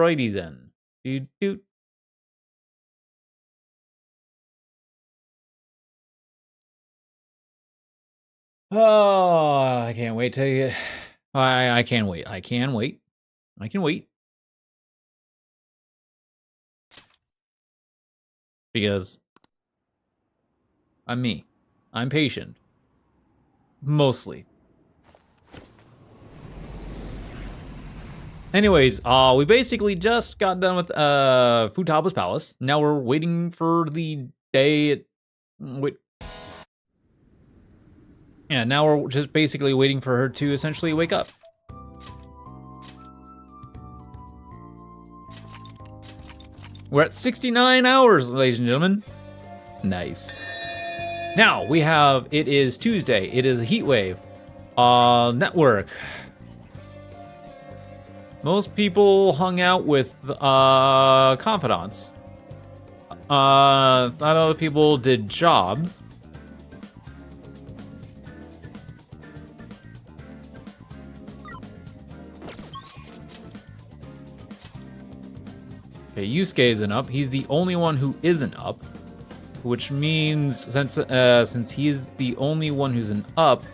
Alrighty then. Doot. Oh, I can't wait to. I can't wait. I can wait. I can wait. Because I'm me. I'm patient. Mostly. Anyways, we basically just got done with Futaba's Palace. Now we're waiting for the day. Yeah, now we're just basically waiting for her to essentially wake up. We're at 69 hours, ladies and gentlemen. Nice. Now we have, it is Tuesday. It is a heat wave. Network. Most people hung out with confidants. Not other people did jobs. Okay, Yusuke isn't up. He's the only one who isn't up, which means since he is the only one who's an up,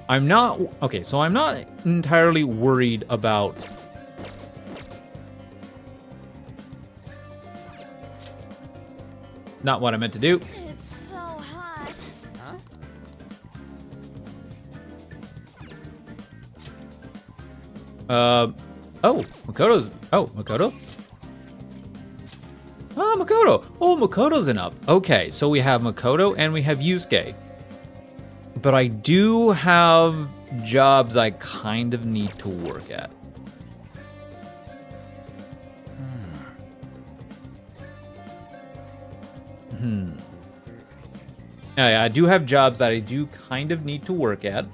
I'm not okay. So I'm not entirely worried about. Not what I meant to do. It's so hot. Huh? Oh, Makoto's. Oh, Makoto. Ah, Makoto. Oh, Makoto's an up. Okay, so we have Makoto and we have Yusuke. But I do have jobs I kind of need to work at. Yeah, I do have jobs that I do kind of need to work at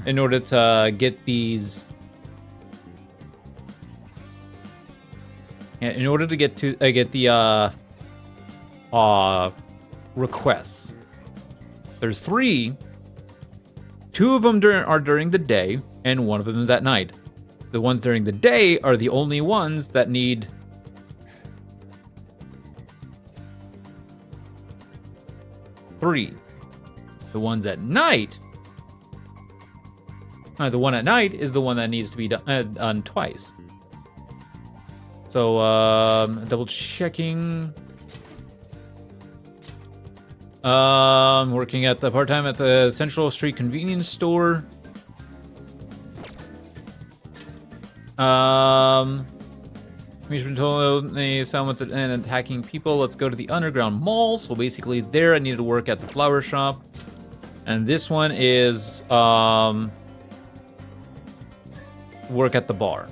in order to get these. Yeah, in order to get the requests. There's 3. 2 of them are during the day, and 1 of them is at night. The ones during the day are the only ones that need. Three. The ones at night. The one at night is the one that needs to be done twice. So, double checking. Working at the part-time at the Central Street convenience store. We've been told they someone's and attacking people. Let's go to the underground mall. So basically there I need to work at the flower shop. And this one is work at the bar.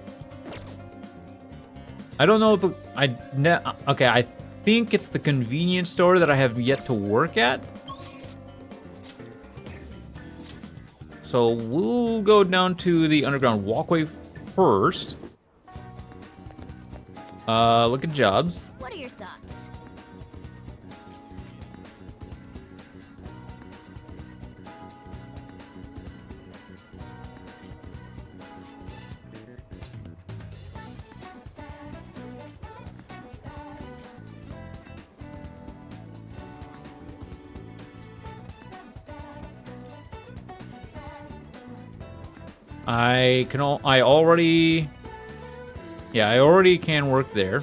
I don't know if okay, I think it's the convenience store that I have yet to work at. So we'll go down to the underground walkway first. Look at jobs. What are your thoughts? I already can work there.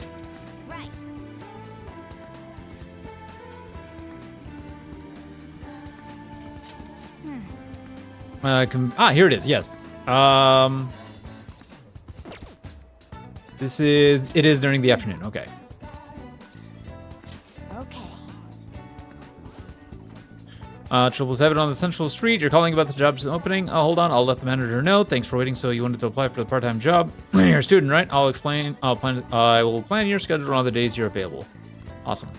Right. Here it is. Yes. It is during the afternoon. Okay. Okay. 777 on the Central Street. You're calling about the job's opening. Oh, hold on. I'll let the manager know. Thanks for waiting. So you wanted to apply for the part-time job. You're a student, right? I will plan your schedule on the days you're available. Awesome.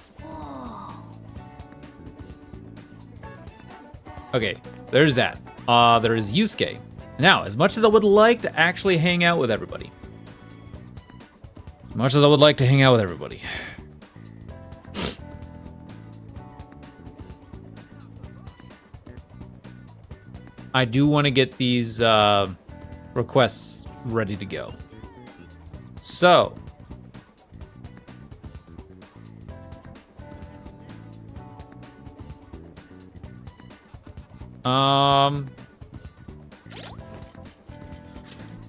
Okay, there's that. There is Yusuke. Now, as much as I would like to actually hang out with everybody. I do want to get these requests ready to go. So,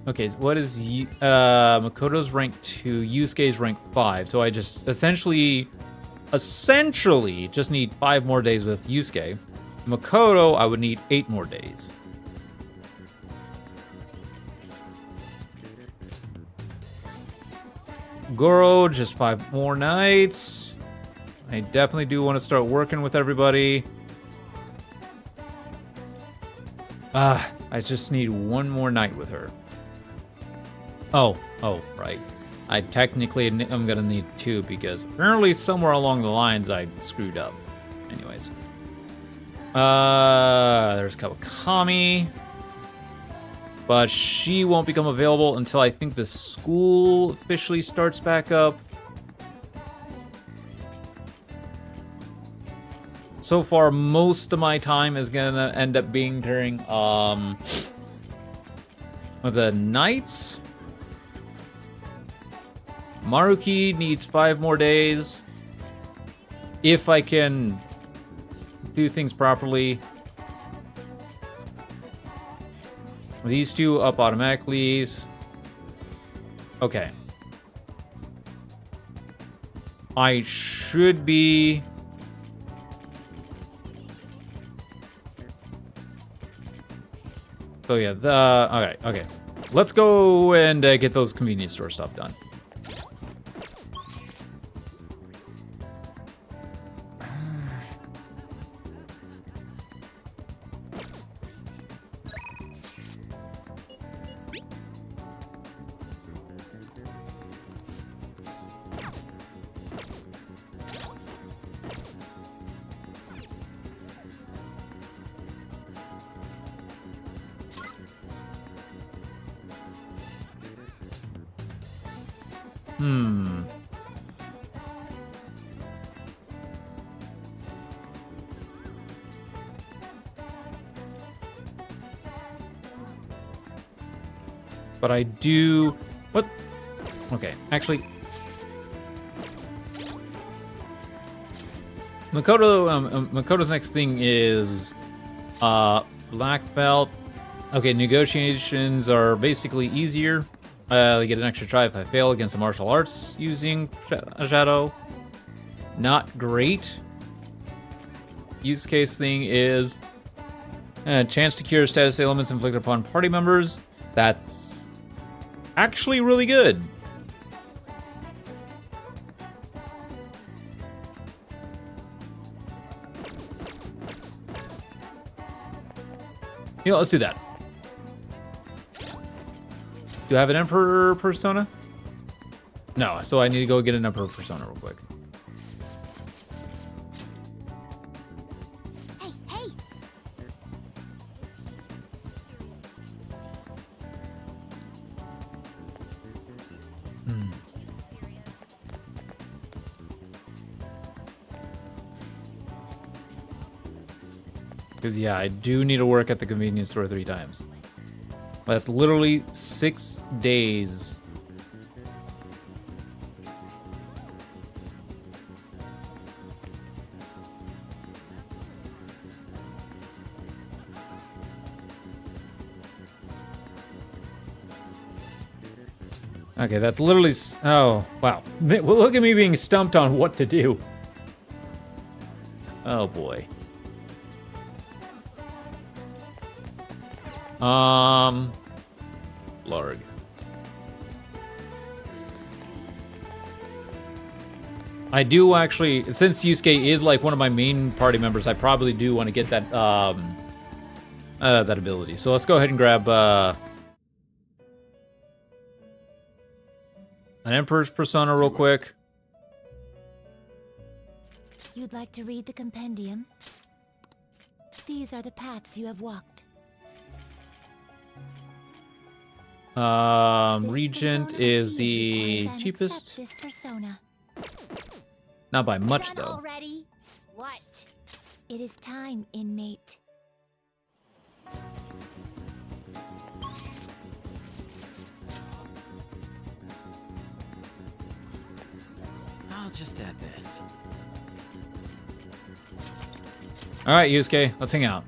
Okay, what is Makoto's rank 2, Yusuke's rank 5. So I just essentially just need 5 more days with Yusuke. Makoto, I would need 8 more days. Goro, just 5 more nights. I definitely do want to start working with everybody. I just need 1 more night with her. Oh, right. I technically I'm gonna need 2 because apparently somewhere along the lines I screwed up. Anyways. There's Kawakami. But she won't become available until I think the school officially starts back up. So far, most of my time is gonna end up being during the nights. Maruki needs 5 more days. If I can do things properly. These 2 up automatically. Okay. I should be... So yeah, okay. Let's go and get those convenience store stuff done. But I do... What? Okay, actually... Makoto's next thing is... Black Belt. Okay, negotiations are basically easier. I get an extra try if I fail against the martial arts using a shadow. Not great. Use case thing is... a chance to cure status ailments inflicted upon party members. That's... actually really good. You know, let's do that. Do I have an Emperor persona? No, so I need to go get an Emperor persona real quick. Hey! Because, yeah, I do need to work at the convenience store 3 times. That's literally 6 days. Okay, that's literally... Oh, wow. Well, look at me being stumped on what to do. Oh, boy. Larg. I do actually, since Yusuke is like one of my main party members, I probably do want to get that that ability. So let's go ahead and grab an Emperor's persona real quick. You'd like to read the compendium? These are the paths you have walked. Regent is the cheapest. This persona. Not by much, Done though. Already? What? It is time, inmate. I'll just add this. All right, Yusuke, let's hang out.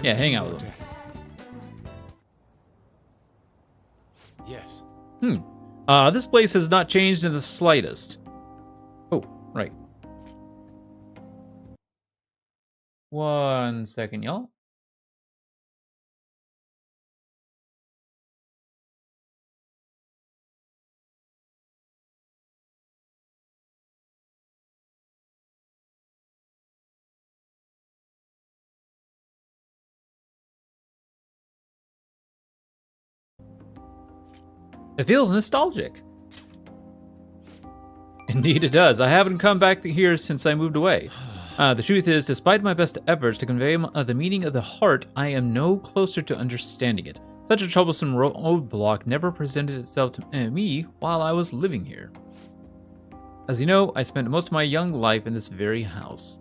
Yeah, hang out with him. Yes. This place has not changed in the slightest. Oh, right. 1 second, y'all. It feels nostalgic. Indeed it does. I haven't come back here since I moved away. The truth is, despite my best efforts to convey the meaning of the heart, I am no closer to understanding it. Such a troublesome roadblock never presented itself to me while I was living here. As you know, I spent most of my young life in this very house.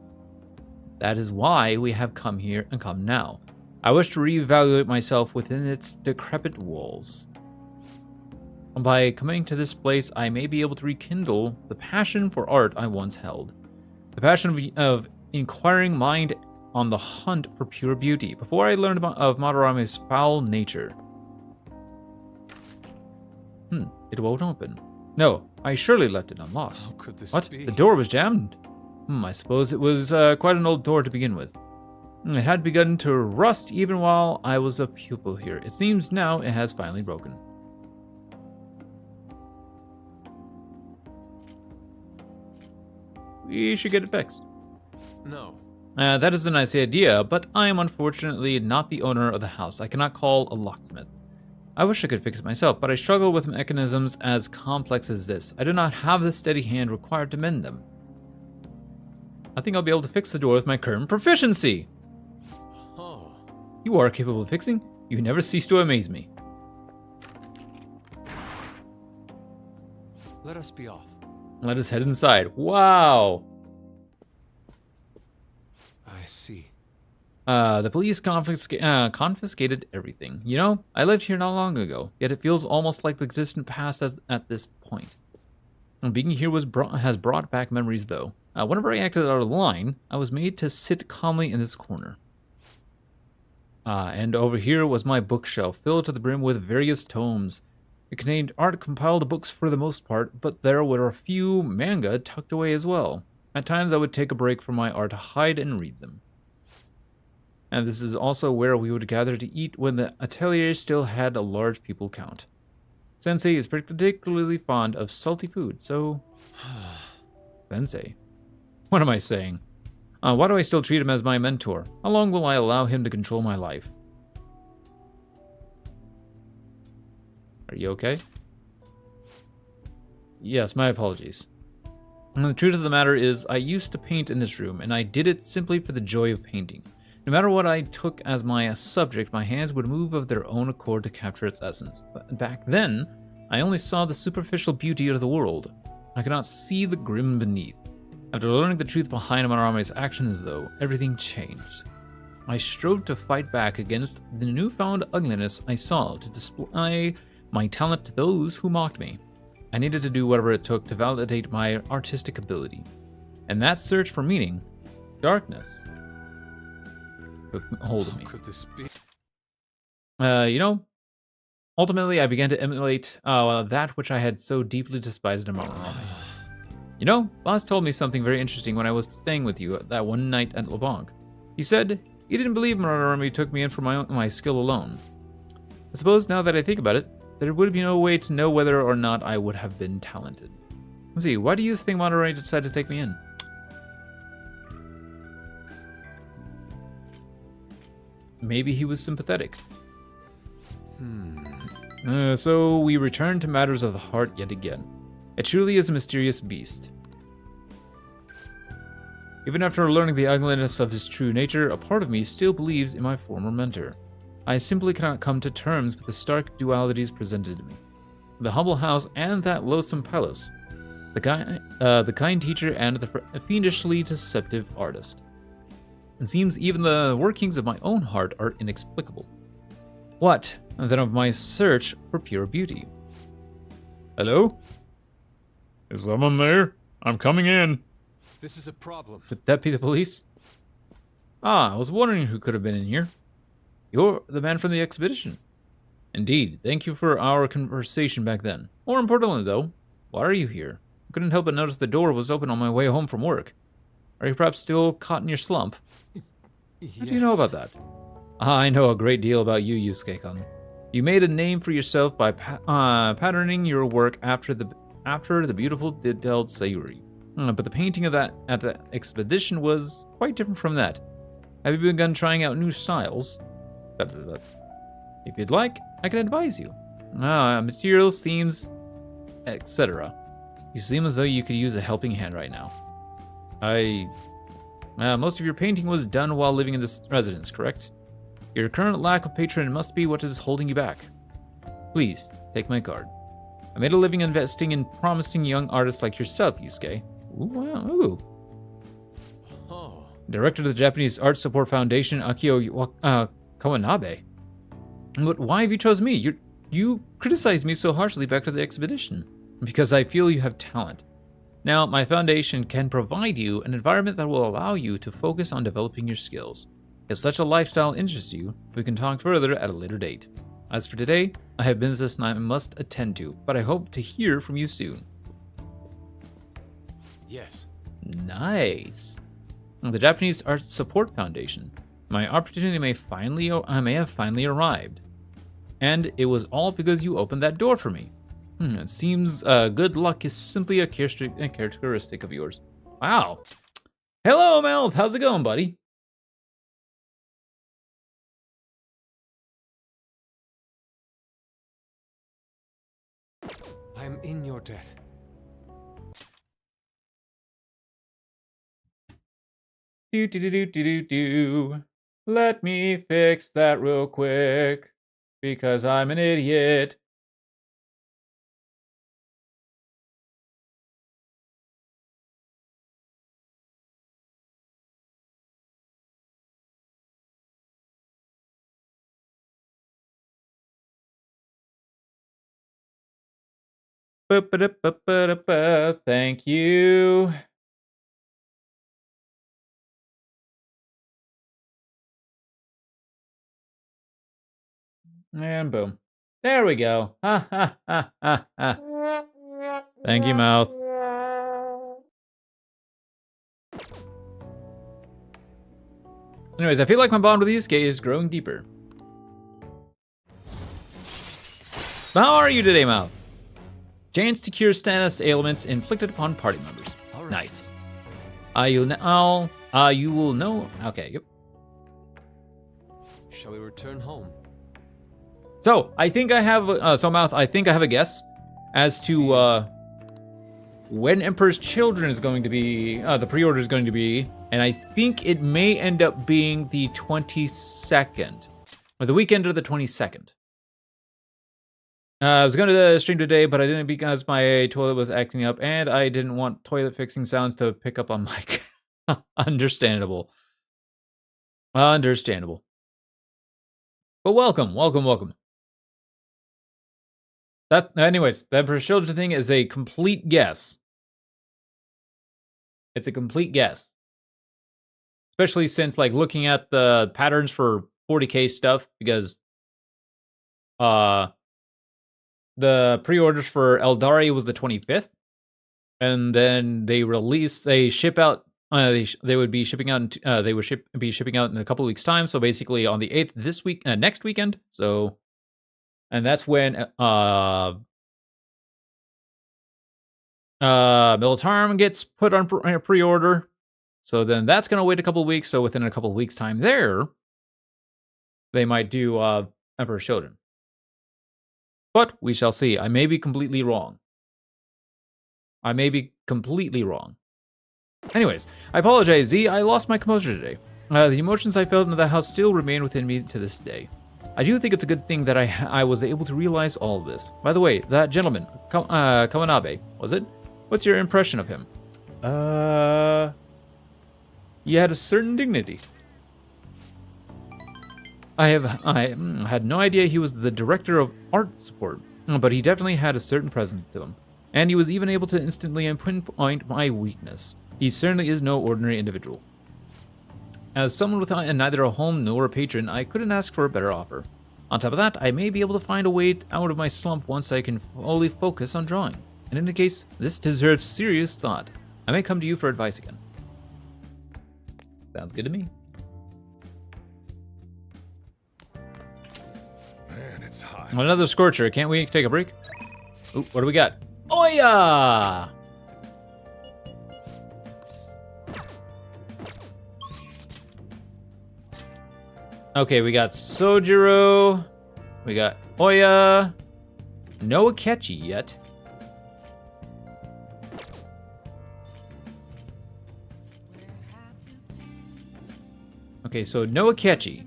That is why we have come here and come now. I wish to reevaluate myself within its decrepit walls. By coming to this place, I may be able to rekindle the passion for art I once held. The passion of inquiring mind on the hunt for pure beauty, before I learned of Madarame's foul nature. It won't open. No, I surely left it unlocked. How could this What? be? The door was jammed? I suppose it was quite an old door to begin with. It had begun to rust even while I was a pupil here. It seems now it has finally broken. We should get it fixed. No. That is a nice idea, but I am unfortunately not the owner of the house. I cannot call a locksmith. I wish I could fix it myself, but I struggle with mechanisms as complex as this. I do not have the steady hand required to mend them. I think I'll be able to fix the door with my current proficiency. Oh. You are capable of fixing. You never cease to amaze me. Let us be off. Let us head inside. Wow. I see. The police confiscated everything. You know, I lived here not long ago, yet it feels almost like the distant past at this point. Being here has brought back memories, though. Whenever I acted out of line, I was made to sit calmly in this corner. And over here was my bookshelf, filled to the brim with various tomes. It contained art-compiled books for the most part, but there were a few manga tucked away as well. At times I would take a break from my art to hide and read them. And this is also where we would gather to eat when the atelier still had a large people count. Sensei is particularly fond of salty food, so... Sensei? What am I saying? Why do I still treat him as my mentor? How long will I allow him to control my life? Are you okay? Yes, my apologies. And the truth of the matter is, I used to paint in this room, and I did it simply for the joy of painting. No matter what I took as my subject, my hands would move of their own accord to capture its essence. But back then, I only saw the superficial beauty of the world. I could not see the grim beneath. After learning the truth behind Madarame's actions, though, everything changed. I strove to fight back against the newfound ugliness I saw, to display my talent to those who mocked me. I needed to do whatever it took to validate my artistic ability. And that search for meaning, darkness, took hold of me. How could this be? You know, ultimately I began to emulate that which I had so deeply despised in Madarame. You know, Boss told me something very interesting when I was staying with you that one night at LeBlanc. He said he didn't believe Madarame took me in for my skill alone. I suppose now that I think about it, there would be no way to know whether or not I would have been talented. Let's see, why do you think Madarame decided to take me in? Maybe he was sympathetic. So we return to matters of the heart yet again. It truly is a mysterious beast. Even after learning the ugliness of his true nature, a part of me still believes in my former mentor. I simply cannot come to terms with the stark dualities presented to me. The humble house and that loathsome palace. The kind teacher and the fiendishly deceptive artist. It seems even the workings of my own heart are inexplicable. What, then, of my search for pure beauty? Hello? Is someone there? I'm coming in. This is a problem. Could that be the police? I was wondering who could have been in here. You're the man from the expedition. Indeed. Thank you for our conversation back then. More importantly, though, why are you here? I couldn't help but notice the door was open on my way home from work. Are you perhaps still caught in your slump? Yes. How do you know about that? I know a great deal about you, Yusuke-kun. You made a name for yourself by patterning your work after the beautiful detailed Sayuri. But the painting of that at the expedition was quite different from that. Have you begun trying out new styles? If you'd like, I can advise you. Materials, themes, etc. You seem as though you could use a helping hand right now. Most of your painting was done while living in this residence, correct? Your current lack of patron must be what is holding you back. Please, take my card. I made a living investing in promising young artists like yourself, Yusuke. Ooh, wow, ooh. Oh. Director of the Japanese Art Support Foundation, Akio Kawanabe. But why have you chosen me? You criticized me so harshly back to the expedition. Because I feel you have talent. Now, my foundation can provide you an environment that will allow you to focus on developing your skills. If such a lifestyle interests you, we can talk further at a later date. As for today, I have business I must attend to, but I hope to hear from you soon. Yes. Nice. The Japanese Art Support Foundation. My opportunity may have finally arrived. And it was all because you opened that door for me. It seems good luck is simply a characteristic of yours. Wow. Hello, Mouth. How's it going, buddy? I am in your debt. Do. Let me fix that real quick. Because I'm an idiot. Thank you. And boom. There we go. Ha ha ha ha ha. Thank you, Mouth. Anyways, I feel like my bond with Yusuke is growing deeper. How are you today, Mouth? Chance to cure status ailments inflicted upon party members. All right. Nice. You will know. Okay, yep. Shall we return home? So, I think I have, Mouth, I think I have a guess as to, when Emperor's Children is going to be, the pre-order is going to be, and I think it may end up being the 22nd, or the weekend of the 22nd. I was going to stream today, but I didn't because my toilet was acting up, and I didn't want toilet fixing sounds to pick up on mic. Understandable. Understandable. But welcome. Anyways, the Emperor's Children thing is a complete guess. It's a complete guess. Especially since, like, looking at the patterns for 40k stuff, because the pre-orders for Eldari was the 25th, and then they ship out. They would be shipping out. Be shipping out in a couple of weeks' time. So basically, on the 8th next weekend. So, and that's when Militarum gets put on pre-order. So then that's gonna wait a couple of weeks. So within a couple of weeks' time, they might do Emperor's Children. But we shall see. I may be completely wrong. Anyways, I apologize, Z. I lost my composure today. The emotions I felt in the house still remain within me to this day. I do think it's a good thing that I was able to realize all of this. By the way, that gentleman, Kawanabe, was it? What's your impression of him? He had a certain dignity. I had no idea he was the director of art support, but he definitely had a certain presence to him. And he was even able to instantly pinpoint my weakness. He certainly is no ordinary individual. As someone with neither a home nor a patron, I couldn't ask for a better offer. On top of that, I may be able to find a way out of my slump once I can fully focus on drawing. And in any case, this deserves serious thought. I may come to you for advice again. Sounds good to me. Man, it's hot. Another scorcher. Can't we take a break? Ooh, what do we got? Oh yeah! Okay, we got Sojiro. We got Oya. No Akechi yet. Okay, so no Akechi.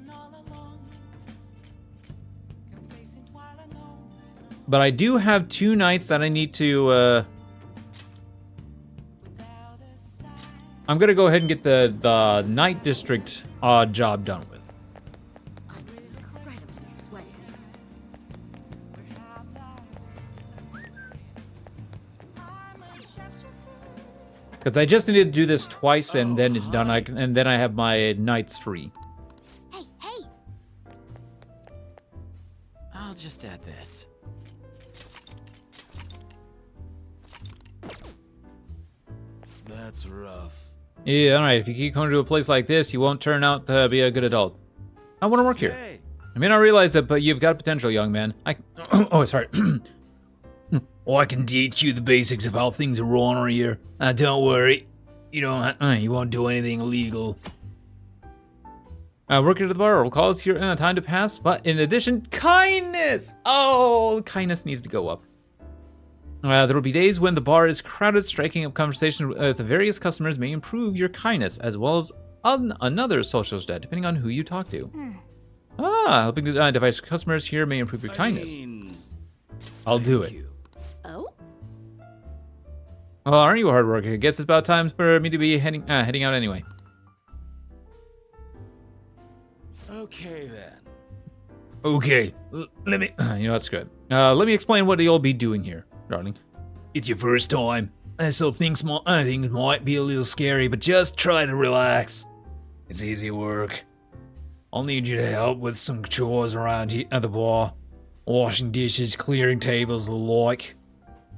But I do have 2 knights that I need to, I'm gonna go ahead and get the Knight District job done with. I'm incredibly sweaty. Because I just need to do this twice and then it's done. And then I have my knights free. Hey, hey! I'll just add this. That's rough. Yeah, alright. If you keep coming to a place like this, you won't turn out to be a good adult. I want to work here. Hey, I may not realize it, but you've got potential, young man. Oh, sorry. I can teach you the basics of how things are run here. Don't worry. You won't do anything illegal. Working at the bar will cause your time to pass, but in addition, kindness! Oh, kindness needs to go up. There will be days when the bar is crowded. Striking up conversation with the various customers may improve your kindness, as well as another social stat, depending on who you talk to. Helping to devise customers here may improve your kindness. I'll do it. Oh? Well, aren't you a hard worker? I guess it's about time for me to be heading out anyway. Okay then. Okay, let me. That's good. Let me explain what you'll be doing here, darling. It's your first time, so things might be a little scary, but just try to relax. It's easy work. I'll need you to help with some chores around here at the bar, washing dishes, clearing tables, the like.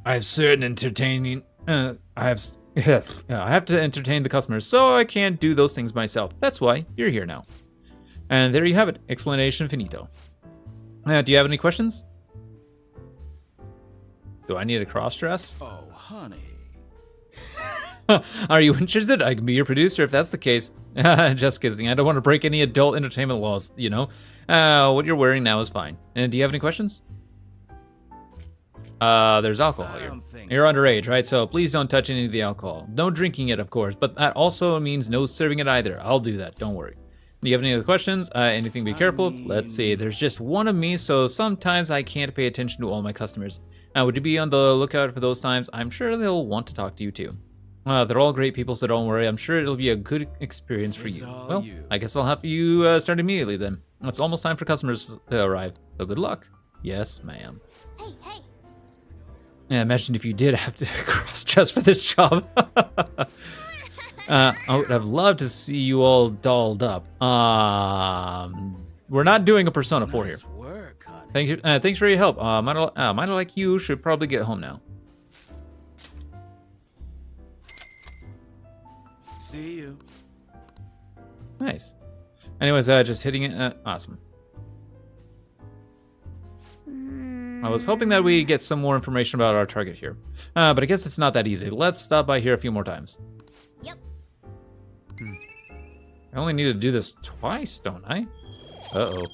I have certain entertaining. I have to entertain the customers, so I can't do those things myself. That's why you're here now. And there you have it. Explanation finito. Do you have any questions? Do I need a cross-dress? Oh, honey. Are you interested? I can be your producer if that's the case. Just kidding. I don't want to break any adult entertainment laws, you know. What you're wearing now is fine. And do you have any questions? There's alcohol I here. don't think You're so. underage, right? So please don't touch any of the alcohol. No drinking it, of course, but that also means no serving it either. I'll do that. Don't worry. Do you have any other questions? Anything to be careful? Let's see. There's just one of me, so sometimes I can't pay attention to all my customers. Would you be on the lookout for those times? I'm sure they'll want to talk to you too. They're all great people, so don't worry. I'm sure it'll be a good experience for It's you. all Well, you. I guess I'll have you start immediately then. It's almost time for customers to arrive. So good luck. Yes, ma'am. Hey, hey! Yeah, imagine if you did have to cross-dress for this job. I would have loved to see you all dolled up. We're not doing a Persona 4 here. Nice work, honey. Thank you. Thanks for your help. Mine like you should probably get home now. See you. Nice. Anyways, just hitting it. Awesome. I was hoping that we get some more information about our target here. But I guess it's not that easy. Let's stop by here a few more times. Yep. I only need to do this twice, don't I? Uh-oh.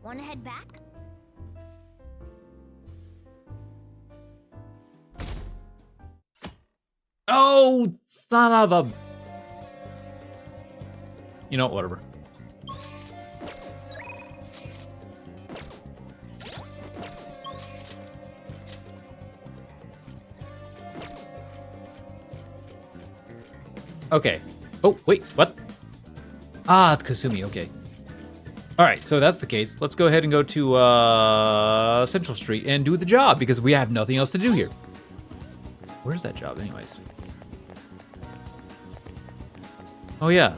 Wanna head back? Oh, son of a... You know, whatever. Okay. Oh, wait, what? Ah, it's Kasumi, okay. Alright, so that's the case. Let's go ahead and go to Central Street and do the job, because we have nothing else to do here. Where's that job, anyways? Oh, yeah.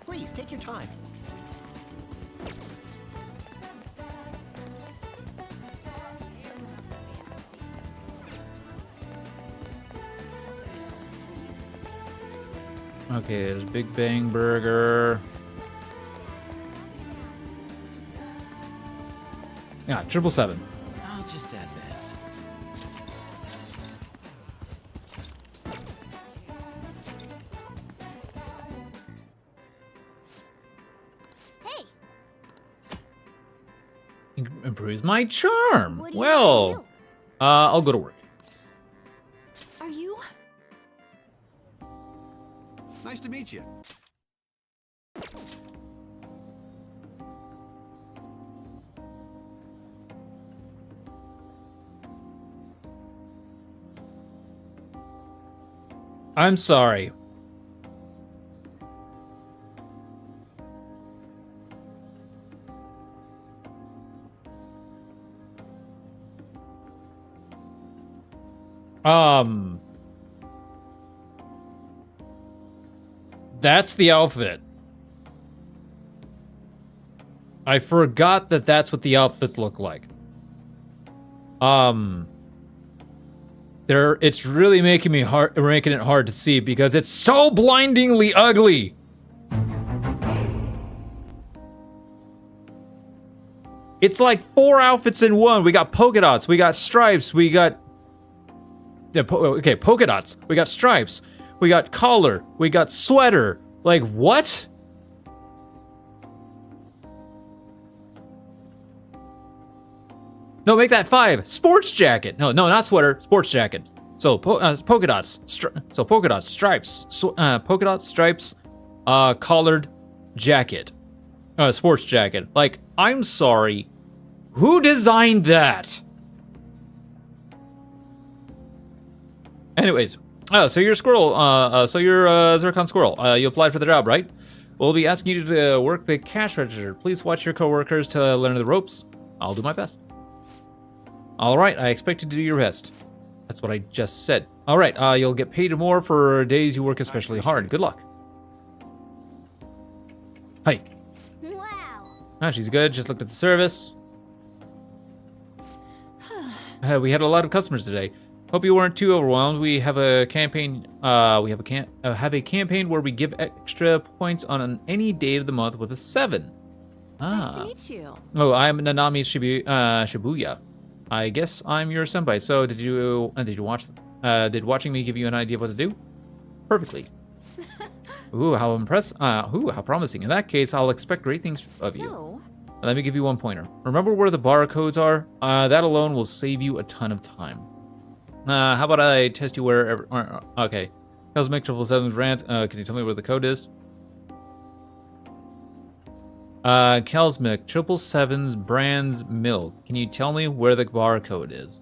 Please take your time. Okay, there's Big Bang Burger. Yeah, 777. I'll just add this. Hey, Improves my charm. what do you Well, do? I'll go to work. Are you? Nice to meet you. I'm sorry. That's the outfit. I forgot that that's what the outfits look like. It's really making it hard to see because it's so blindingly ugly. It's like 4 outfits in one. We got polka dots, we got stripes, we got polka dots, we got stripes, we got collar, we got sweater. Like, what? No, make that 5. Sports jacket. No, not sweater. Sports jacket. So polka dots. Polka dots, stripes. Polka dots, stripes. Collared jacket. Sports jacket. Like, I'm sorry. Who designed that? Anyways, so you're Squirrel. You're Zircon Squirrel. You applied for the job, right? We'll be asking you to work the cash register. Please watch your coworkers to learn the ropes. I'll do my best. All right, I expect you to do your best. That's what I just said. All right, you'll get paid more for days you work especially hard. Good luck. Hi. Wow. Ah, she's good. Just looked at the service. We had a lot of customers today. Hope you weren't too overwhelmed. We have a campaign. We have a campaign where we give extra points on any day of the month with a 7. Nice to meet you. Oh, I'm Nanami Shibuya. I guess I'm your senpai. So did you watch them? Did watching me give you an idea of what to do? Perfectly. Ooh, how how promising. In that case, I'll expect great things of you. So, Let me give you one pointer. Remember where the barcodes are? That alone will save you a ton of time. How about I test you wherever... okay. Cosmic 777's rant. Can you tell me where the code is? Kelsmic 777's brand's milk. Can you tell me where the barcode is?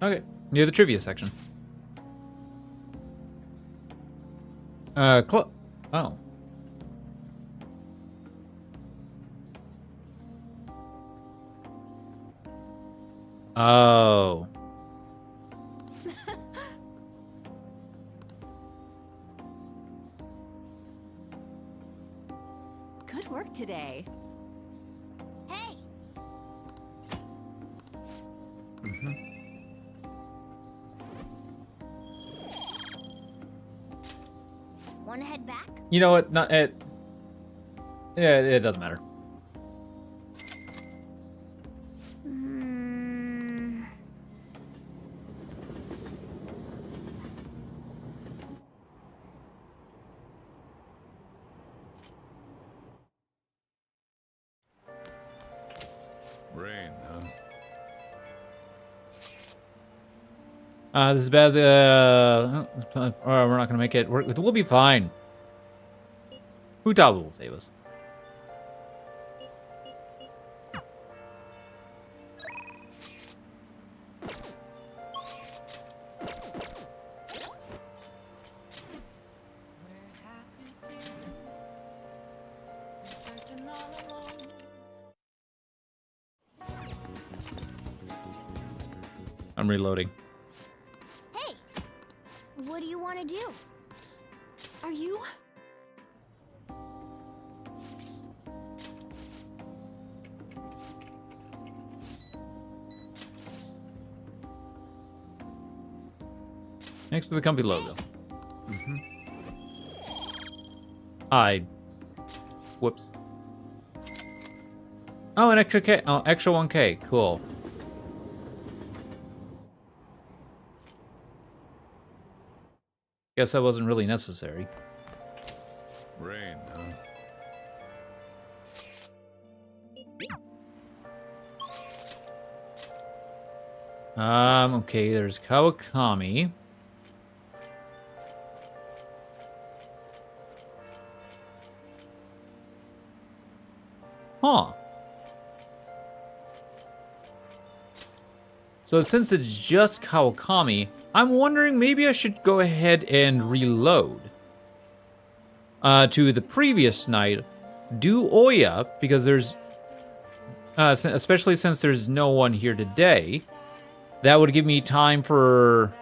Okay, near the trivia section. Oh. Oh. Good work today. Hey! Wanna head back? You know what? Not it. Yeah, it doesn't matter. Hmm. Rain, huh? This is bad. We're not gonna make it. We'll be fine. Futaba will save us. I'm reloading. Hey! What do you want to do? Are you? Next to the company logo. Whoops. Oh, an extra K. Oh, extra 1K. Cool. Guess that wasn't really necessary. Rain, huh? Okay, there's Kawakami. Huh. So since it's just Kawakami, I'm wondering maybe I should go ahead and reload. To the previous night, do Oya, because there's... especially since there's no one here today. That would give me time for...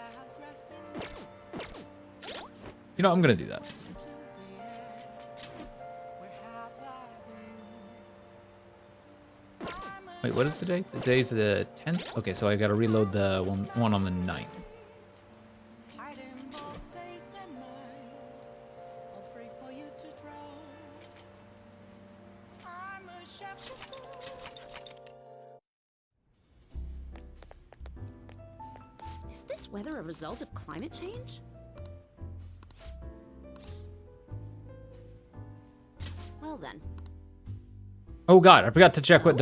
You know, I'm gonna do that. Wait, what is today? Today's the 10th? Okay, so I gotta reload the one on the 9th. Is this weather a result of climate change? Well then. Oh god, I forgot to check what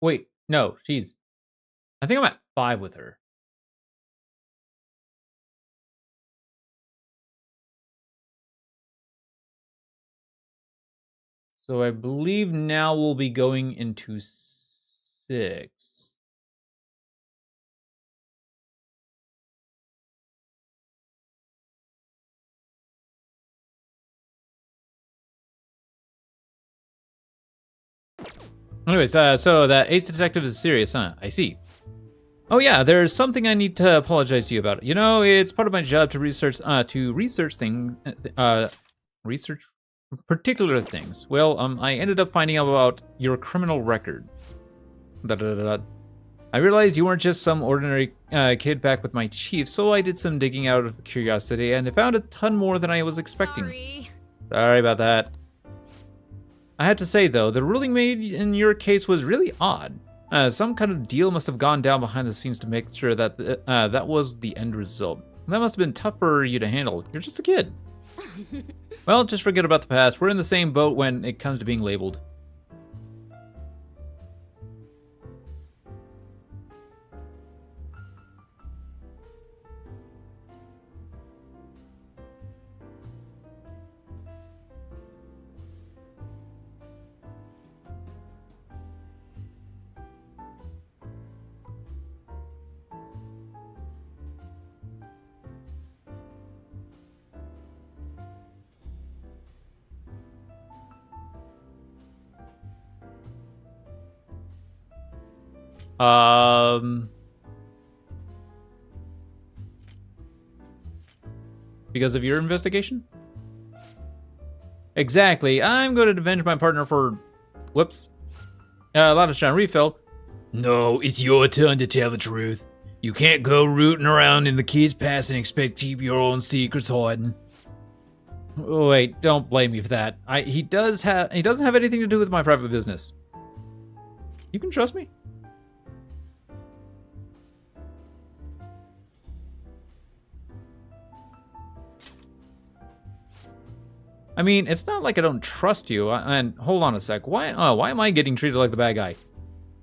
Wait, no, she's... I think I'm at 5 with her. So I believe now we'll be going into 6. Anyways, so that Ace Detective is serious, huh? I see. Oh yeah, there's something I need to apologize to you about. You know, it's part of my job to research things, research particular things. Well, I ended up finding out about your criminal record. I realized you weren't just some ordinary kid back with my chief, so I did some digging out of curiosity, and I found a ton more than I was expecting. Sorry about that. I had to say, though, the ruling made in your case was really odd. Some kind of deal must have gone down behind the scenes to make sure that that was the end result. That must have been tough for you to handle. You're just a kid. Well, just forget about the past. We're in the same boat when it comes to being labeled. Because of your investigation? Exactly. I'm going to avenge my partner for... Whoops. A lot of shine refill. No, it's your turn to tell the truth. You can't go rooting around in the kid's past and expect to keep your own secrets hidden. Oh, wait, don't blame me for that. He doesn't have anything to do with my private business. You can trust me. I mean, it's not like I don't trust you. And hold on a sec. Why am I getting treated like the bad guy?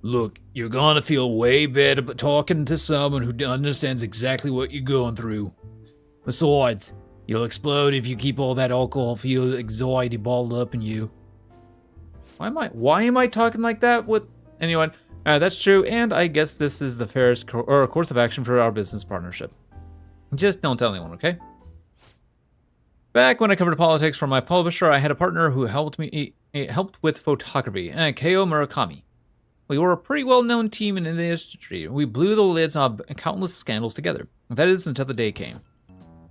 Look, you're gonna feel way better talking to someone who understands exactly what you're going through. Besides, you'll explode if you keep all that alcohol-fueled anxiety balled up in you. Why am I talking like that with anyone? That's true, and I guess this is the fairest course of action for our business partnership. Just don't tell anyone, okay? Back when I covered politics for my publisher, I had a partner who helped with photography, Keo Murakami. We were a pretty well-known team in the industry. We blew the lids on countless scandals together. That is until the day came.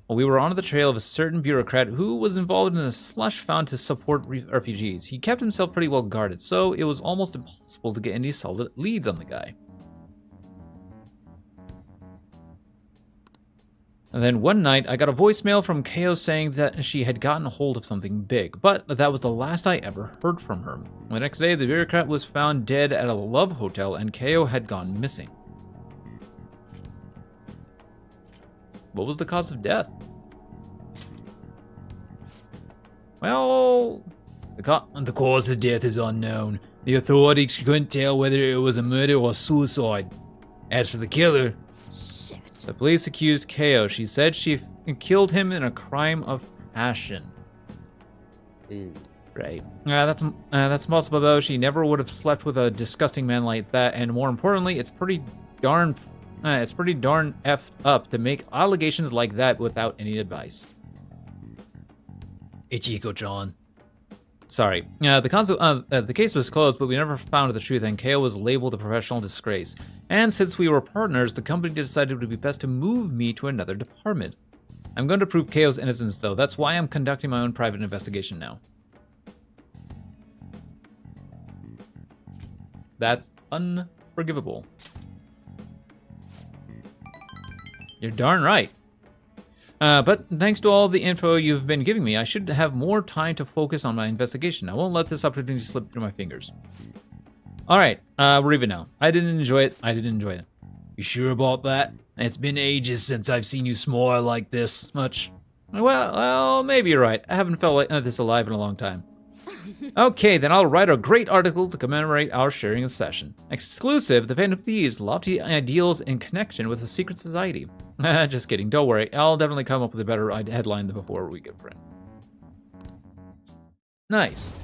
Well, we were on the trail of a certain bureaucrat who was involved in a slush fund to support refugees. He kept himself pretty well guarded, so it was almost impossible to get any solid leads on the guy. And then one night, I got a voicemail from Keo saying that she had gotten a hold of something big, but that was the last I ever heard from her. The next day, the bureaucrat was found dead at a love hotel, and Keo had gone missing. What was the cause of death? Well, The cause of death is unknown. The authorities couldn't tell whether it was a murder or suicide. As for the killer, the police accused Keo. She said she killed him in a crime of passion. Right. That's possible, though. She never would have slept with a disgusting man like that, and more importantly, it's pretty darn effed up to make allegations like that without any advice. Ichiko-chan. Sorry. The case was closed, but we never found the truth, and Keo was labeled a professional disgrace. And since we were partners, the company decided it would be best to move me to another department. I'm going to prove Keo's innocence, though. That's why I'm conducting my own private investigation now. That's unforgivable. You're darn right. But thanks to all the info you've been giving me, I should have more time to focus on my investigation. I won't let this opportunity slip through my fingers. Alright, we're even now. I didn't enjoy it. You sure about that? It's been ages since I've seen you smile like this much. Well, maybe you're right. I haven't felt like this alive in a long time. Okay, then I'll write a great article to commemorate our sharing session. Exclusive, the Phantom Thieves' lofty ideals in connection with a secret society. Just kidding, don't worry. I'll definitely come up with a better headline than before we get print. Nice.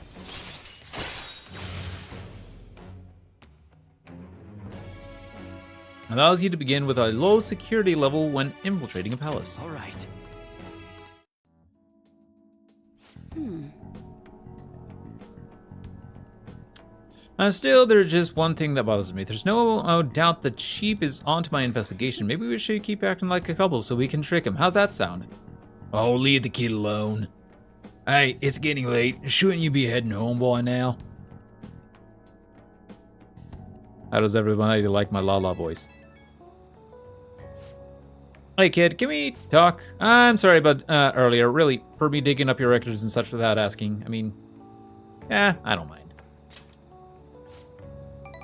Allows you to begin with a low security level when infiltrating a palace. All right. Still, there's just one thing that bothers me. There's no doubt the Chief is onto my investigation. Maybe we should keep acting like a couple so we can trick him. How's that sound? Oh, leave the kid alone. Hey, it's getting late. Shouldn't you be heading home by now? How does everybody like my la-la voice? Hey kid, can we talk? I'm sorry about earlier, really, for me digging up your records and such without asking. I mean, I don't mind.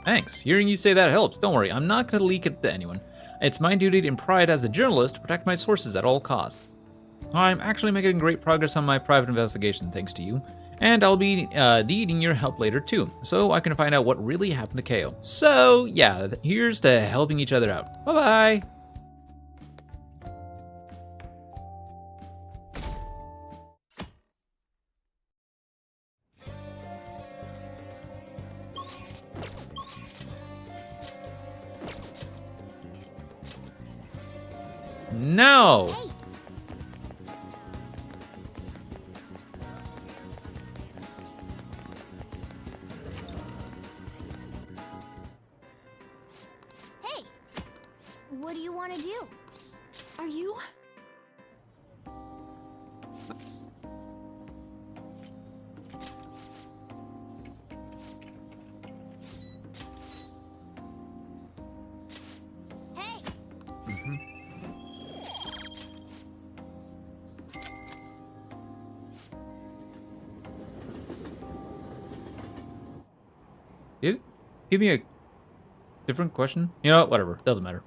Thanks. Hearing you say that helps. Don't worry, I'm not going to leak it to anyone. It's my duty and pride as a journalist to protect my sources at all costs. I'm actually making great progress on my private investigation thanks to you, and I'll be needing your help later too, so I can find out what really happened to Keo. So yeah, here's to helping each other out. Bye-bye! No! What do you want to do? Are you? Hey! Did it give me a different question? You know what? Whatever. Doesn't matter.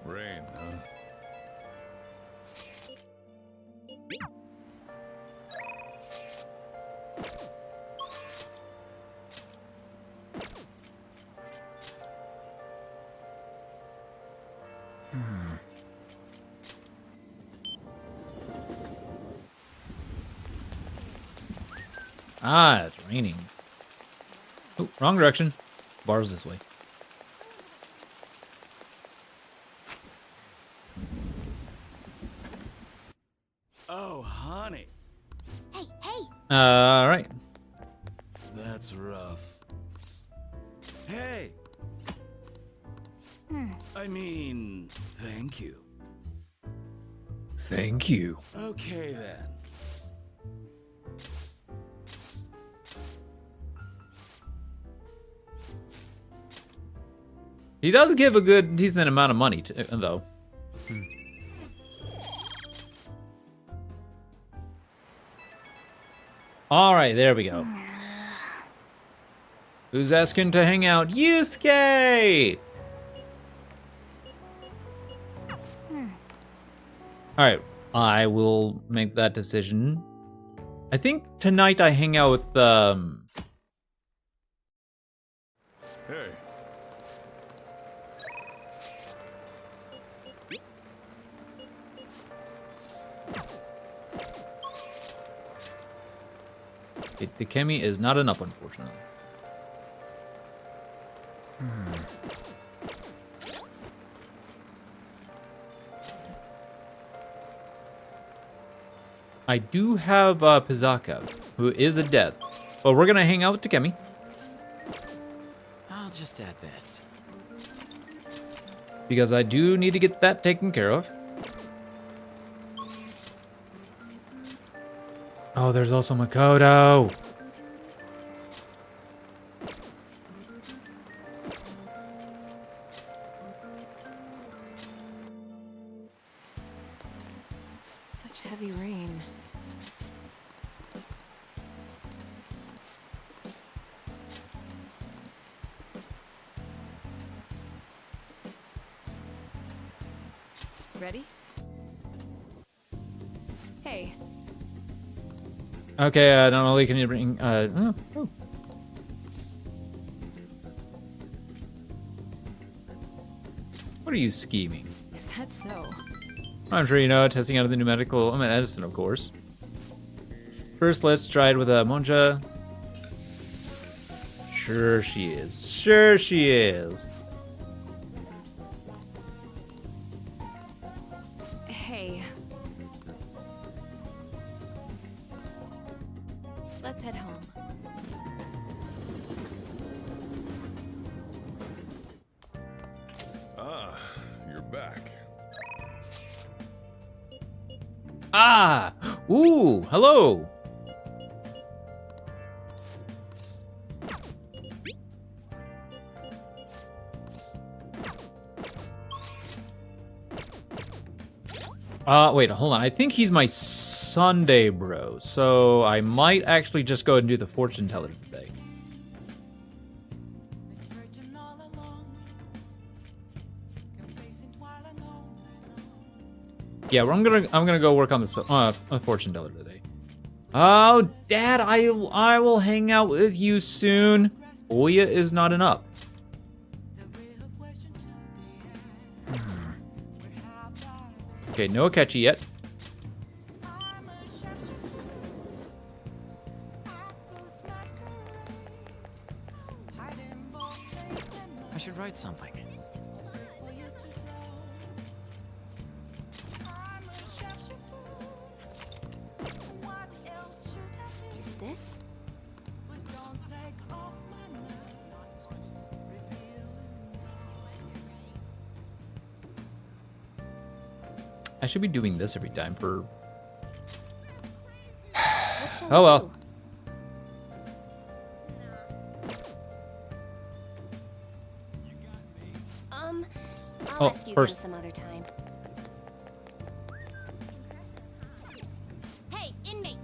Rain, huh? Ah, it's raining. Oh, wrong direction. Bar's this way. Oh, honey, Hey, hey! All right. that's rough. Hey! I mean, thank you. Thank you. Okay then. He does give a good, decent amount of money, though. All right, there we go. Who's asking to hang out? Yusuke! All right, I will make that decision. I think tonight I hang out with, Hey. Dikemi is not enough, unfortunately. I do have Pizaka, who is a death, but we're gonna hang out with Dikemi. I'll just add this. Because I do need to get that taken care of. Oh, there's also Makoto. Such heavy rain. Ready? Hey. Okay, not only can you bring, oh. What are you scheming? Is that so? I'm sure you know, testing out of the new medical medicine, of course. First, let's try it with Monja. Sure she is. Sure she is. Hey. Let's head home. Ah, you're back. Ah! Ooh, hello! Wait, hold on. I think he's my Sunday bro, so I might actually just go and do the fortune teller today. Yeah, I'm gonna go work on the fortune teller today. Oh, Dad, I will hang out with you soon. Oya is not an up. Okay, no Akechi yet. I should write something. Is this? I should be doing this every time for... What shall Oh, we well. do? I'll Oh, ask you first- again some other time. Hey, inmate!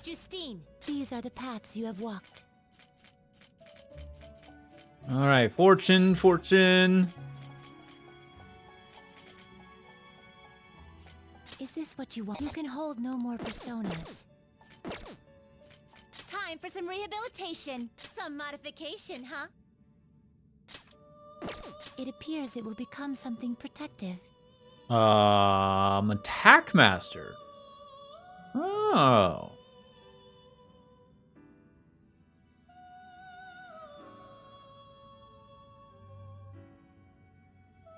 Justine, these are the paths you have walked. All right, fortune, fortune. Is this what you want? You can hold no more personas. Time for some rehabilitation. Some modification, huh? It appears it will become something protective. Attack master. Oh.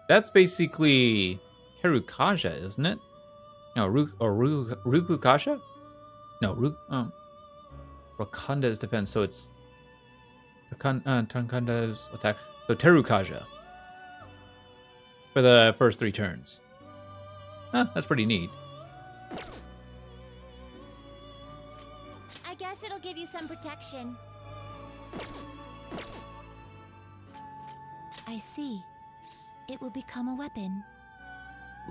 That's basically Terukaja, isn't it? No, Rukukasha? No, Rakanda is defense, so it's Tankanda's attack. So Terukaja for the first 3 turns. Huh, that's pretty neat. I guess it'll give you some protection. I see. It will become a weapon.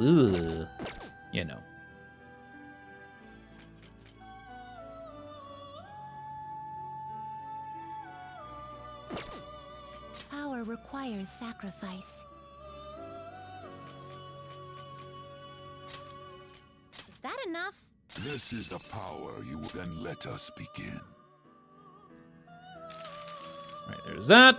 Ugh. You know. Power requires sacrifice. Is that enough? This is the power you will then let us begin. Right, there's that.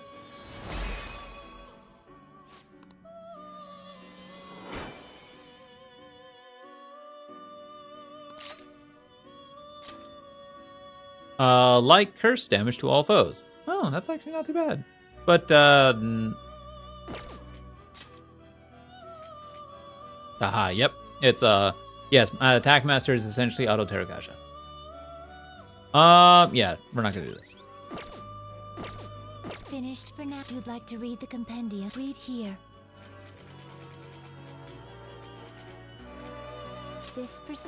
Like curse damage to all foes. Oh, that's actually not too bad. But, Aha, yep. It's, yes, Attack Master is essentially Auto Terukaja. Yeah, we're not gonna do this. Finished for now. You'd like to read the compendium? Read here.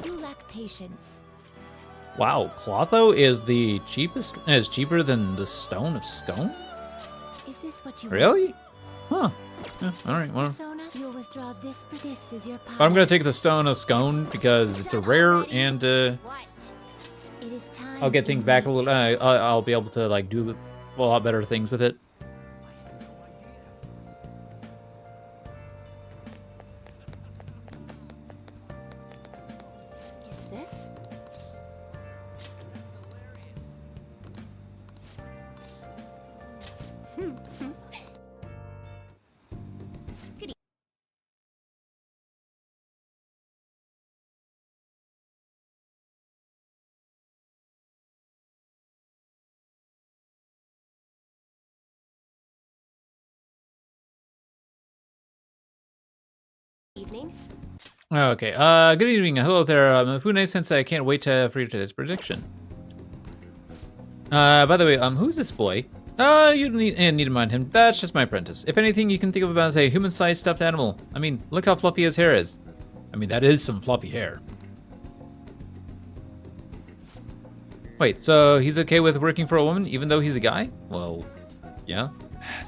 You lack patience. Wow, Clotho is the cheapest, is cheaper than the Stone of Scone? Is this what you Really? want? Huh. Yeah, alright, well. Persona, you'll withdraw this. This is your power. But I'm gonna take the Stone of Scone because it's a rare and, What? It is time. I'll get things back a little, I'll be able to, like, do a lot better things with it. Is this? Evening. Okay, good evening. Hello there, Mifune Sensei. I can't wait for today's prediction. By the way, who's this boy? You need to mind him. That's just my apprentice. If anything, you can think of him as a human-sized stuffed animal. I mean, look how fluffy his hair is. I mean, that is some fluffy hair. Wait, so he's okay with working for a woman, even though he's a guy? Well, yeah.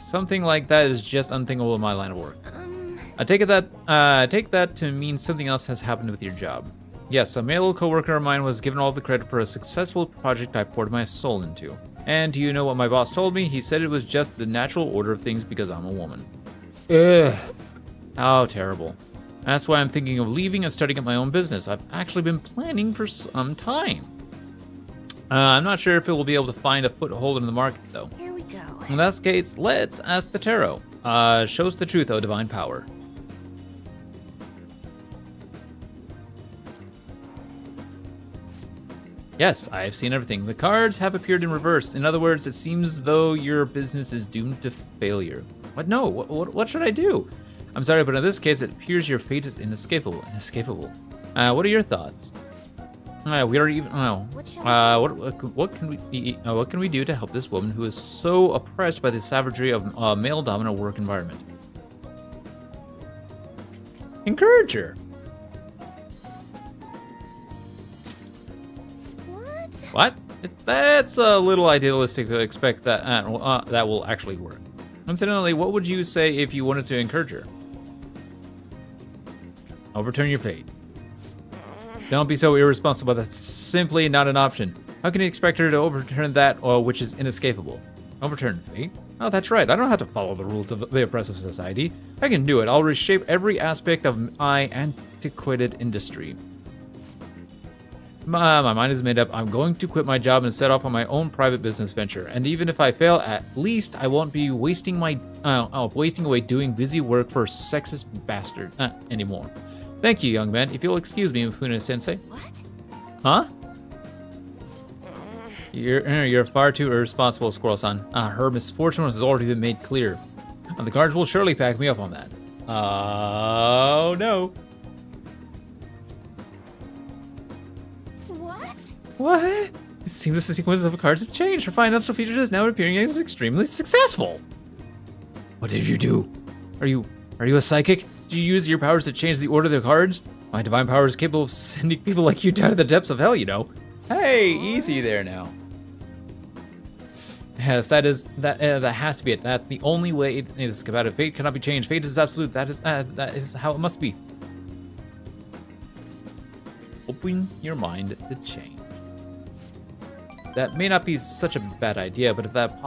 Something like that is just unthinkable in my line of work. I take that to mean something else has happened with your job. Yes, a male coworker of mine was given all the credit for a successful project I poured my soul into. And do you know what my boss told me? He said it was just the natural order of things because I'm a woman. Ugh. How terrible. That's why I'm thinking of leaving and starting up my own business. I've actually been planning for some time. I'm not sure if it will be able to find a foothold in the market, though. Here we go. In that case, let's ask the tarot. Show us the truth, O divine power. Yes, I have seen everything. The cards have appeared in reverse. In other words, it seems though your business is doomed to failure. What? No. What should I do? I'm sorry, but in this case, it appears your fate is inescapable. What are your thoughts? We are even. Oh, What shall we what can we do to help this woman who is so oppressed by the savagery of a male-dominant work environment? Encourage her. What? What? That's a little idealistic to expect that that will actually work. Incidentally, what would you say if you wanted to encourage her? Overturn your fate. Don't be so irresponsible. That's simply not an option. How can you expect her to overturn that which is inescapable? Overturn fate? Oh, that's right. I don't have to follow the rules of the oppressive society. I can do it. I'll reshape every aspect of my antiquated industry. My mind is made up. I'm going to quit my job and set off on my own private business venture. And even if I fail, at least I won't be wasting away doing busy work for a sexist bastard anymore. Thank you, young man. If you'll excuse me, Mifune-sensei. What? Huh? You're far too irresponsible, Squirrel-san. Her misfortune has already been made clear. And the guards will surely back me up on that. Oh, no. What? What? It seems the sequence of cards have changed. Her financial future is now appearing as extremely successful. What did you do? Are you a psychic? Did you use your powers to change the order of the cards? My divine power is capable of sending people like you down to the depths of hell, you know. Hey, easy there now. Yes, that has to be it. That's the only way it is about it. Fate cannot be changed. Fate is absolute. That is how it must be. Open your mind to change. That may not be such a bad idea, but if that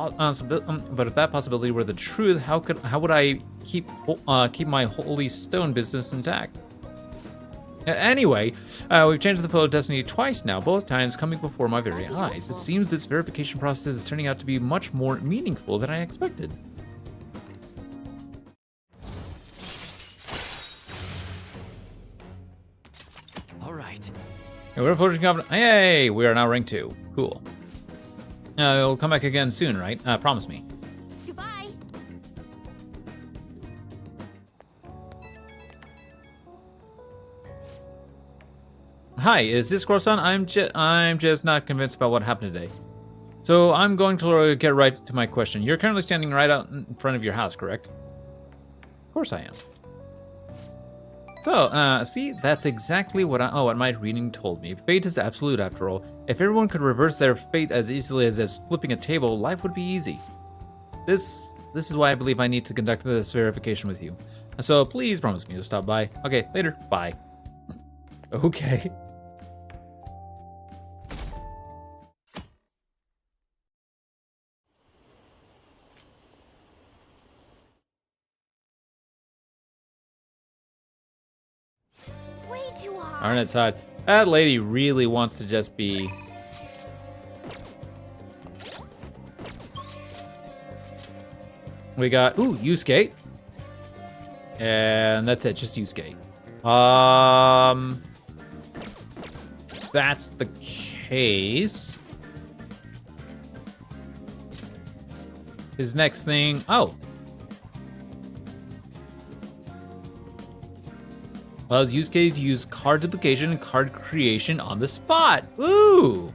possibility were the truth, how would I keep my holy stone business intact? Anyway, we've changed the flow of destiny twice now, both times coming before my very eyes. It seems this verification process is turning out to be much more meaningful than I expected. All right. Hey, we're approaching confidence. Hey, we are now rank 2. Cool. We'll come back again soon, right? Promise me. Goodbye. Hi, is this Squirrel-san? I'm just not convinced about what happened today. So I'm going to get right to my question. You're currently standing right out in front of your house, correct? Of course I am. So, see, that's exactly what my reading told me. Fate is absolute, after all. If everyone could reverse their fate as easily as flipping a table, life would be easy. This is why I believe I need to conduct this verification with you. So please promise me to stop by. Okay, later. Bye. Okay. Way too hard. Darn it, side. That lady really wants to just be... We got, Yusuke. And that's it, just Yusuke. That's the case. His next thing, allows Yusuke to use card duplication and card creation on the spot. Ooh!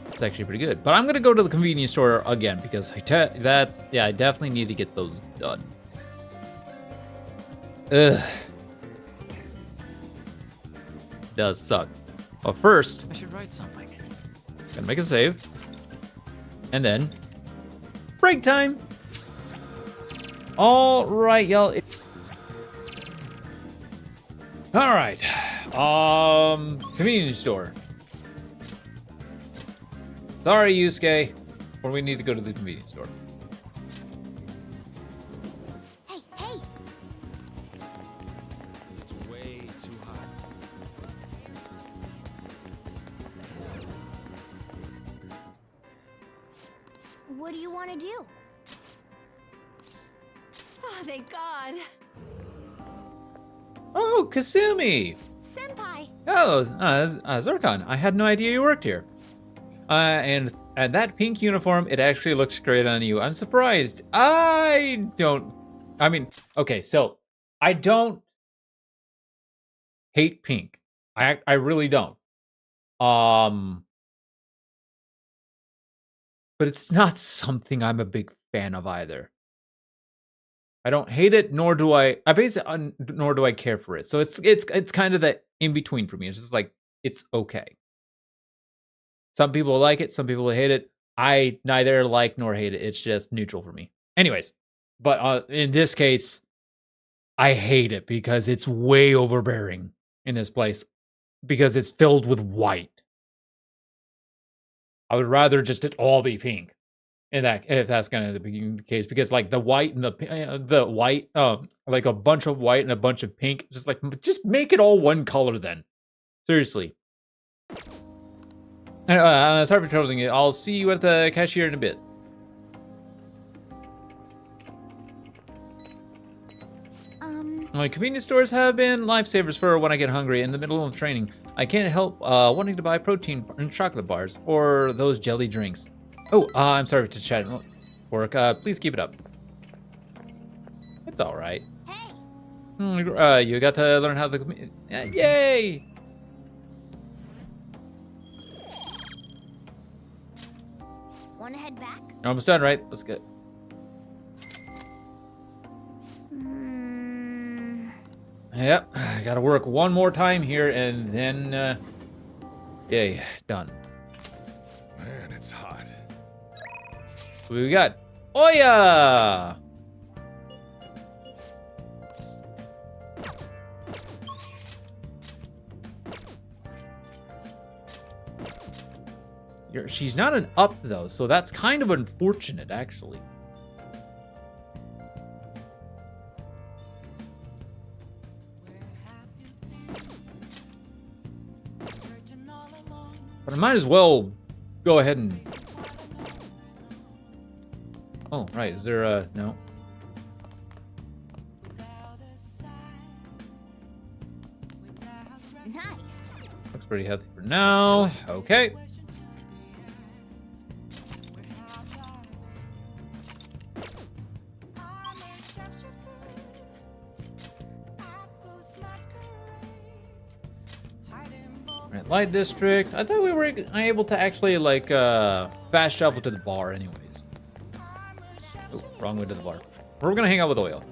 It's actually pretty good. But I'm gonna go to the convenience store again because I definitely need to get those done. Ugh. Does suck. But first, I should write something. gotta make a save. And then, break time! All right, y'all. All right, convenience store. Sorry, Yusuke, or we need to go to the convenience store. Hey, hey. It's way too hot. What do you want to do? Oh, thank God. Oh, Kasumi! Senpai. Oh, Zircon, I had no idea you worked here. And that pink uniform, it actually looks great on you. I'm surprised. I don't hate pink. I really don't. But it's not something I'm a big fan of either. I don't hate it, nor do I basically nor do I care for it. So it's kind of that in between for me. It's just like it's okay. Some people like it, some people hate it. I neither like nor hate it. It's just neutral for me. Anyways, but in this case, I hate it because it's way overbearing in this place because it's filled with white. I would rather just it all be pink. In that, if that's going to be the case, because like the white and the white, like a bunch of white and a bunch of pink, just make it all one color then. Seriously. Sorry for troubling you. I'll see you at the cashier in a bit. My convenience stores have been lifesavers for when I get hungry in the middle of training. I can't help wanting to buy protein and chocolate bars or those jelly drinks. Oh, I'm sorry to chat work. Please keep it up. It's all right. Hey! You got to learn how the... yay! Wanna head back? You're almost done, right? Let's go. Yep, I gotta work one more time here and then, yay, done. Man, it's hot. What do we got? Oya! She's not an up, though, so that's kind of unfortunate, actually. But I might as well go ahead and... Oh, right. Is there a... No. Nice. Looks pretty healthy for now. Okay. Red Light District. I thought we were able to actually, like, fast travel to the bar anyways. Oh, wrong way to the bar. We're gonna hang out with Oil.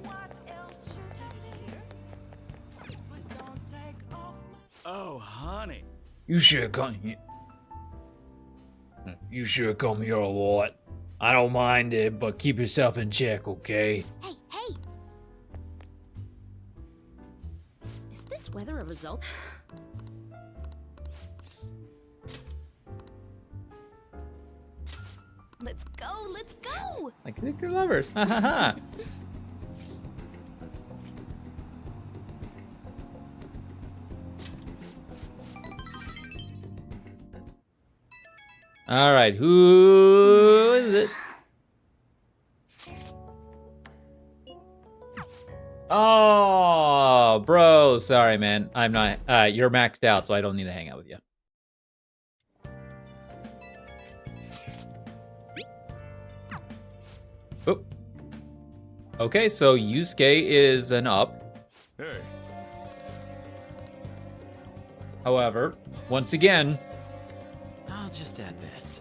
Oh, honey. You should come here. You should come here a lot. I don't mind it, but keep yourself in check, okay? Hey, hey! Is this weather a result? Let's go, let's go! Like, think you're lovers. Ha ha ha. All right, who is it? Oh, bro, sorry, man. I'm not. You're maxed out, so I don't need to hang out with you. Oh. Okay, so Yusuke is an up. Hey, However, once again, I'll just add this.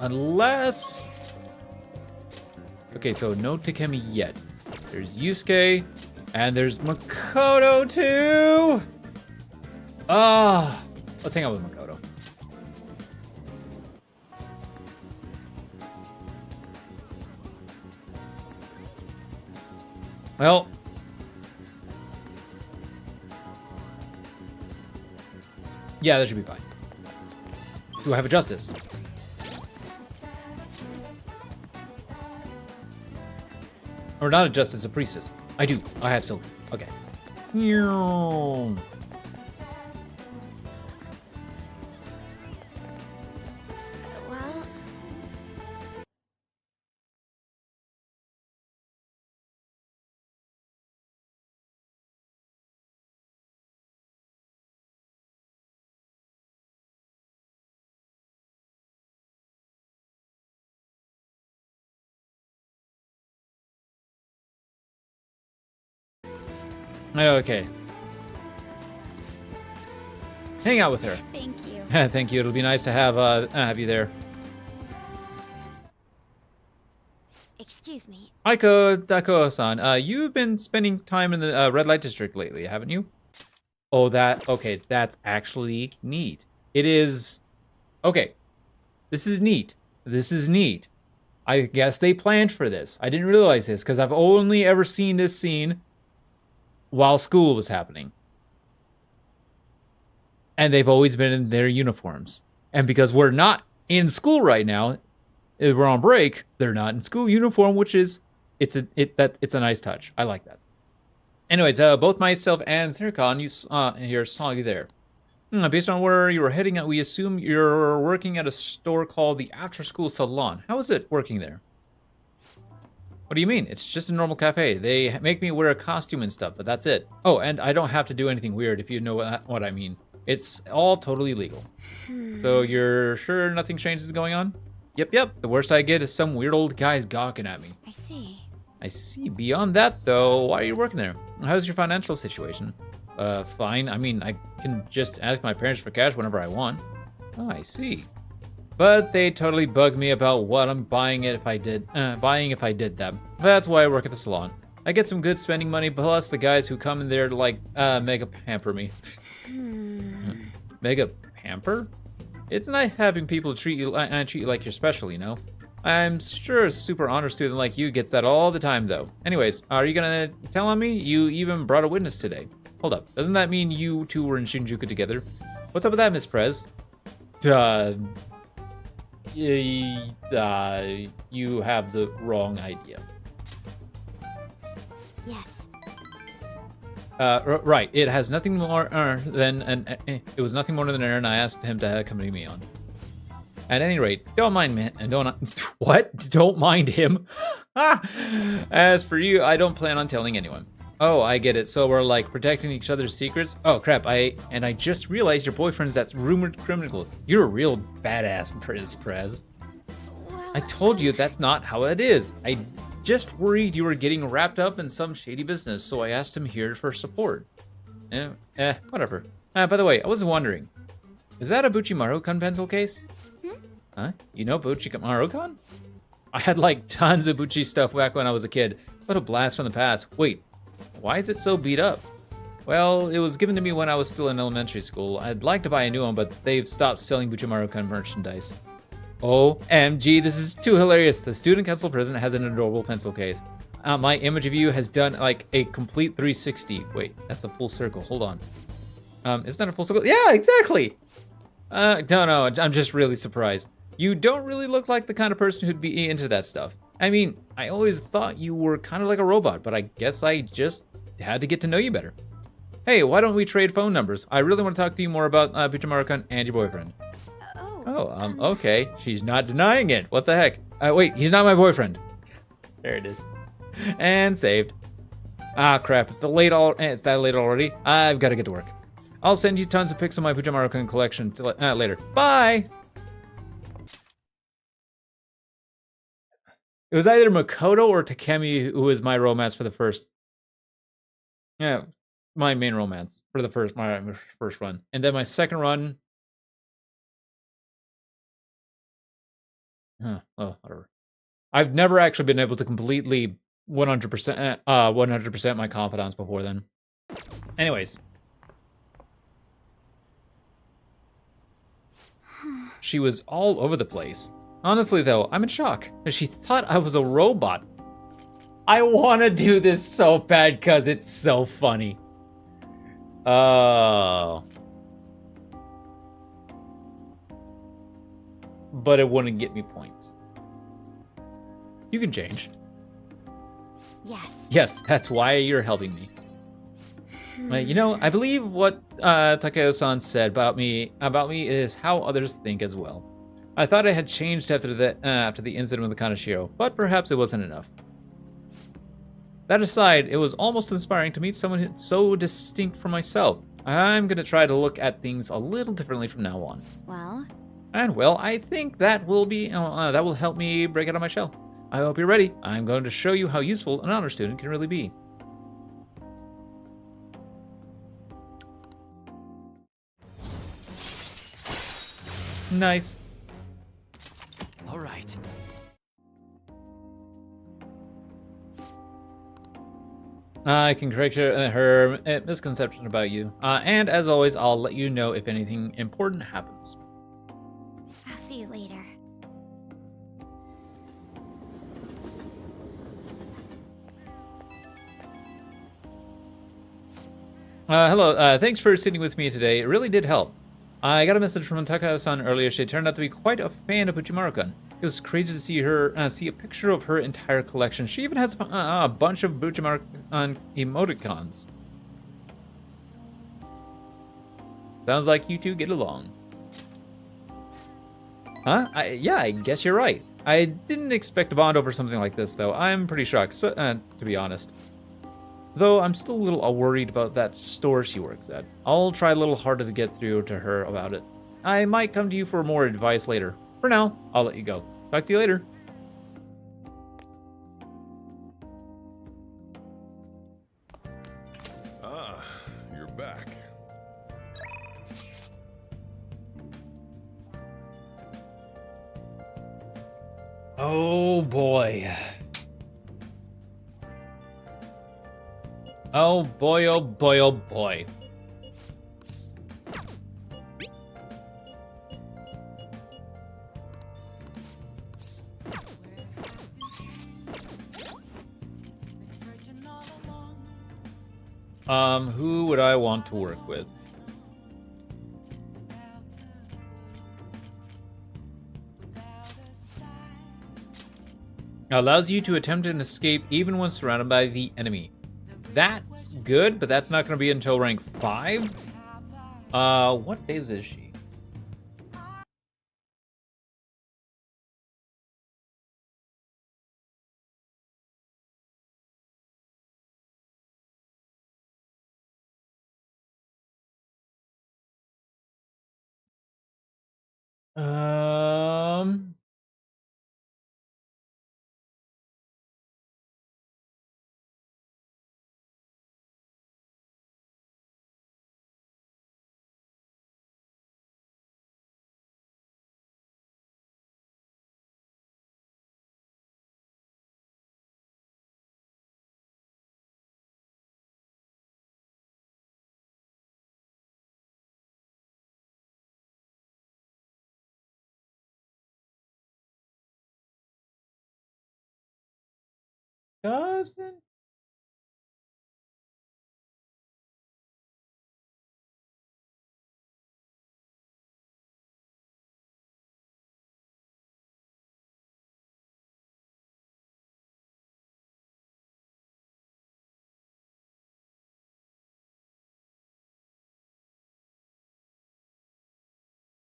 unless... Okay, so no Takemi yet. There's Yusuke, and there's Makoto too! Ah, let's hang out with Makoto. Well... Yeah, that should be fine. Do I have a justice? Or not a justice, a priestess. I do. I have silver. Okay. Well, Okay. Hang out with her. Thank you. Thank you. It'll be nice to have you there. Excuse me. Aiko Dako-san, you've been spending time in the red light district lately, haven't you? Oh, okay, that's actually neat. It is, okay, this is neat. This is neat. I guess they planned for this. I didn't realize this, because I've only ever seen this scene while school was happening. And they've always been in their uniforms. And because we're not in school right now, we're on break, they're not in school uniform, which is, it's a nice touch. I like that. Anyways, both myself and Zircon here saw you there. Based on where you were heading at, we assume you're working at a store called the After School Salon. How is it working there? What do you mean? It's just a normal cafe. They make me wear a costume and stuff, but that's it. Oh, and I don't have to do anything weird, if you know what I mean. It's all totally legal. So you're sure nothing strange is going on? Yep. The worst I get is some weird old guys gawking at me. I see. I see. Beyond that, though, why are you working there? How's your financial situation? Fine. I mean, I can just ask my parents for cash whenever I want. Oh, I see. But they totally bug me about what I'm buying if I did that. That's why I work at the salon. I get some good spending money, plus the guys who come in there to, like, mega pamper me. Mega pamper? It's nice having people treat you like you're special, you know? I'm sure a super honor student like you gets that all the time, though. Anyways, are you gonna tell on me? You even brought a witness today. Hold up, doesn't that mean you two were in Shinjuku together? What's up with that, Miss Prez? You have the wrong idea. Yes. Right. It has nothing more than it was nothing more than an errand I asked him to accompany me on. At any rate, don't mind me, and what? Don't mind him. As for you, I don't plan on telling anyone. Oh, I get it. So we're like protecting each other's secrets. Oh crap! I just realized your boyfriend's that rumored criminal. You're a real badass, Prez. Well, I told you that's not how it is. I just worried you were getting wrapped up in some shady business, so I asked him here for support. Whatever. By the way, I was wondering, is that a Buchimaru-kun pencil case? Huh? You know Buchimaru-kun? I had like tons of Buchi stuff back when I was a kid. What a blast from the past. Wait, why is it so beat up? Well, it was given to me when I was still in elementary school. I'd like to buy a new one, but they've stopped selling Buchimaru-kun merchandise. OMG, this is too hilarious. The student council president has an adorable pencil case. My image of you has done like a complete 360. Wait, that's a full circle. Hold on. Isn't that a full circle? Yeah, exactly. No, I'm just really surprised. You don't really look like the kind of person who'd be into that stuff. I mean, I always thought you were kind of like a robot, but I guess I just had to get to know you better. Hey, why don't we trade phone numbers? I really want to talk to you more about Buchimaru-kun and your boyfriend. Okay. She's not denying it. What the heck? Wait, he's not my boyfriend. There it is. And saved. Ah, crap. It's that late already. I've got to get to work. I'll send you tons of pics of my Buchimaru-kun collection later. Bye! It was either Makoto or Takemi who was my romance for the first... Yeah, my main romance for the my first run. And then my second run... Oh, whatever. I've never actually been able to completely 100% my confidence before then. Anyways. She was all over the place. Honestly, though, I'm in shock. She thought I was a robot. I want to do this so bad because it's so funny. Oh. But it wouldn't get me points. You can change. Yes. Yes, that's why you're helping me. You know, I believe what Takeo-san said about me is how others think as well. I thought I had changed after the incident with the Kaneshiro, but perhaps it wasn't enough. That aside, it was almost inspiring to meet someone so distinct from myself. I'm gonna try to look at things a little differently from now on. Well? And well, I think that will help me break out of my shell. I hope you're ready. I'm going to show you how useful an honor student can really be. Nice. All right. I can correct her misconception about you. And as always, I'll let you know if anything important happens. I'll see you later. Hello, thanks for sitting with me today. It really did help. I got a message from Takao-san earlier. She turned out to be quite a fan of Buchimaru-kun. It was crazy to see her see a picture of her entire collection. She even has a bunch of Buchimaru-kun emoticons. Sounds like you two get along. Huh? Yeah, I guess you're right. I didn't expect a bond over something like this, though. I'm pretty shocked, to be honest. Though I'm still a little worried about that store she works at. I'll try a little harder to get through to her about it. I might come to you for more advice later. For now, I'll let you go. Talk to you later. Ah, you're back. Oh boy. Oh boy, oh boy, oh boy. Who would I want to work with? Allows you to attempt an escape even when surrounded by the enemy. That's good, but that's not going to be until rank 5. What days is she? Doesn't.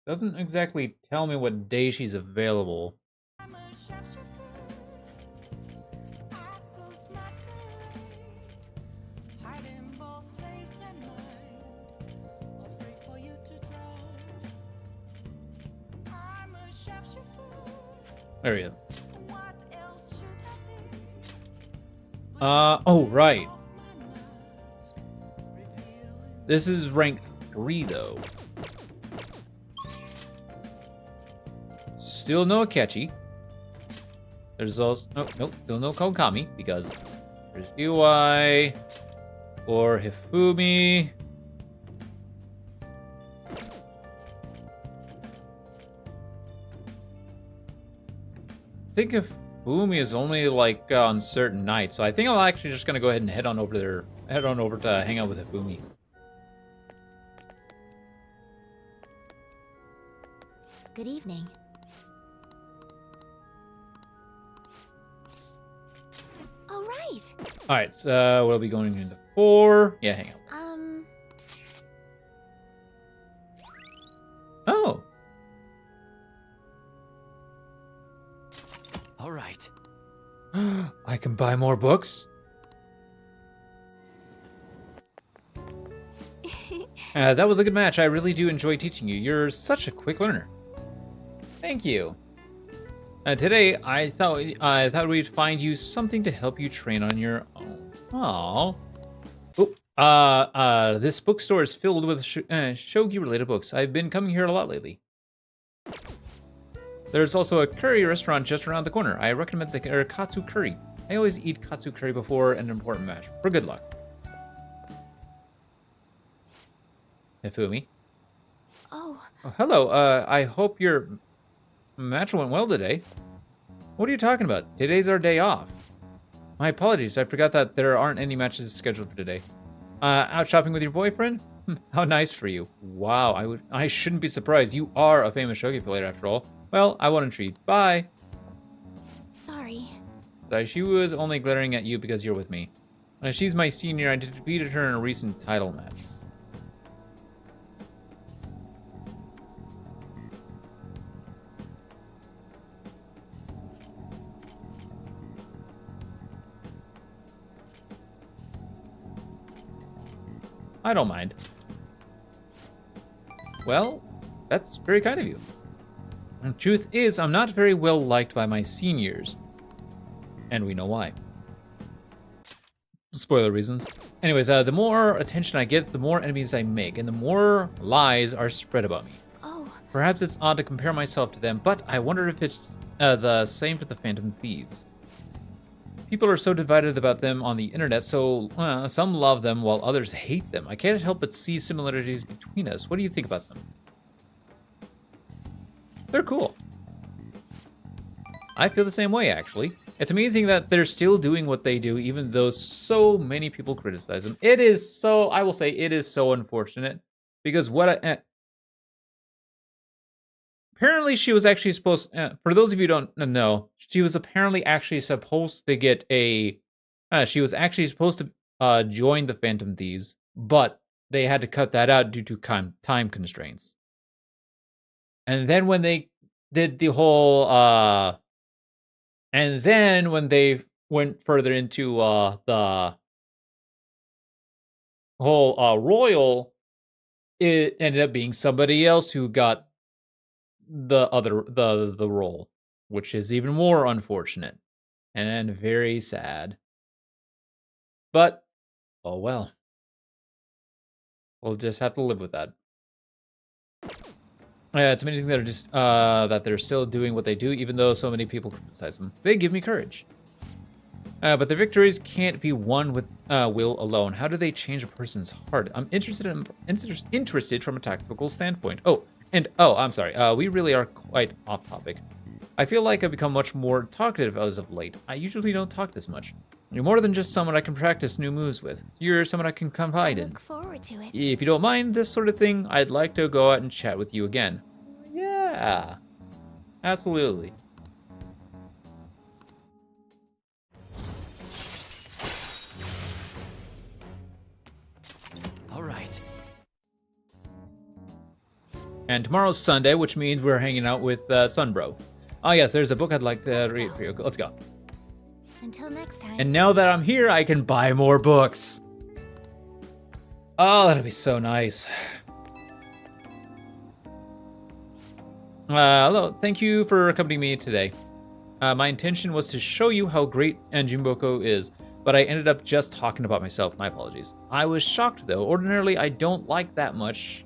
Doesn't exactly tell me what day she's available. There he is. Oh, right. This is rank 3, though. Still no Akechi. There's also... Nope, still no Kokami, because there's UI or Hifumi. I think Hifumi is only like on certain nights, so I think I'm actually just gonna go ahead and head on over there. Head on over to hang out with Hifumi. Good evening. All right. All right, so we'll be going into 4. Yeah, hang on. Oh. All right. I can buy more books? That was a good match. I really do enjoy teaching you. You're such a quick learner. Thank you. Today, I thought we'd find you something to help you train on your own. Aww. Oh, this bookstore is filled with shogi-related books. I've been coming here a lot lately. There's also a curry restaurant just around the corner. I recommend the katsu curry. I always eat katsu curry before an important match for good luck. Hifumi. Oh, Oh, hello. I hope your match went well today. What are you talking about? Today's our day off. My apologies. I forgot that there aren't any matches scheduled for today. Out shopping with your boyfriend? How nice for you. Wow, I shouldn't be surprised. You are a famous shogi player after all. Well, I won't treat. Bye. sorry. She was only glaring at you because you're with me. She's my senior. I defeated her in a recent title match. I don't mind. Well, that's very kind of you. The truth is, I'm not very well liked by my seniors. And we know why. Spoiler reasons. Anyways, the more attention I get, the more enemies I make, and the more lies are spread about me. Oh, Perhaps it's odd to compare myself to them, but I wonder if it's the same for the Phantom Thieves. People are so divided about them on the internet, so some love them while others hate them. I can't help but see similarities between us. What do you think about them? They're cool. I feel the same way, actually. It's amazing that they're still doing what they do, even though so many people criticize them. It is so, I will say, it is so unfortunate. Because apparently she was actually supposed, for those of you who don't know, she was apparently actually supposed to get she was actually supposed to join the Phantom Thieves, but they had to cut that out due to time constraints. And then when they did the whole, and then when they went further into the whole Royal, it ended up being somebody else who got the role, which is even more unfortunate and very sad. But oh well, we'll just have to live with that. Yeah, it's amazing that that they're still doing what they do, even though so many people criticize them. They give me courage. But the victories can't be won with will alone. How do they change a person's heart? I'm interested from a tactical standpoint. I'm sorry. We really are quite off topic. I feel like I've become much more talkative as of late. I usually don't talk this much. You're more than just someone I can practice new moves with. You're someone I can confide in. Look forward to it. If you don't mind this sort of thing, I'd like to go out and chat with you again. Yeah, absolutely. All right. And tomorrow's Sunday, which means we're hanging out with Sunbro. Oh yes, there's a book I'd like to read for you. Let's go. Until next time. And now that I'm here, I can buy more books. Oh, that'll be so nice. Hello, thank you for accompanying me today. My intention was to show you how great Jimboko is, but I ended up just talking about myself. My apologies. I was shocked though. Ordinarily, I don't like that much.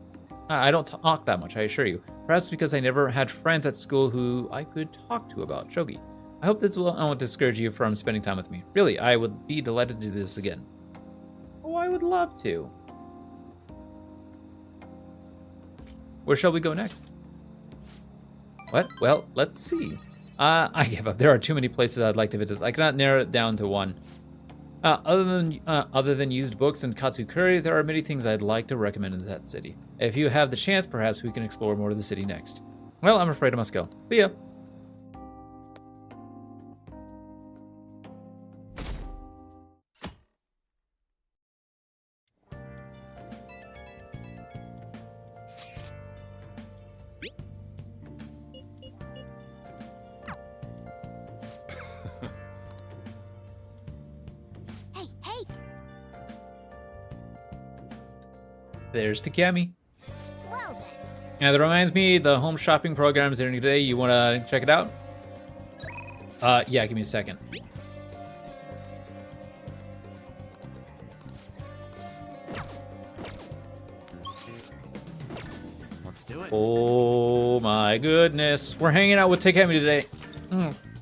I don't talk that much, I assure you. Perhaps because I never had friends at school who I could talk to about shogi. I hope this won't discourage you from spending time with me. Really, I would be delighted to do this again. Oh, I would love to. Where shall we go next? What? Well, let's see. I give up. There are too many places I'd like to visit. I cannot narrow it down to one. Other than used books and katsukuri, there are many things I'd like to recommend in that city. If you have the chance, perhaps we can explore more of the city next. Well, I'm afraid I must go. See ya. Hey! There's Takemi. Well then. And that reminds me, the home shopping program's there today. You want to check it out? Yeah, give me a second. What's do it. Oh my goodness. We're hanging out with Takemi today.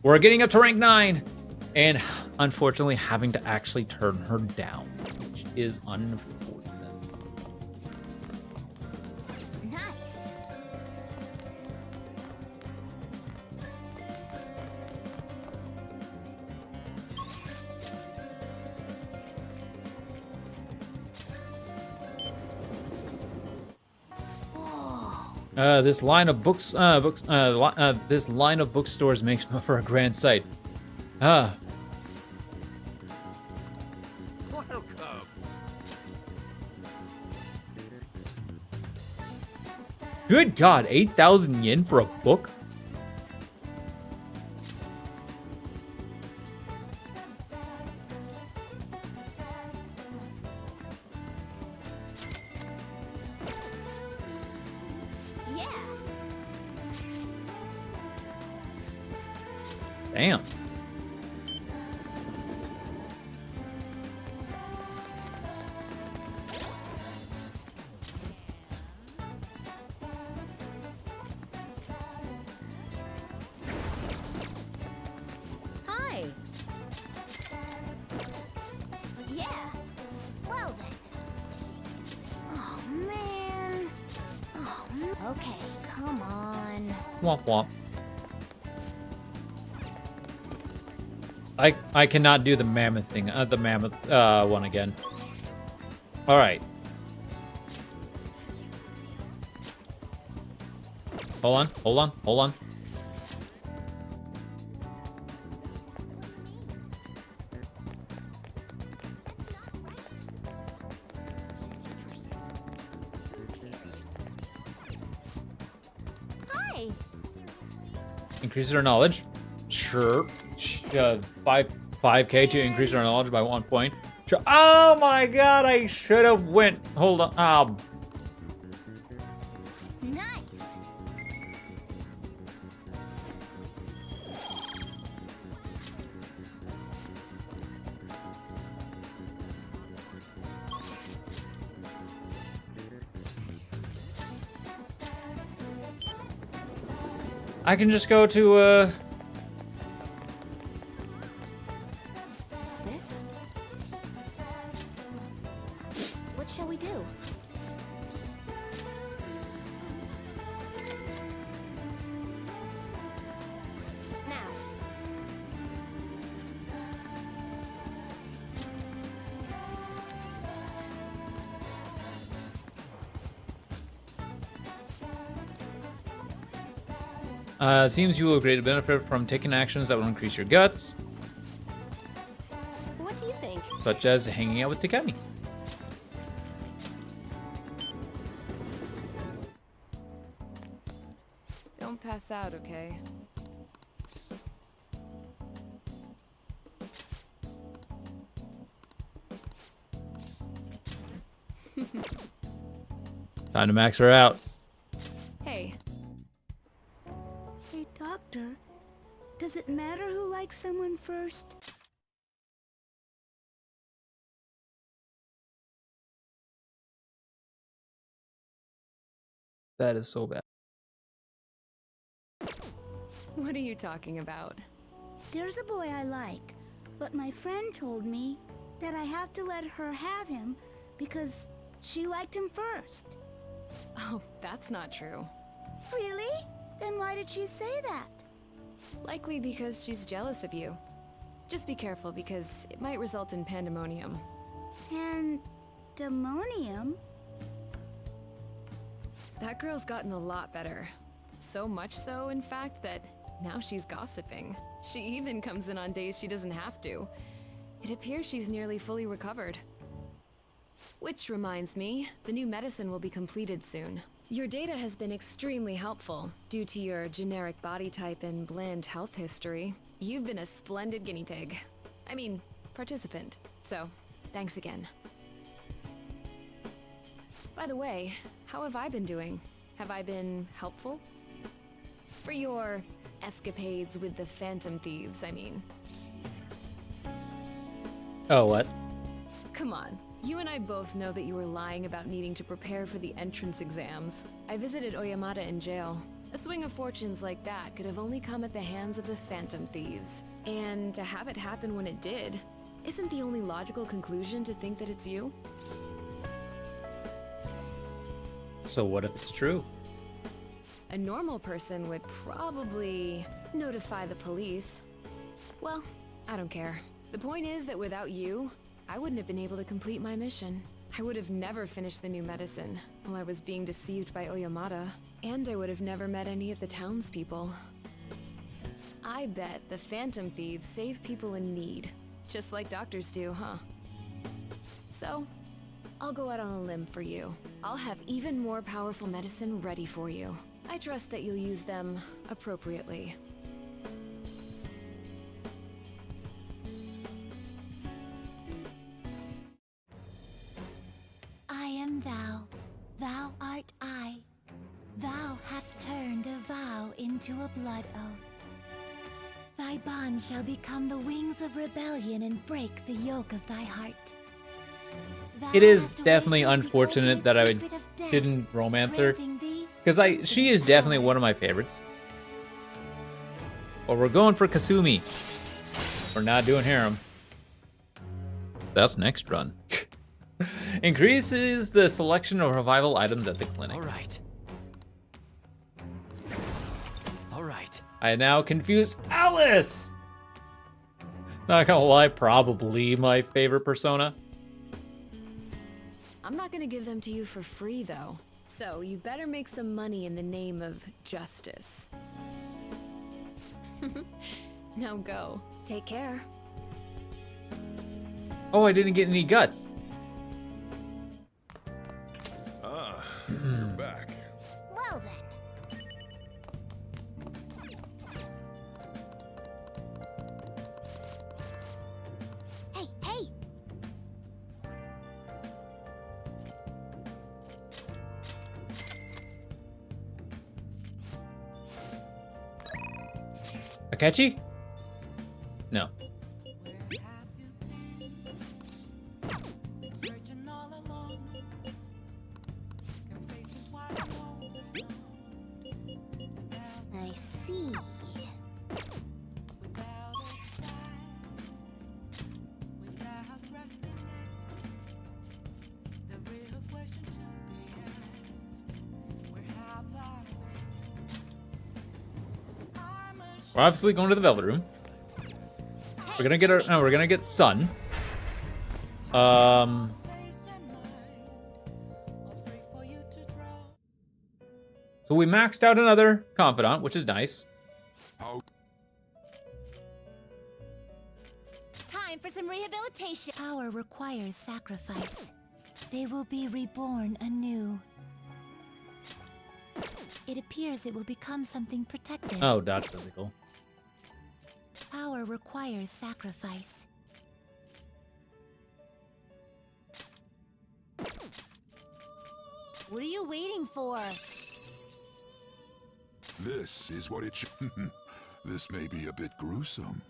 We're getting up to rank 9. And unfortunately having to actually turn her down, which is unfortunate. Nice. This line of this line of bookstores makes for a grand sight. Welcome. Good God, 8,000 yen for a book? Yeah. Damn. Hi. Yeah. Well then. Oh man. Oh. Okay. Come on. Womp womp. I cannot do the mammoth thing, the mammoth one again. All right. Hold on. Hi. Increases our knowledge. Sure. 5k to increase our knowledge by 1 point. Sure. Oh my God! I should have went. Hold on. Nice. I can just go to Is this? What shall we do? Now. Seems you will greatly benefit from taking actions that will increase your guts, What do you think? such as hanging out with Takemi. Don't pass out, okay? Time to max her out. Hey, Hey, doctor, does it matter who likes someone first? That is so bad. what are you talking about? There's a boy I like, but my friend told me that I have to let her have him because she liked him first. Oh, that's not true. Really? Then why did she say that? Likely because she's jealous of you. Just be careful because it might result in pandemonium. Pandemonium? That girl's gotten a lot better. So much so, in fact, that now she's gossiping. She even comes in on days she doesn't have to. It appears she's nearly fully recovered. Which reminds me, the new medicine will be completed soon. Your data has been extremely helpful. Due to your generic body type and bland health history, you've been a splendid guinea pig. I mean, participant. So, thanks again. By the way, how have I been doing? Have I been helpful? For your escapades with the Phantom Thieves, I mean. Oh, what? Come on, You and I both know that you were lying about needing to prepare for the entrance exams. I visited Oyamata in jail. A swing of fortunes like that could have only come at the hands of the Phantom Thieves. And to have it happen when it did, isn't the only logical conclusion to think that it's you? So what if it's true? A normal person would probably notify the police. Well, I don't care. The point is that without you, I wouldn't have been able to complete my mission. I would have never finished the new medicine while I was being deceived by Oyamata, and I would have never met any of the townspeople. I bet the Phantom Thieves save people in need, just like doctors do, huh? So, I'll go out on a limb for you. I'll have even more powerful medicine ready for you. I trust that you'll use them appropriately. I am thou, thou art I. Thou hast turned a vow into a blood oath. Thy bond shall become the wings of rebellion and break the yoke of thy heart. It is definitely unfortunate that I didn't romance her, because she is definitely one of my favorites. But we're going for Kasumi. We're not doing harem. That's next run. Increases the selection of revival items at the clinic. All right. All right. I now confuse Alice. Not gonna lie, probably my favorite persona. I'm not gonna give them to you for free, though. So you better make some money in the name of justice. Now go. Take care. Oh, I didn't get any guts. Ah, you're back. Well then. Hey, hey! Akechi? No. I see. We're obviously going to the Velvet Room. We're gonna get we're gonna get Sun. So we maxed out another confidant, which is nice. How Time for some rehabilitation. Power requires sacrifice. They will be reborn anew. It appears it will become something protected. Oh, dodge physical. Power requires sacrifice. What are you waiting for? this is what it should. This may be a bit gruesome.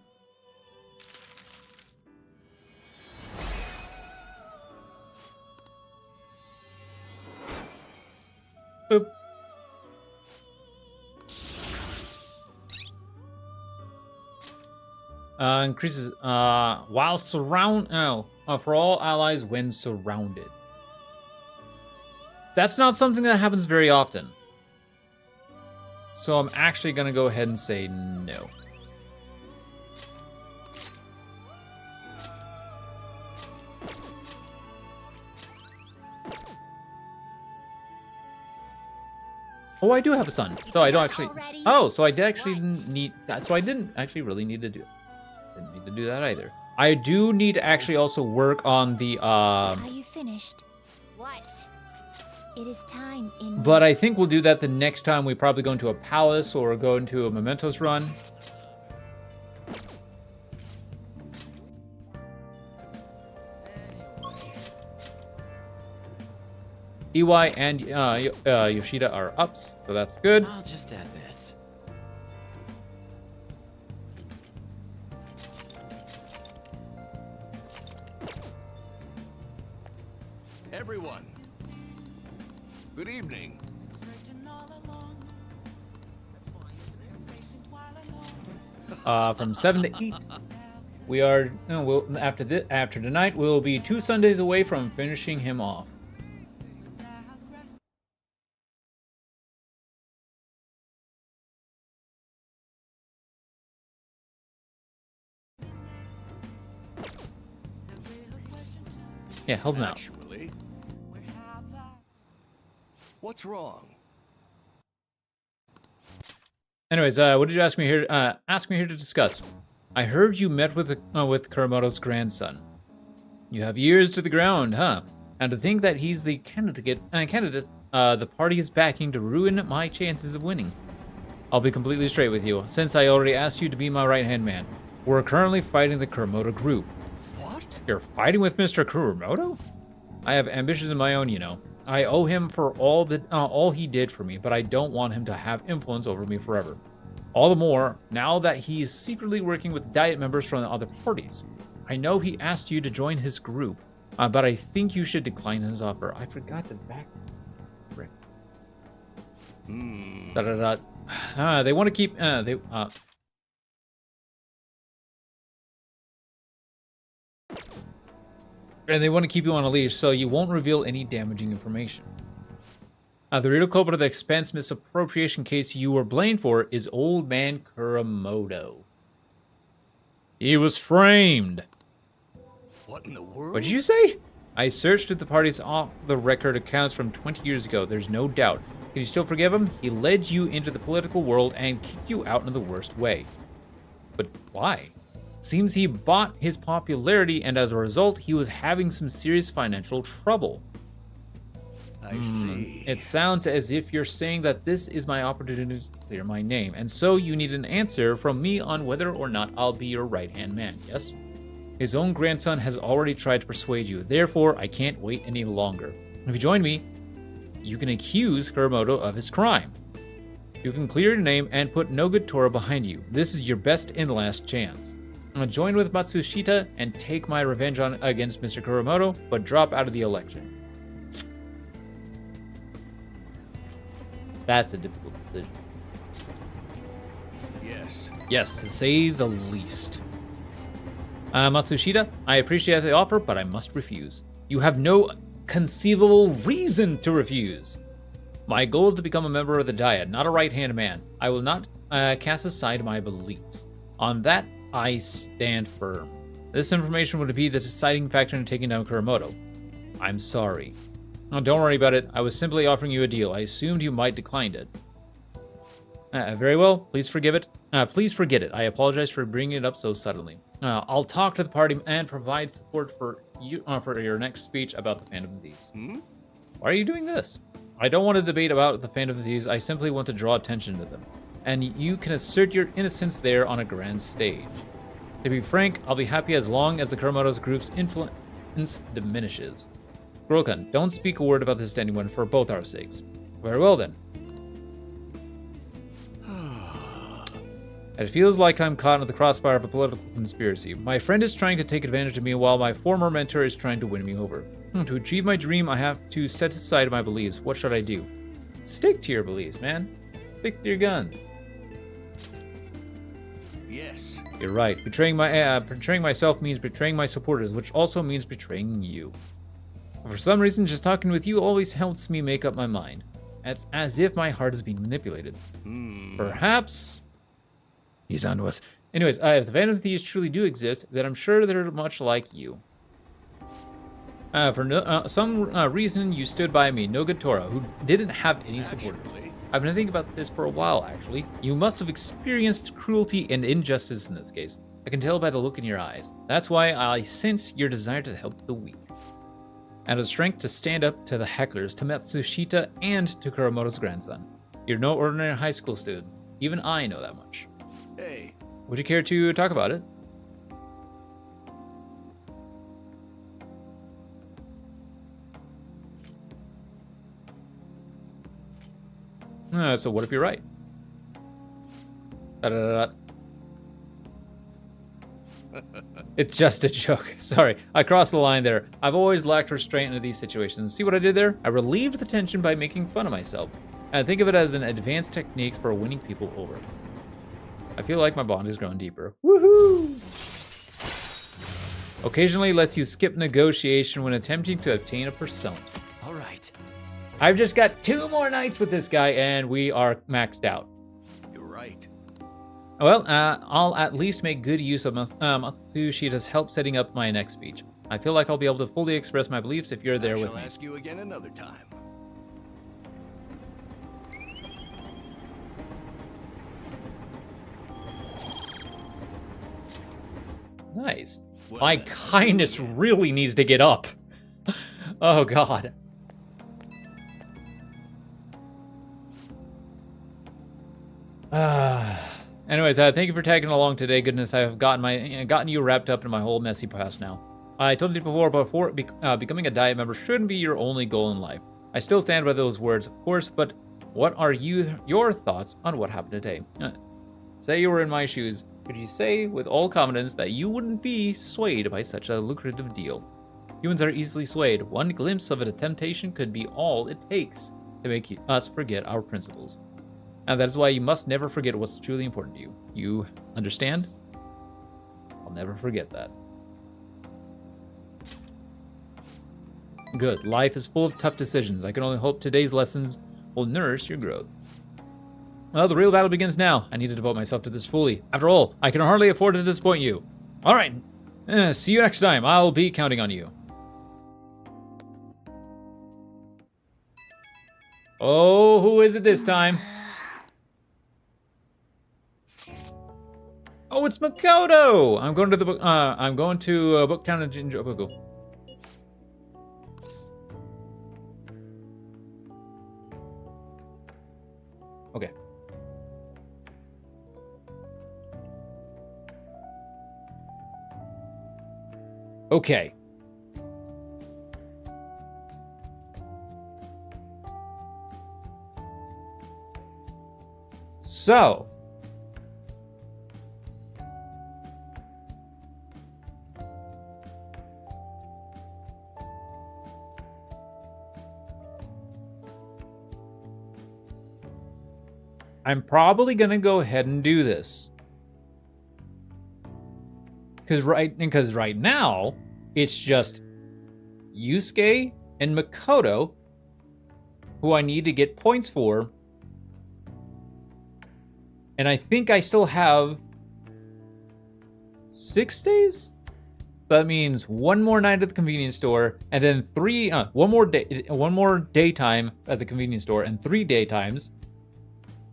Boop. Increases while for all allies when surrounded. That's not something that happens very often. So I'm actually gonna go ahead and say no. Oh, I do have a son. So I don't actually. Oh, so I did actually need that. So I didn't actually really need to do. Didn't need to do that either. I do need to actually also work on the. Are you finished? What? It is time in. But I think we'll do that the next time we probably go into a palace or go into a Mementos run. EY and Yoshida are ups, so that's good. I'll just add this. Everyone. Good evening. From 7 to 8. We are after tonight we'll be 2 Sundays away from finishing him off. Yeah, help him out. Actually. What's wrong? Anyways, what did you ask me here? Ask me here to discuss. I heard you met with Kuramoto's grandson. You have ears to the ground, huh? And to think that he's the candidate the party is backing to ruin my chances of winning. I'll be completely straight with you, since I already asked you to be my right-hand man. We're currently fighting the Kuramoto group. What? You're fighting with Mr. Kuramoto? I have ambitions of my own, you know. I owe him for all he did for me, but I don't want him to have influence over me forever. All the more, now that he is secretly working with Diet members from the other parties. I know he asked you to join his group, but I think you should decline his offer. I forgot to back... Frick. They want to keep... And they want to keep you on a leash, so you won't reveal any damaging information. The real culprit of the expense misappropriation case you were blamed for is Old Man Kuramoto. He was framed. What in the world? What did you say? I searched through the party's off-the-record accounts from 20 years ago. There's no doubt. Can you still forgive him? He led you into the political world and kicked you out in the worst way. But why? Seems he bought his popularity, and as a result, he was having some serious financial trouble. I see. It sounds as if you're saying that this is my opportunity to clear my name, and so you need an answer from me on whether or not I'll be your right-hand man, yes? His own grandson has already tried to persuade you, therefore I can't wait any longer. If you join me, you can accuse Kuramoto of his crime. You can clear your name and put Nogutora behind you. This is your best and last chance. Join with Matsushita and take my revenge against Mr. Kuramoto, but drop out of the election. That's a difficult decision. Yes. Yes, to say the least. Matsushita, I appreciate the offer, but I must refuse. You have no conceivable reason to refuse. My goal is to become a member of the Diet, not a right-hand man. I will not cast aside my beliefs. On that, I stand firm. This information would be the deciding factor in taking down Kuramoto. I'm sorry. Oh, don't worry about it. I was simply offering you a deal. I assumed you might decline it. Very well. Please forgive it. Please forget it. I apologize for bringing it up so suddenly. I'll talk to the party and provide support for you for your next speech about the Phantom Thieves. Why are you doing this? I don't want to debate about the Phantom Thieves. I simply want to draw attention to them. And you can assert your innocence there on a grand stage. To be frank, I'll be happy as long as the Kuramoto's group's influence diminishes. Girl-kun, don't speak a word about this to anyone for both our sakes. Very well then. It feels like I'm caught in the crossfire of a political conspiracy. My friend is trying to take advantage of me while my former mentor is trying to win me over. To achieve my dream, I have to set aside my beliefs. What should I do? Stick to your beliefs, man. Stick to your guns. Yes. You're right. Betraying myself means betraying my supporters, which also means betraying you. For some reason, just talking with you always helps me make up my mind. It's as if my heart is being manipulated. Perhaps... He's on to us. Anyways, if the Phantom Thieves truly do exist, then I'm sure they're much like you. For some reason, you stood by me, Nogutora, who didn't have any supporters. I've been thinking about this for a while, actually. You must have experienced cruelty and injustice in this case. I can tell by the look in your eyes. That's why I sense your desire to help the weak. And the strength to stand up to the hecklers, to Matsushita, and to Kuramoto's grandson. You're no ordinary high school student. Even I know that much. Hey. Would you care to talk about it? So what if you're right? It's just a joke. Sorry, I crossed the line there. I've always lacked restraint in these situations. See what I did there? I relieved the tension by making fun of myself. And I think of it as an advanced technique for winning people over. I feel like my bond is growing deeper. Woohoo! Occasionally lets you skip negotiation when attempting to obtain a persona. All right. I've just got 2 more nights with this guy and we are maxed out. You're right. Well, I'll at least make good use of Matsushita's help setting up my next speech. I feel like I'll be able to fully express my beliefs if you're there I with shall me. ask you again another time. Nice. Well, My then, kindness really needs to get up. Oh, God. Anyways, thank you for tagging along today. Goodness, I've gotten you wrapped up in my whole messy past now. I told you before, becoming a diet member shouldn't be your only goal in life. I still stand by those words, of course, but what are your thoughts on what happened today? Say you were in my shoes. Could you say with all confidence that you wouldn't be swayed by such a lucrative deal? Humans are easily swayed. One glimpse of a temptation could be all it takes to make us forget our principles. And that is why you must never forget what's truly important to you. You understand? I'll never forget that. Good. Life is full of tough decisions. I can only hope today's lessons will nourish your growth. Well, the real battle begins now. I need to devote myself to this fully. After all, I can hardly afford to disappoint you. All right. See you next time. I'll be counting on you. Oh, who is it this time? Oh, it's Makoto! I'm going to the book. I'm going to Booktown and Jinjuku. Okay. Okay. So. I'm probably going to go ahead and do this. Because right now, it's just Yusuke and Makoto, who I need to get points for. And I think I still have 6 days? That means 1 more night at the convenience store, and then 1 more daytime at the convenience store, and 3 daytimes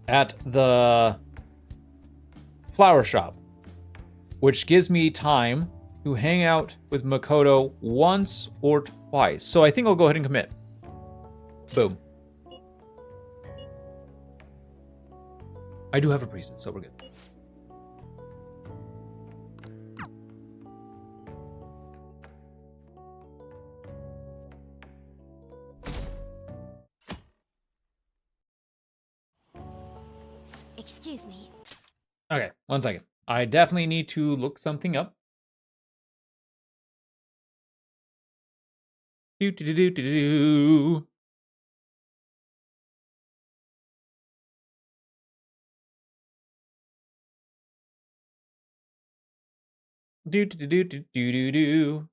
at the flower shop, which gives me time to hang out with Makoto once or twice. So I think I'll go ahead and commit. Boom. I do have a priestess, so we're good. Excuse me. Okay, 1 second. I definitely need to look something up. Do do do do do do. Do do do do do do do.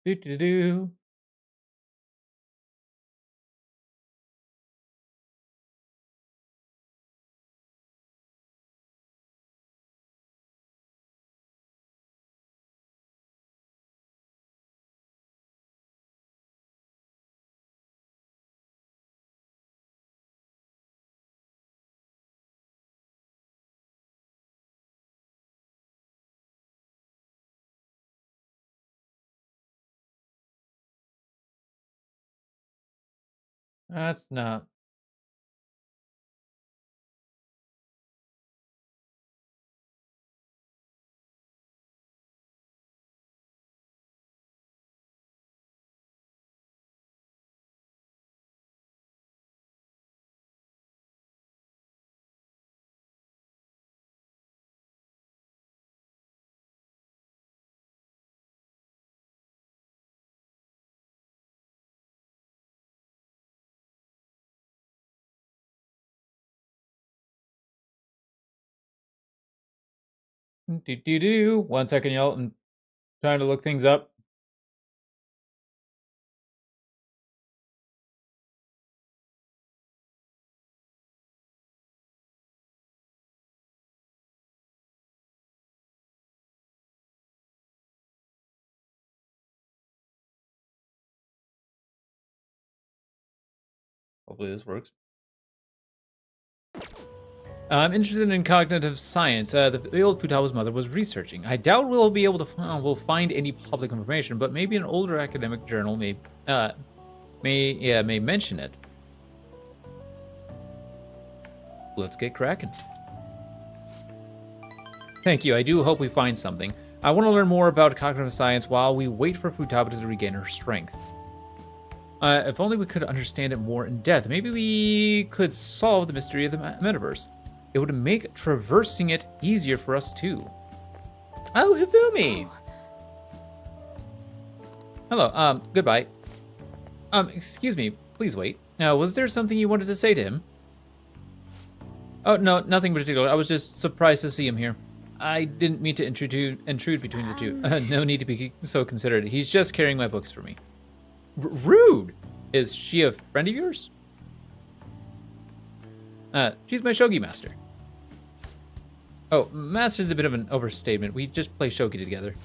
Do do do. That's not. Do do do. 1 second, y'all. I'm trying to look things up. Hopefully this works. I'm interested in cognitive science. The old Futaba's mother was researching. I doubt we'll be able to we'll find any public information, but maybe an older academic journal may mention it. Let's get cracking. Thank you. I do hope we find something. I want to learn more about cognitive science while we wait for Futaba to regain her strength. If only we could understand it more in depth, maybe we could solve the mystery of the metaverse. It would make traversing it easier for us too. Oh, Hifumi! Hello, goodbye. Excuse me, please wait. Was there something you wanted to say to him? Oh, no, nothing particular. I was just surprised to see him here. I didn't mean to intrude between the two. No need to be so considerate. He's just carrying my books for me. Rude! Is she a friend of yours? She's my shogi master. Oh, master's a bit of an overstatement. We just play shogi together.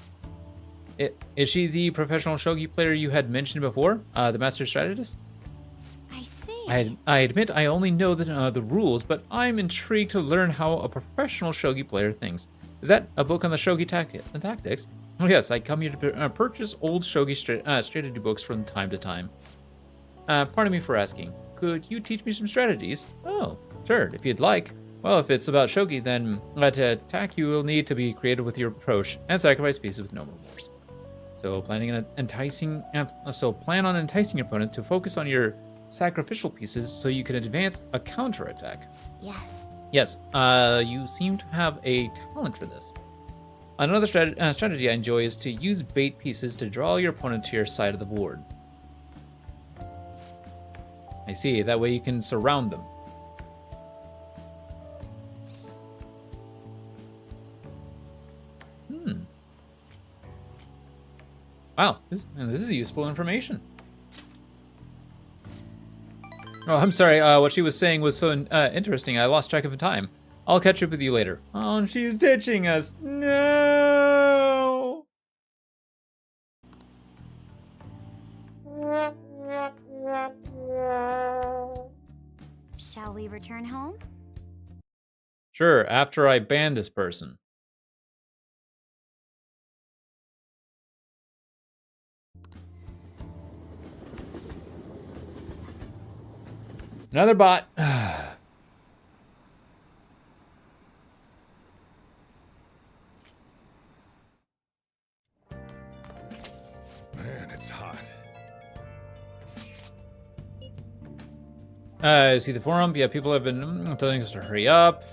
Is she the professional shogi player you had mentioned before? The master strategist? I see. I admit I only know the rules, but I'm intrigued to learn how a professional shogi player thinks. Is that a book on the shogi tactics? Oh yes, I come here to purchase old shogi strategy books from time to time. Pardon me for asking. Could you teach me some strategies? Oh, sure, if you'd like. Well, if it's about shogi, then to attack you will need to be creative with your approach and sacrifice pieces with no remorse. So plan on enticing your opponent to focus on your sacrificial pieces so you can advance a counterattack. Yes. Yes, you seem to have a talent for this. Another strategy I enjoy is to use bait pieces to draw your opponent to your side of the board. I see, that way you can surround them. Wow, this is useful information. Oh, I'm sorry, what she was saying was so interesting, I lost track of the time. I'll catch up with you later. Oh, she's ditching us. No! Shall we return home? Sure, after I ban this person. Another bot. Man, it's hot. See the forum? Yeah, people have been telling us to hurry up.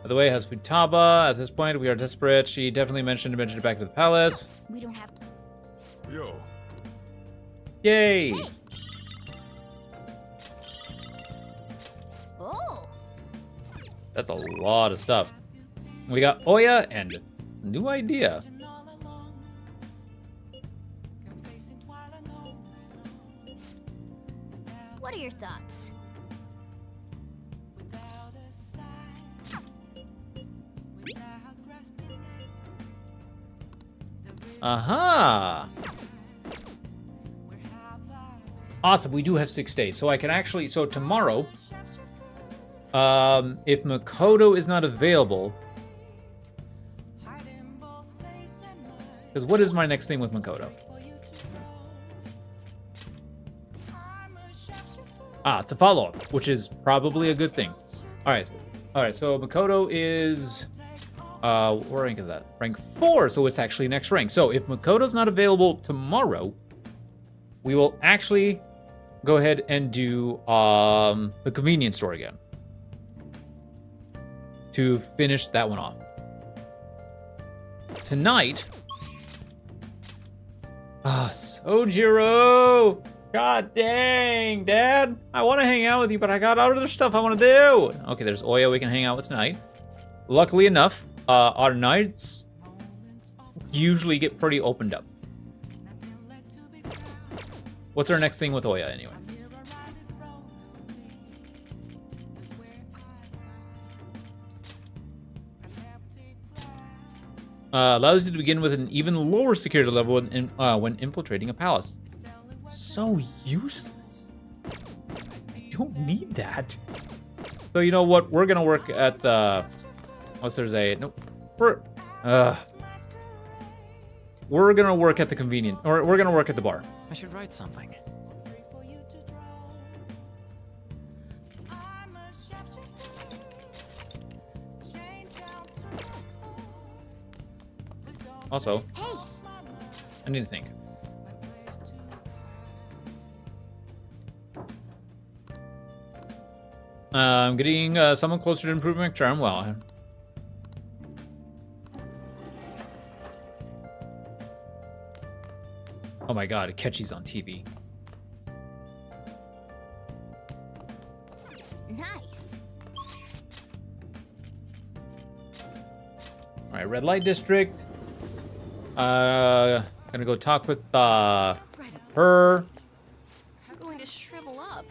By the way, has Futaba. At this point, we are desperate. She definitely mentioned to mention it back to the palace. We don't have. Yo. Yay! Hey. Oh. That's a lot of stuff. We got Oya and New Idea. What are your thoughts? Aha! Awesome, we do have 6 days. So I can actually, so tomorrow, if Makoto is not available, because what is my next thing with Makoto? Ah, it's a follow-up, which is probably a good thing. All right, so Makoto is... what rank is that? Rank 4, so it's actually next rank. So if Makoto's not available tomorrow, we will actually go ahead and do the convenience store again to finish that one off. Tonight... Sojiro! God dang, Dad! I want to hang out with you, but I got other stuff I want to do! Okay, there's Oya we can hang out with tonight. Luckily enough, our nights usually get pretty opened up. What's our next thing with Oya, anyway? Allows you to begin with an even lower security level when infiltrating a palace. So useless. I don't need that. So you know what? We're gonna work at the... Oh, there's a... Nope. We're gonna work at the convenience... Or we're gonna work at the bar. I should write something. Also, I need to think. I'm getting someone closer to improving my charm. Well, oh my god, Akechi's on TV. Nice. Alright, red light district. Gonna go talk with her. I'm going to shrivel up.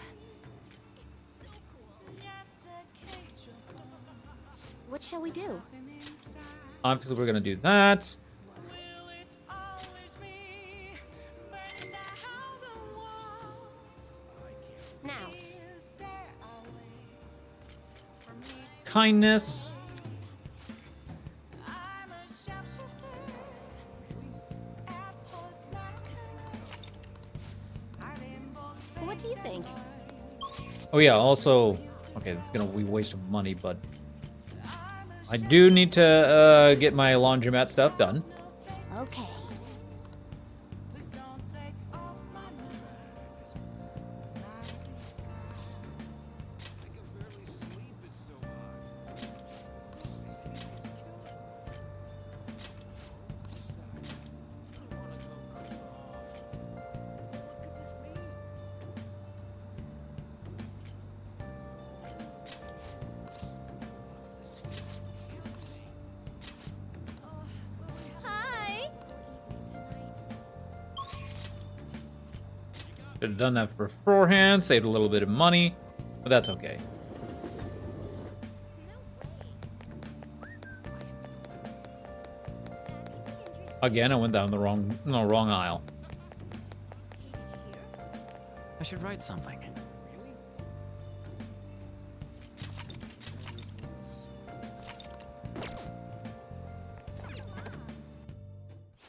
What shall we do? Obviously, we're gonna do that. Now. Kindness. What do you think? Oh yeah, also, okay, this is gonna be a waste of money, but I do need to get my laundromat stuff done. Okay. Should have done that beforehand, saved a little bit of money, but that's okay. Again, I went down the wrong aisle. I should write something.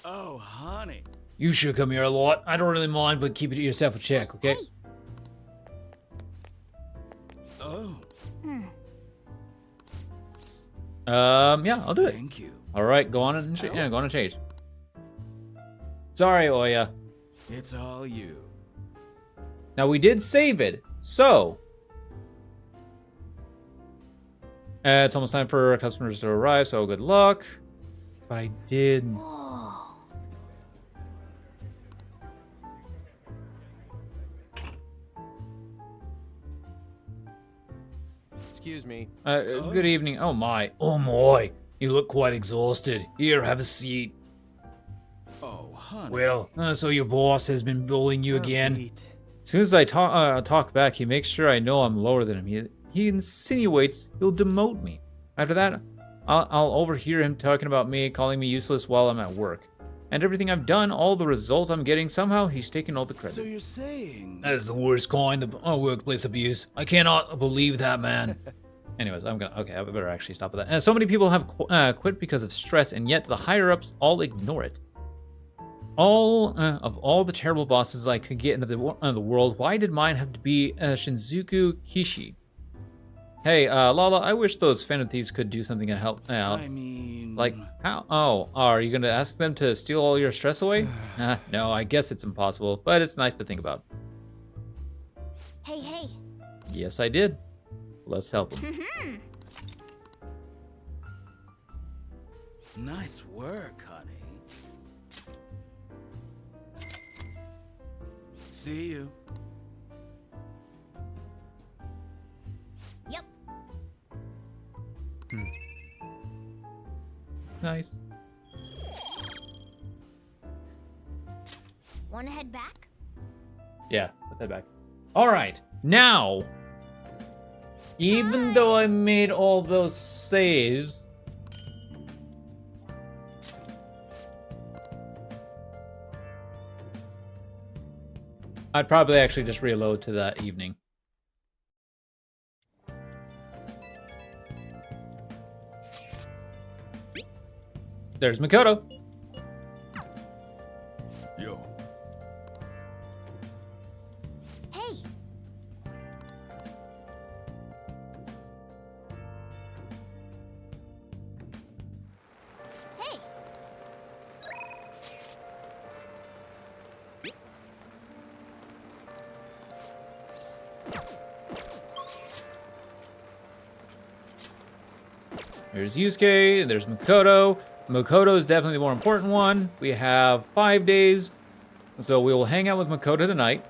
Oh, honey. You should come here a lot. I don't really mind, but keep it to yourself a check, okay? Oh, Yeah, I'll do it. thank you. All right, go on and go on and chase. Sorry, Oya. It's all you. Now we did save it, so it's almost time for our customers to arrive. So good luck. But I did. Excuse me. Good evening. Oh my. Oh my, you look quite exhausted. Here, have a seat. Oh, honey. Well, so your boss has been bullying you again? Eat. As soon as I talk back, he makes sure I know I'm lower than him. He insinuates he'll demote me. After that, I'll overhear him talking about me, calling me useless while I'm at work. And everything I've done, all the results I'm getting, somehow he's taking all the credit. So you're saying... That is the worst kind of workplace abuse. I cannot believe that, man. Anyways, I better actually stop with that. And so many people have quit because of stress, and yet the higher-ups all ignore it. Of all the terrible bosses I could get into the world, why did mine have to be Shinjuku Kishi? Hey, Lala, I wish those Phantom Thieves could do something to help out. I mean... Like, how? Oh, are you going to ask them to steal all your stress away? No, I guess it's impossible, but it's nice to think about. Hey, hey. Yes, I did. Let's help them. Nice work, honey. See you. Yep. Nice. Wanna head back? Yeah, let's head back. All right, now, even though I made all those saves, I'd probably actually just reload to that evening. There's Makoto. Yo. Hey. Hey. There's Yusuke, there's Makoto. Makoto is definitely the more important one. We have 5 days, so we will hang out with Makoto tonight.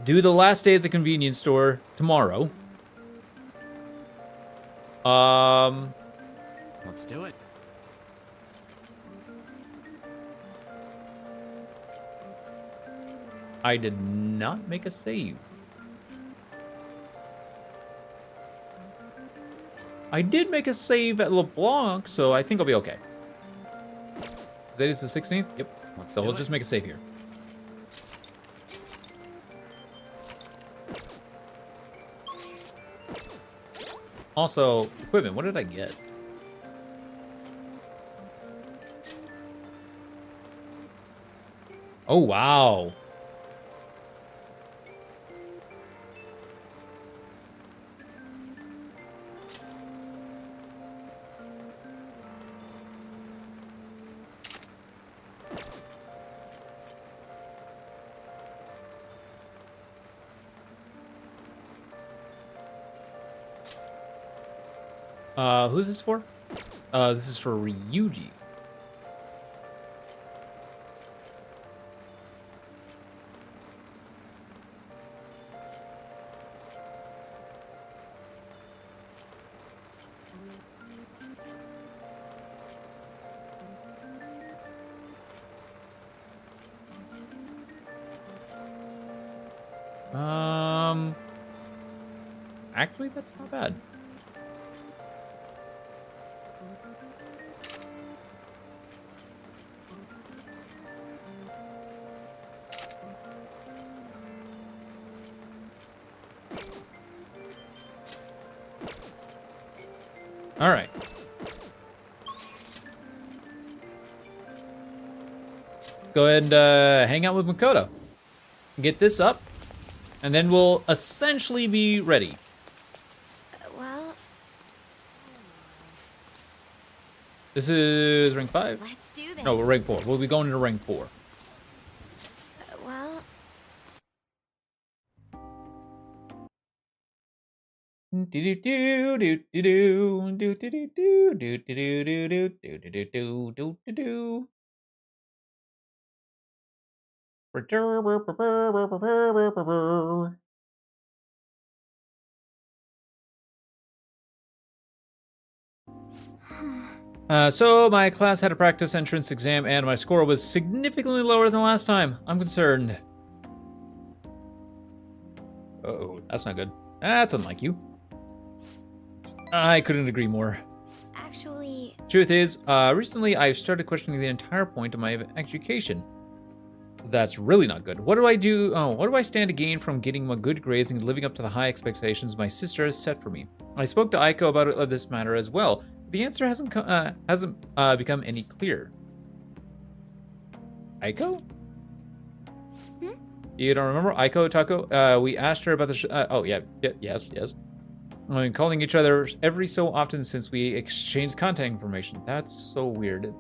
Do the last day at the convenience store tomorrow. Let's do it. I did not make a save. I did make a save at LeBlanc, so I think I'll be okay. Today's the 16th? Yep. So we'll just make a save here. Also, equipment, what did I get? Oh, wow. Who's this for? This is for Ryuji. Actually, that's not bad. All right. Go ahead and hang out with Makoto. Get this up, and then we'll essentially be ready. Well, This is rank 5? let's do this. No, we're rank 4. We'll be going into rank 4. Well, So my class had a practice entrance exam and my score was significantly lower than last time. I'm concerned. Uh-oh, that's not good. That's unlike you. I couldn't agree more. Actually, Truth is, recently I've started questioning the entire point of my education. That's really not good. What do I do? Oh, what do I stand to gain from getting my good grades and living up to the high expectations my sister has set for me? I spoke to Aiko about this matter as well. The answer hasn't become any clearer. Aiko? You don't remember Aiko, Taco? We asked her about the oh, yeah. Yes. I've been calling each other every so often since we exchanged contact information. That's so weird.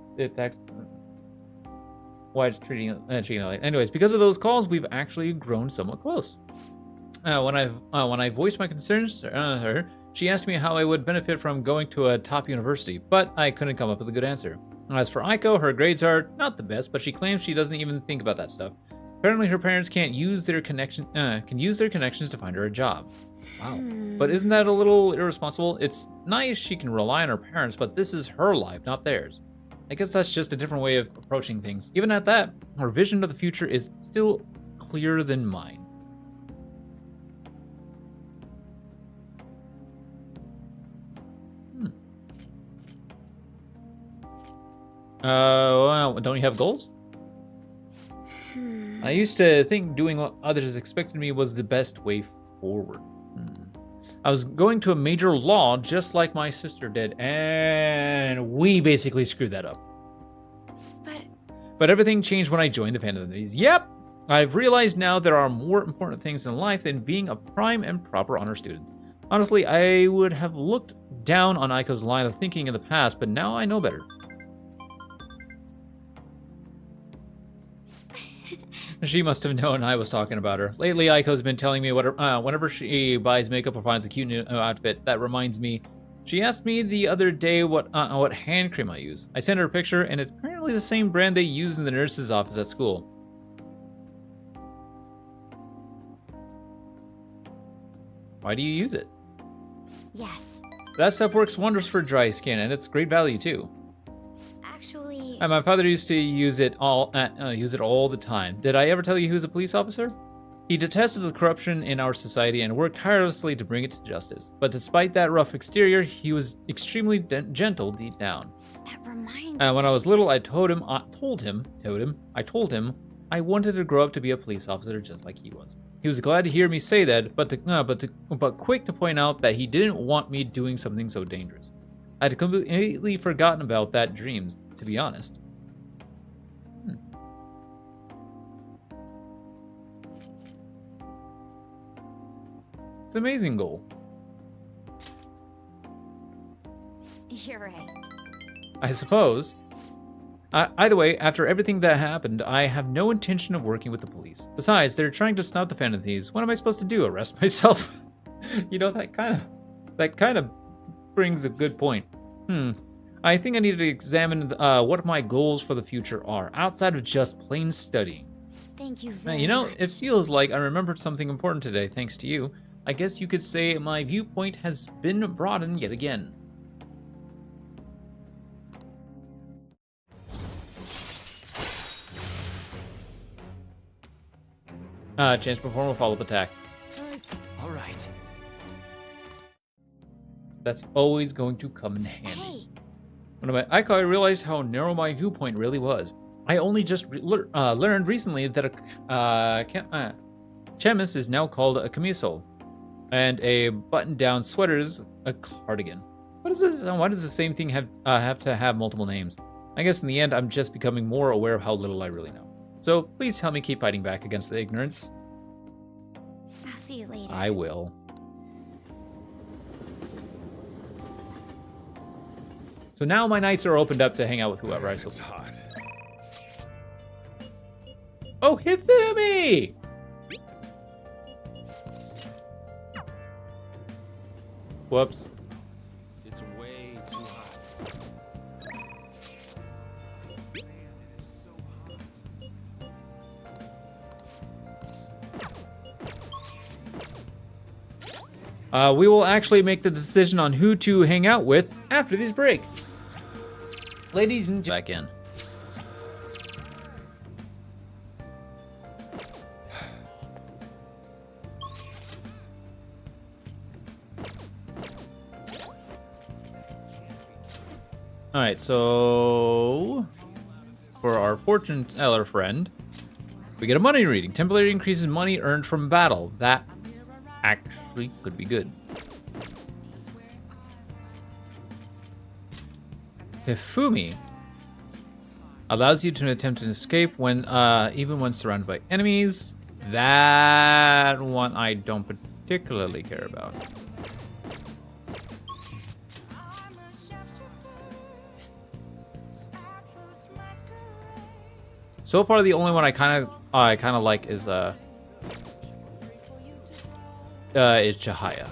Why it's treating it like. Anyways, because of those calls, we've actually grown somewhat close. When I voiced my concerns to her, she asked me how I would benefit from going to a top university, but I couldn't come up with a good answer. As for Aiko, her grades are not the best, but she claims she doesn't even think about that stuff. Apparently, her parents can use their connections to find her a job. Wow. But isn't that a little irresponsible? It's nice she can rely on her parents, but this is her life, not theirs. I guess that's just a different way of approaching things. Even at that, her vision of the future is still clearer than mine. Well, don't you have goals? I used to think doing what others expected of me was the best way forward. I was going to a major law just like my sister did, and we basically screwed that up. But everything changed when I joined the Fandoms. Yep! I've realized now there are more important things in life than being a prime and proper honor student. Honestly, I would have looked down on Aiko's line of thinking in the past, but now I know better. She must have known I was talking about her. Lately, Aiko's been telling me whenever she buys makeup or finds a cute new outfit. That reminds me. She asked me the other day what hand cream I use. I sent her a picture, and it's apparently the same brand they use in the nurse's office at school. Why do you use it? yes. That stuff works wonders for dry skin, and it's great value too. Actually, My father used to use it all the time. Did I ever tell you he was a police officer? He detested the corruption in our society and worked tirelessly to bring it to justice. But despite that rough exterior, he was extremely gentle deep down. that reminds When I was little, I told him I wanted to grow up to be a police officer just like he was. He was glad to hear me say that, but quick to point out that he didn't want me doing something so dangerous. I had completely forgotten about that dream, to be honest. It's an amazing goal. You're right. I suppose. Either way, after everything that happened, I have no intention of working with the police. Besides, they're trying to stop the Phantom Thieves. What am I supposed to do? Arrest myself? You know, that kind of brings a good point. I think I need to examine what my goals for the future are, outside of just plain studying. Thank you very You know, much. it feels like I remembered something important today, thanks to you. I guess you could say my viewpoint has been broadened yet again. Chance to perform a follow-up attack. All right. That's always going to come in handy. Hey, When I realized how narrow my viewpoint really was. I only just learned recently that a chemis is now called a camisole, and a button-down sweater is a cardigan. What is this? Why does the same thing have to have multiple names? I guess in the end, I'm just becoming more aware of how little I really know. So please help me keep fighting back against the ignorance. I'll see you later. I will. So now my nights are opened up to hang out with whoever I so. It's hot. Oh, Hifumi! Whoops. It's way too hot. We will actually make the decision on who to hang out with after this break. Ladies and gentlemen, back in. All right, so for our fortune teller friend, we get a money reading. Temporarily increases money earned from battle. That actually could be good. Hifumi allows you to attempt an escape when, even when surrounded by enemies. That one I don't particularly care about. So far, the only one I kind of like is Chihaya.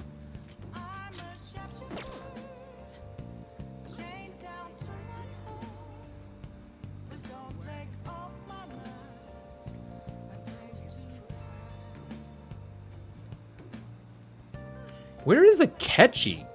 Where is Akechi?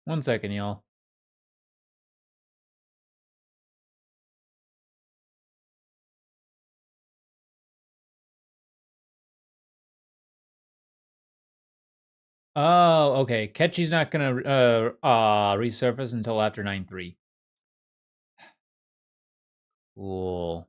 One second, y'all. Oh, okay. Ketchi's not gonna resurface until after 9-3. Cool.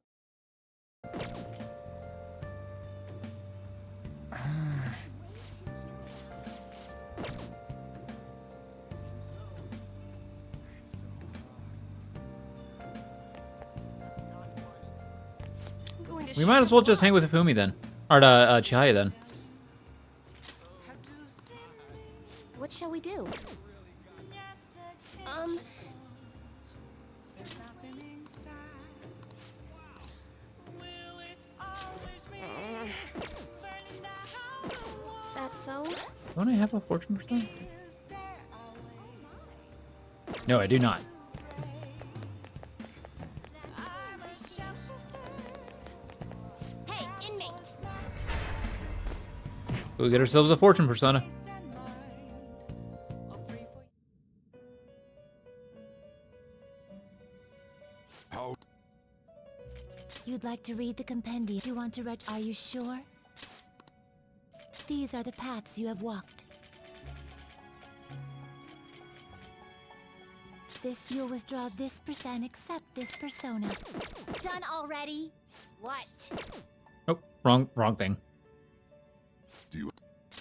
We might as well just hang with Hifumi then. Or Chihaya then. What shall we do? Is that so? Don't I have a fortune percent? No, I do not. Hey, inmate! We'll get ourselves a fortune persona. How? You'd like to read the compendium? You want to read? Are you sure? These are the paths you have walked. This, you'll withdraw this percent, accept this persona. Done already? What? Oh, wrong thing. Do you?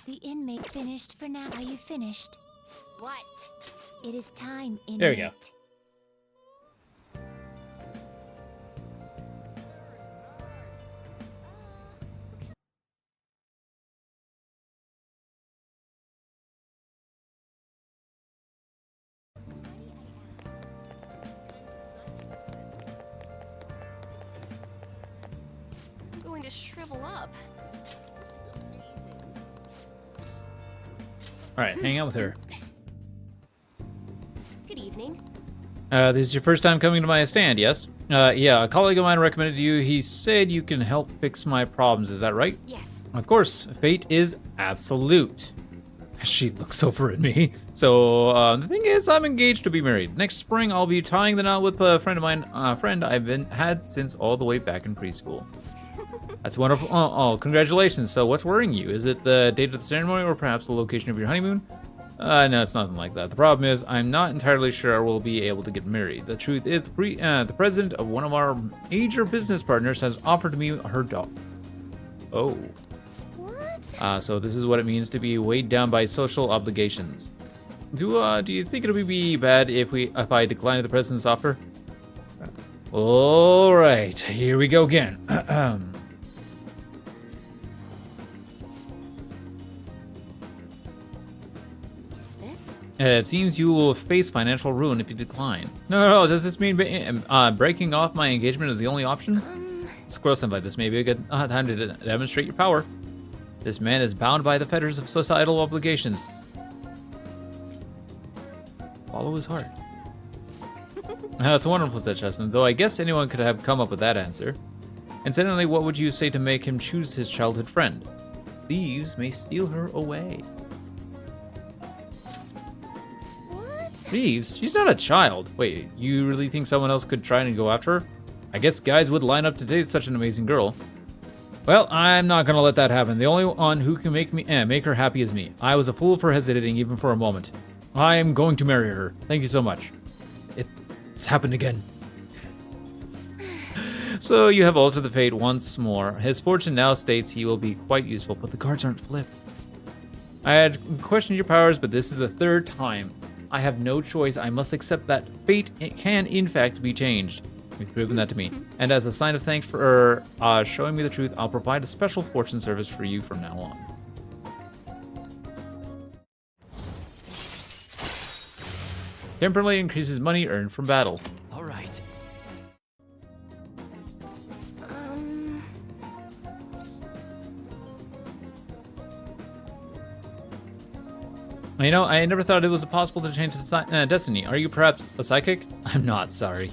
The inmate finished for now. Are you finished? What? It is time, inmate. There we go. I'm going to shrivel up. All right, hang out with her. Good evening. This is your first time coming to my stand, yes? Yeah, a colleague of mine recommended you. He said you can help fix my problems. Is that right? Yes. Of course. Fate is absolute. She looks over at me. So, the thing is, I'm engaged to be married. Next spring, I'll be tying the knot with a friend of mine, friend I've had since all the way back in preschool. That's wonderful. Oh, congratulations. So what's worrying you? Is it the date of the ceremony or perhaps the location of your honeymoon? No, it's nothing like that. The problem is I'm not entirely sure we'll be able to get married. The truth is the president of one of our major business partners has offered me her dog. Oh. What? So this is what it means to be weighed down by social obligations. Do you think it would be bad if I decline the president's offer? All right, here we go again. It seems you will face financial ruin if you decline. No, does this mean breaking off my engagement is the only option? Squirrel Senpai, this may be a good time to demonstrate your power. This man is bound by the fetters of societal obligations. Follow his heart. That's wonderful, said Chestnut, though I guess anyone could have come up with that answer. Incidentally, what would you say to make him choose his childhood friend? Thieves may steal her away. What? Thieves? She's not a child. Wait, you really think someone else could try and go after her? I guess guys would line up to date such an amazing girl. Well, I'm not gonna let that happen. The only one who can make her happy is me. I was a fool for hesitating even for a moment. I am going to marry her. Thank you so much. It's happened again. So you have altered the fate once more. His fortune now states he will be quite useful, but the cards aren't flipped. I had questioned your powers, but this is the third time. I have no choice. I must accept that fate can, in fact, be changed. You've proven that to me. And as a sign of thanks for showing me the truth, I'll provide a special fortune service for you from now on. Temporarily increases money earned from battle. All right. You know, I never thought it was possible to change the destiny. Are you perhaps a psychic? I'm not, sorry.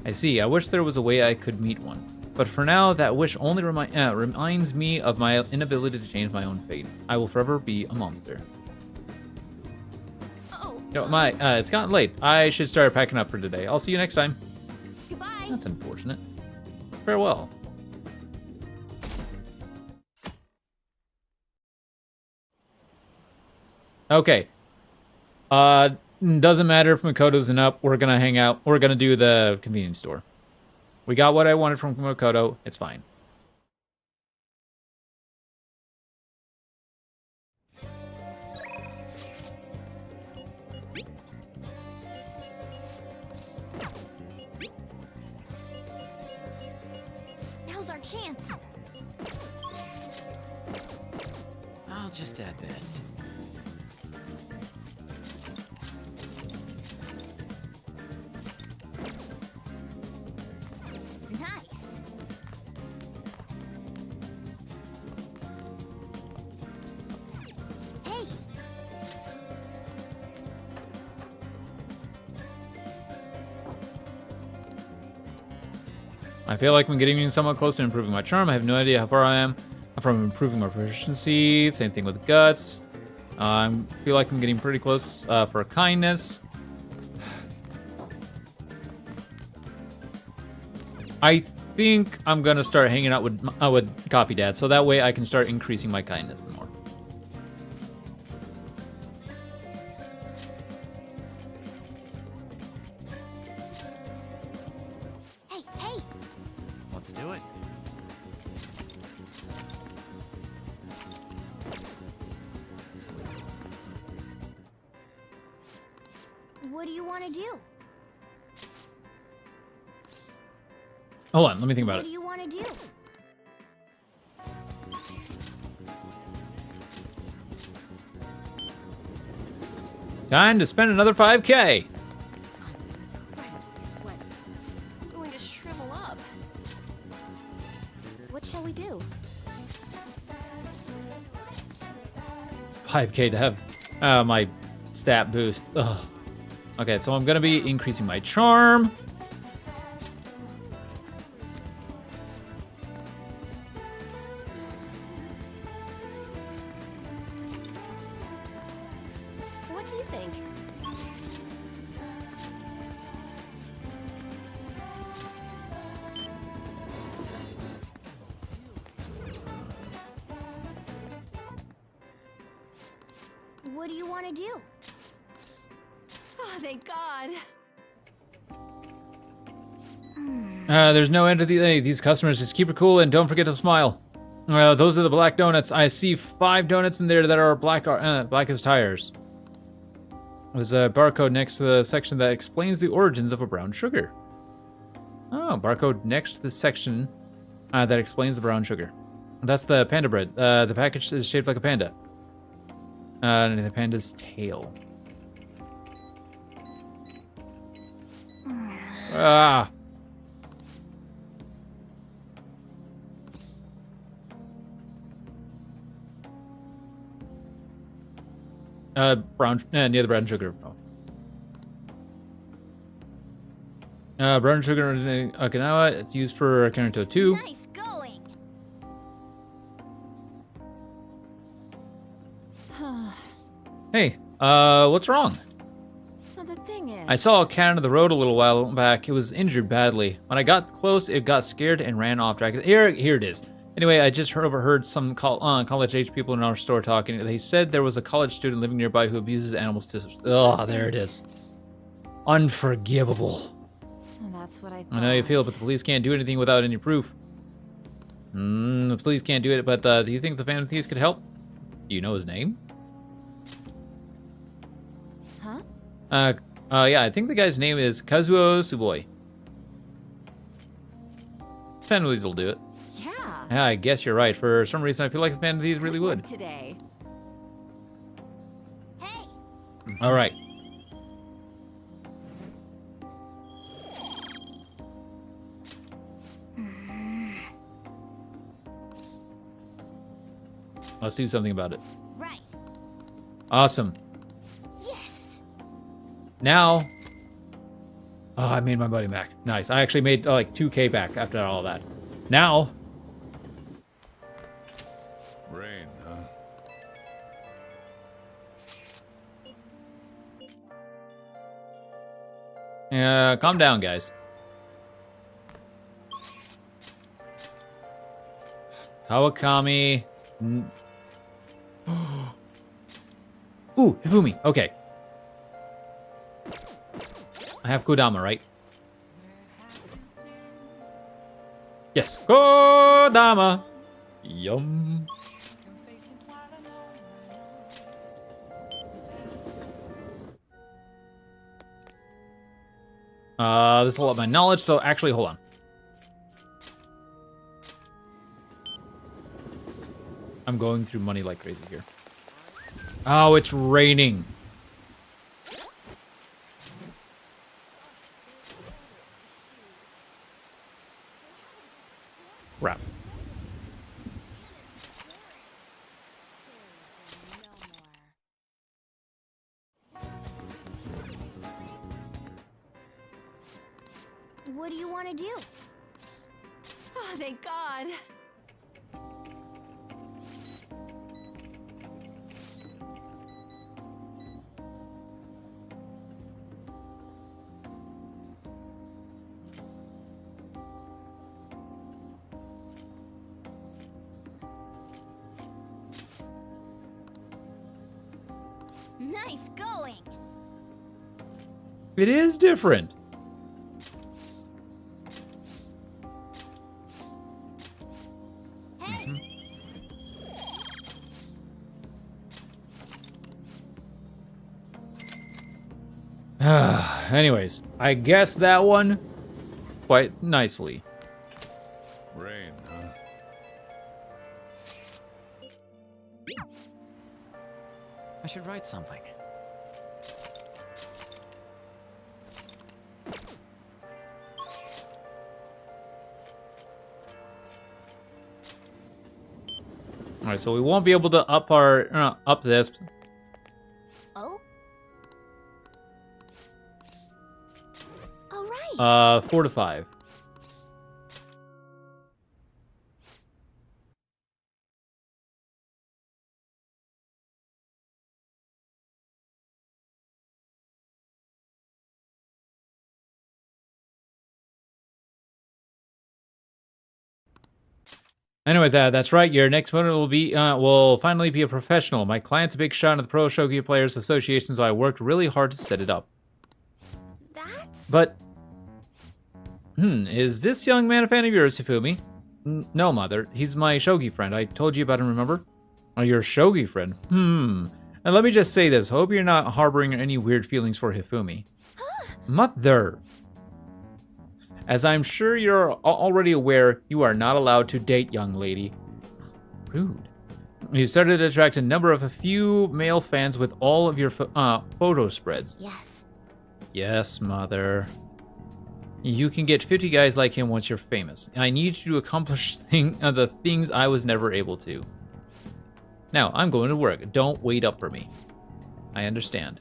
I see. I wish there was a way I could meet one. But for now, that wish only reminds me of my inability to change my own fate. I will forever be a monster. Yo, it's gotten late. I should start packing up for today. I'll see you next time. Goodbye. That's unfortunate. Farewell. Okay. Doesn't matter if Makoto's up. We're gonna hang out. We're gonna do the convenience store. We got what I wanted from Makoto. It's fine. Now's our chance. I'll just add this. Nice. Hey. I feel like I'm getting somewhat close to improving my charm. I have no idea how far I am from improving my proficiency. Same thing with guts. I feel like I'm getting pretty close for kindness. I think I'm gonna start hanging out with Coffee Dad, so that way I can start increasing my kindness more. Hey, hey. Let's do it. What do you want to do? Hold on, let me think about What it. do you want to do? Time to spend another 5K. Incredibly sweaty. I'm going to shrivel up. What shall we do? 5K to have my stat boost. Ugh. Okay, so I'm gonna be increasing my charm. What do you think? What do you want to do? Oh, thank God. There's no end to these customers. Just keep it cool and don't forget to smile. Those are the black donuts. I see 5 donuts in there that are black as tires. There's a barcode next to the section that explains the origins of a brown sugar. Oh, barcode next to the section that explains the brown sugar. That's the panda bread. The package is shaped like a panda. And the panda's tail. Ah. Brown, near the brown sugar. Oh. Brown sugar in Okinawa. It's used for Karuto 2. Nice going. Hey, what's wrong? Well, the thing is, I saw a cat on the road a little while back. It was injured badly. When I got close, it got scared and ran off track. Here it is. Anyway, I just overheard some college-age people in our store talking. They said there was a college student living nearby who abuses animals to... Oh, there it is. Unforgivable. that's what I thought. I know how you feel, but the police can't do anything without any proof. The police can't do it, but do you think the Phantom Thieves could help? Do you know his name? Huh? Yeah, I think the guy's name is Kazuo Suboi. Phantom Thieves will do it. Yeah. Yeah, I guess you're right. For some reason, I feel like the Phantom Thieves really would. Today. Hey, All right. Let's do something about it. right. Awesome. Yes. Now, oh, I made my money back. Nice. I actually made like 2K back after all that. Now, Rain, huh? calm down, guys. Kawakami. Ooh, Hifumi. Okay. I have Kodama, right? Yes. Kodama. Yum. This will up my knowledge, so actually, hold on. I'm going through money like crazy here. Oh, it's raining. Crap. What do you want to do? Oh, thank God. Nice going. It is different. Hey. Anyways, I guessed that one quite nicely. Rain, huh? I should write something. All right, so we won't be able to up our up this. Oh. All right. 4 to 5. Anyways, that's right. Your next opponent will finally be a professional. My client's a big shot in the Pro Shogi Players Association, so I worked really hard to set it up. That's. But, is this young man a fan of yours, Hifumi? No, mother. He's my shogi friend. I told you about him, remember? Oh, your shogi friend? And let me just say this. Hope you're not harboring any weird feelings for Hifumi. Mother! As I'm sure you're already aware, you are not allowed to date, young lady. Rude. You started to attract a few male fans with all of your photo spreads. Yes. Yes, mother. You can get 50 guys like him once you're famous. I need you to accomplish the things I was never able to. Now, I'm going to work. Don't wait up for me. I understand.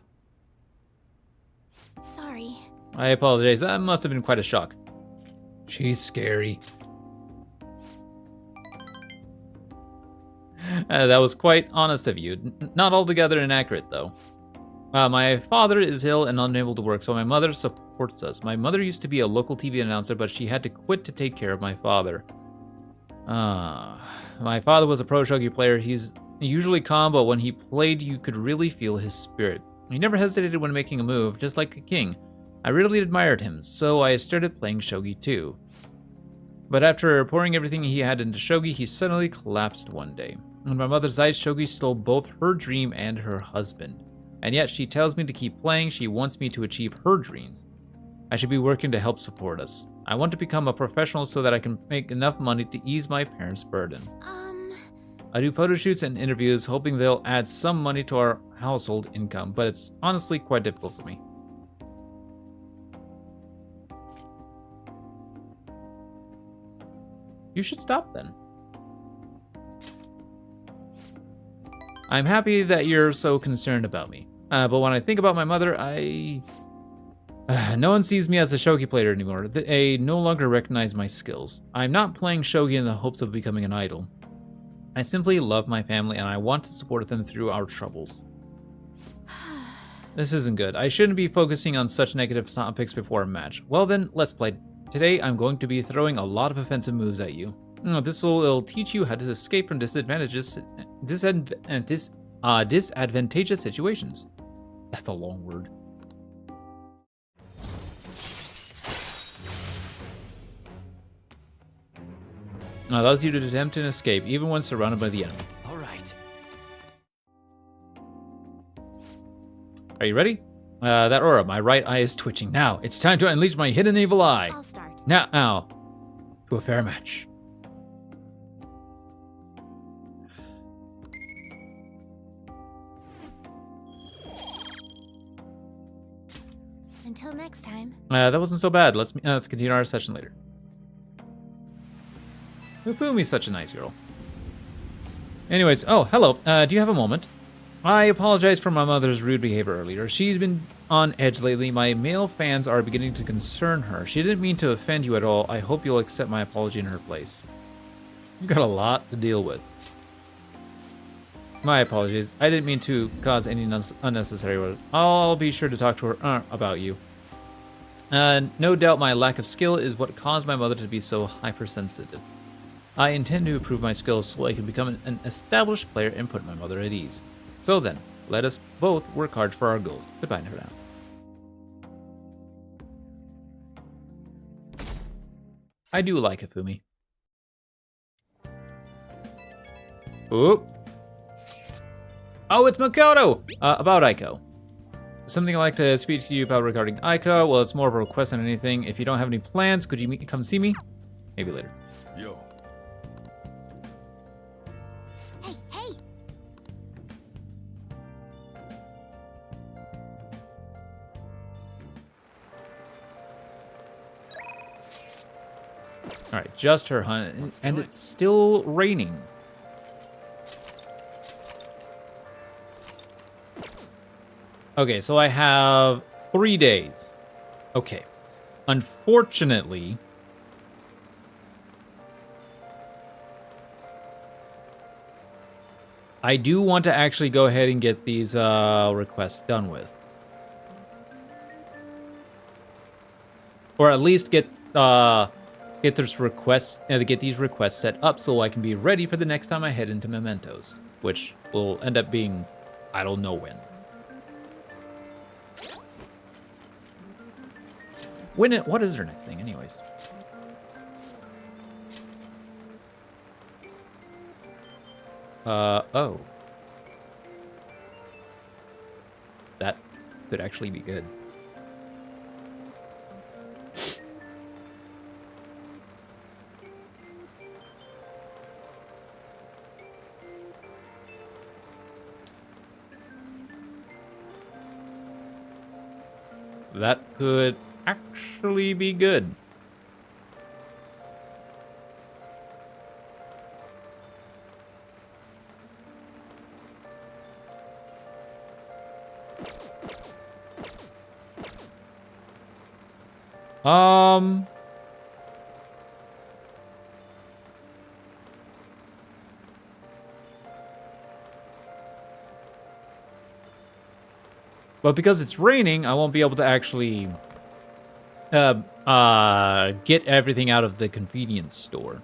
Sorry. I apologize. That must have been quite a shock. She's scary. That was quite honest of you. Not altogether inaccurate, though. My father is ill and unable to work, so my mother supports us. My mother used to be a local TV announcer, but she had to quit to take care of my father. My father was a pro shogi player. He's usually calm, but when he played, you could really feel his spirit. He never hesitated when making a move, just like a king. I really admired him, so I started playing shogi too. But after pouring everything he had into shogi, he suddenly collapsed one day. In my mother's eyes, shogi stole both her dream and her husband. And yet she tells me to keep playing. She wants me to achieve her dreams. I should be working to help support us. I want to become a professional so that I can make enough money to ease my parents' burden. I do photo shoots and interviews, hoping they'll add some money to our household income, but it's honestly quite difficult for me. You should stop then. I'm happy that you're so concerned about me. But when I think about my mother, no one sees me as a shogi player anymore. They no longer recognize my skills. I'm not playing shogi in the hopes of becoming an idol. I simply love my family and I want to support them through our troubles. This isn't good. I shouldn't be focusing on such negative topics before a match. Well then, let's play. Today I'm going to be throwing a lot of offensive moves at you. This will teach you how to escape from disadvantageous situations. That's a long word. Allows you to attempt an escape, even when surrounded by the enemy. All right. Are you ready? That aura, my right eye is twitching. Now, it's time to unleash my hidden evil eye. I'll start. Now, to a fair match. Until next time. That wasn't so bad. Let's continue our session later. Ufumi's such a nice girl. Anyways, oh, hello. Do you have a moment? I apologize for my mother's rude behavior earlier. She's been on edge lately. My male fans are beginning to concern her. She didn't mean to offend you at all. I hope you'll accept my apology in her place. You got a lot to deal with. My apologies. I didn't mean to cause any unnecessary work. I'll be sure to talk to her about you. No doubt my lack of skill is what caused my mother to be so hypersensitive. I intend to improve my skills so I can become an established player and put my mother at ease. So then, let us both work hard for our goals. Goodbye for now. I do like Hifumi. Oop. Oh, it's Makoto! About Aiko. Something I'd like to speak to you about regarding Aiko. Well, it's more of a request than anything. If you don't have any plans, could you come see me? Maybe later. Yo. Hey, hey! Alright, just her, hun. And it's still raining. Okay, so I have 3 days. Okay. Unfortunately, I do want to actually go ahead and get these requests done with. Or at least get these requests set up so I can be ready for the next time I head into Mementos, which will end up being I don't know when. What is her next thing, anyways? Oh. That could actually be good. That could actually be good. But because it's raining, I won't be able to actually get everything out of the convenience store.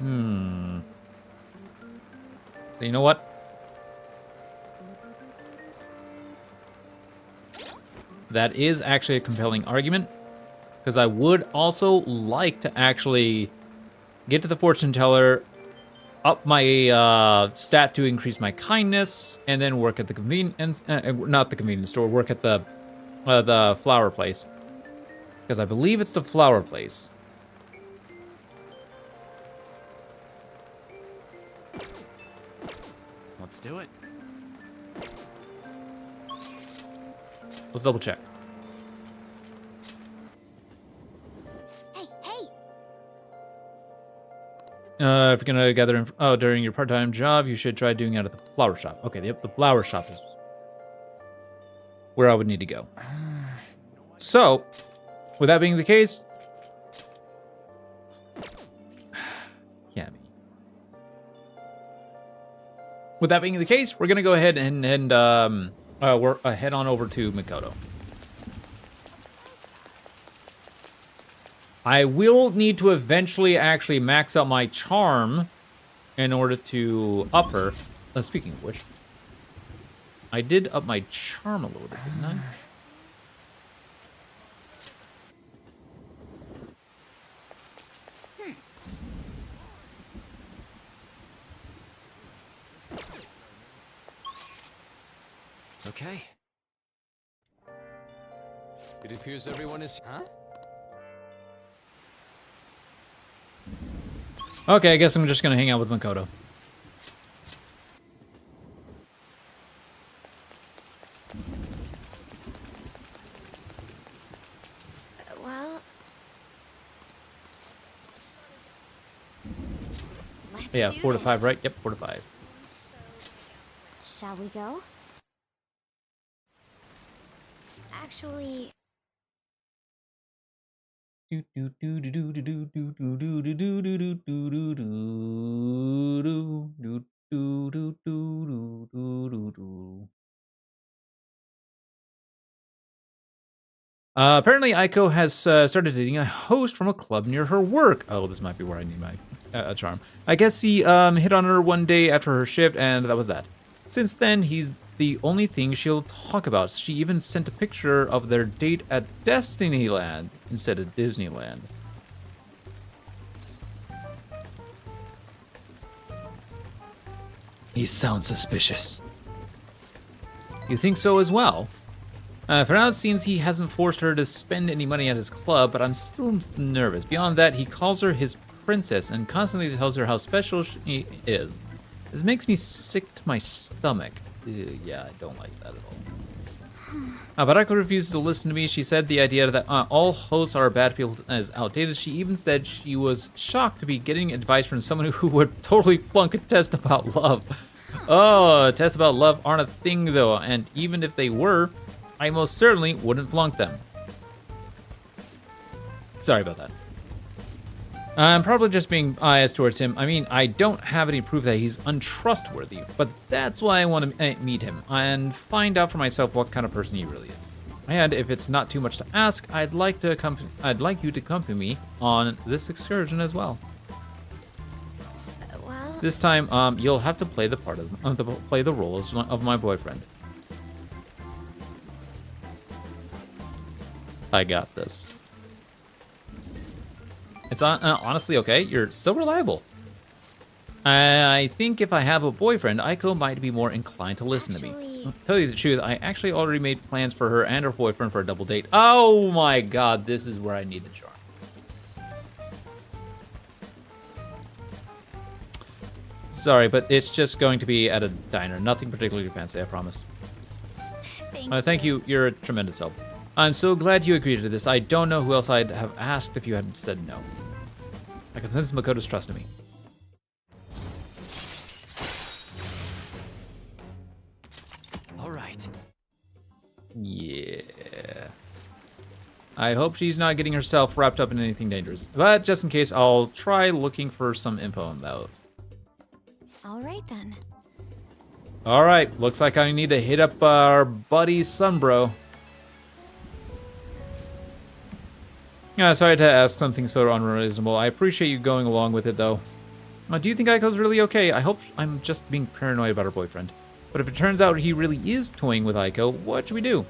You know what? That is actually a compelling argument, because I would also like to actually get to the fortune teller, up my stat to increase my kindness, and then work at the not the convenience store, work at the flower place, because I believe it's the flower place. Let's do it. Let's double check. Hey, hey! If you're gonna gather during your part-time job, you should try doing it at the flower shop. Okay, yep, the flower shop is where I would need to go. So, with that being the case, yeah. With that being the case, we're gonna go ahead and head on over to Mikoto. I will need to eventually actually max out my charm in order to up her. Speaking of which, I did up my charm a little bit, didn't I? Okay. It appears everyone is... Huh? Okay, I guess I'm just gonna hang out with Mikoto. Well... Yeah, 4 to 5, right? Yep, 4 to 5. Shall we go? Actually... Apparently, Aiko has started dating a host from a club near her work. Oh, this might be where I need my charm. I guess he hit on her one day after her shift, and that was that. Since then, he's the only thing she'll talk about. She even sent a picture of their date at Destinyland instead of Disneyland. He sounds suspicious. You think so as well? For now, it seems he hasn't forced her to spend any money at his club, but I'm still nervous. Beyond that, he calls her his princess and constantly tells her how special she is. This makes me sick to my stomach. Yeah, I don't like that at all. But Aiko refuses to listen to me. She said the idea that all hosts are bad people is outdated. She even said she was shocked to be getting advice from someone who would totally flunk a test about love. Oh, tests about love aren't a thing though, and even if they were, I most certainly wouldn't flunk them. Sorry about that. I'm probably just being biased towards him. I mean, I don't have any proof that he's untrustworthy, but that's why I want to meet him and find out for myself what kind of person he really is. And if it's not too much to ask, I'd like you to accompany me on this excursion as well. Well... This time, you'll have to play the part of play the role of my boyfriend. I got this. It's honestly okay. You're so reliable. I think if I have a boyfriend, Aiko might be more inclined to listen to me. To tell you the truth, I actually already made plans for her and her boyfriend for a double date. Oh my god, this is where I need the charm. sorry, but it's just going to be at a diner. Nothing particularly fancy, I promise. Thank you. You're a tremendous help. I'm so glad you agreed to this. I don't know who else I'd have asked if you hadn't said no. I can sense Makoto's trust in me. All right. Yeah. I hope she's not getting herself wrapped up in anything dangerous. But just in case, I'll try looking for some info on those. All right then. All right, looks like I need to hit up our buddy Sunbro. Yeah, sorry to ask something so unreasonable. I appreciate you going along with it, though. Do you think Aiko's really okay? I hope I'm just being paranoid about her boyfriend. But if it turns out he really is toying with Aiko, what should we do?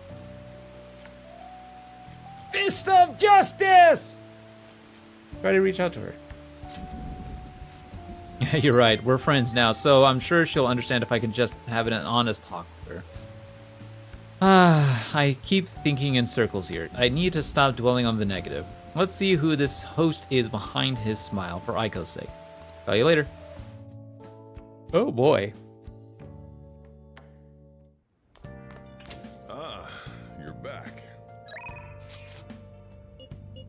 Fist of Justice! Try to reach out to her. You're right, we're friends now, so I'm sure she'll understand if I can just have an honest talk with her. I keep thinking in circles here. I need to stop dwelling on the negative. Let's see who this host is behind his smile, for Aiko's sake. Call you later. Oh boy. Ah, you're back.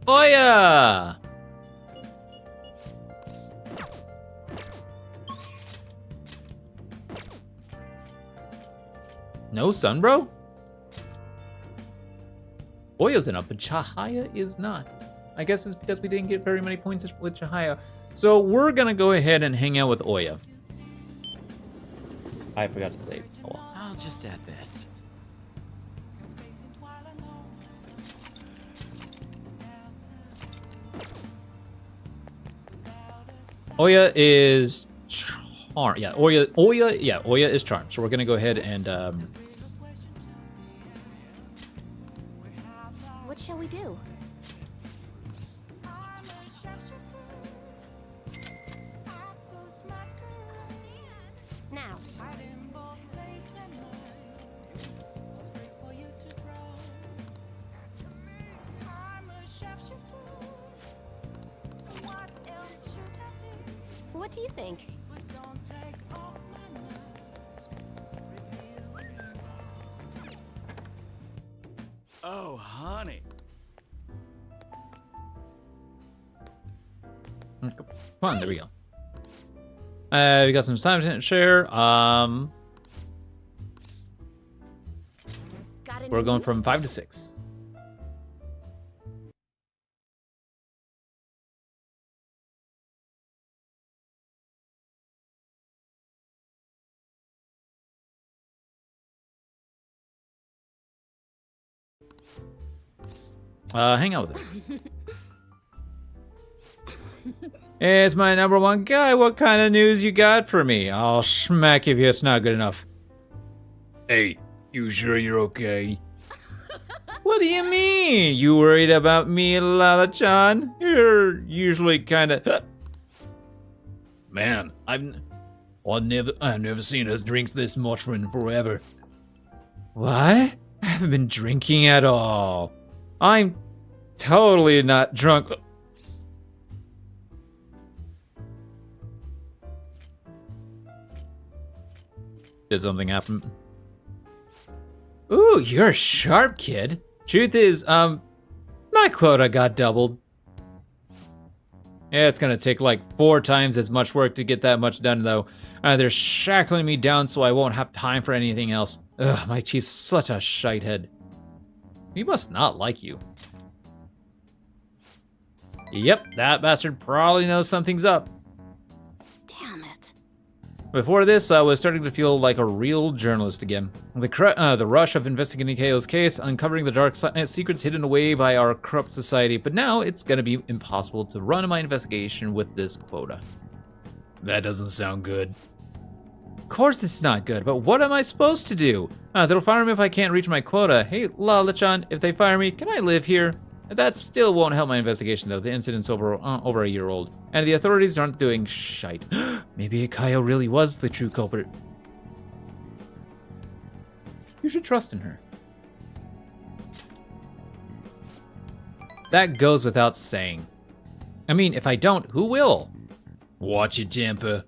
Oya! No Sunbro? Oya's in up, but Chihaya is not. I guess it's because we didn't get very many points with Chihaya. So we're gonna go ahead and hang out with Oya. I forgot to say. Oh, well. I'll just add this. Oya is charm. Yeah, Oya is charm. So we're gonna go ahead and What shall we do? Now. What do you think? Oh, honey. come on, there we go. We got some time to share. We're going from 5 to 6. Hang out with him. It's my number one guy. What kind of news you got for me? I'll smack if it's not good enough. Hey, you sure you're okay? What do you mean? You worried about me, Lala-chan? You're usually kind of... Man, I've never seen us drink this much in forever. What? I haven't been drinking at all. I'm totally not drunk. Did something happen? Ooh, you're a sharp kid. Truth is, my quota got doubled. Yeah, it's gonna take like 4 times as much work to get that much done, though. They're shackling me down so I won't have time for anything else. Ugh, my chief's such a shithead. He must not like you. Yep, that bastard probably knows something's up. Damn it. Before this, I was starting to feel like a real journalist again. The rush of investigating Keio's case, uncovering the dark secrets hidden away by our corrupt society, but now it's gonna be impossible to run my investigation with this quota. That doesn't sound good. Of course it's not good, but what am I supposed to do? They'll fire me if I can't reach my quota. Hey, Lala-chan, if they fire me, can I live here? That still won't help my investigation, though. The incident's over a year old, and the authorities aren't doing shite. Maybe Keio really was the true culprit. You should trust in her. That goes without saying. I mean, if I don't, who will? Watch your temper.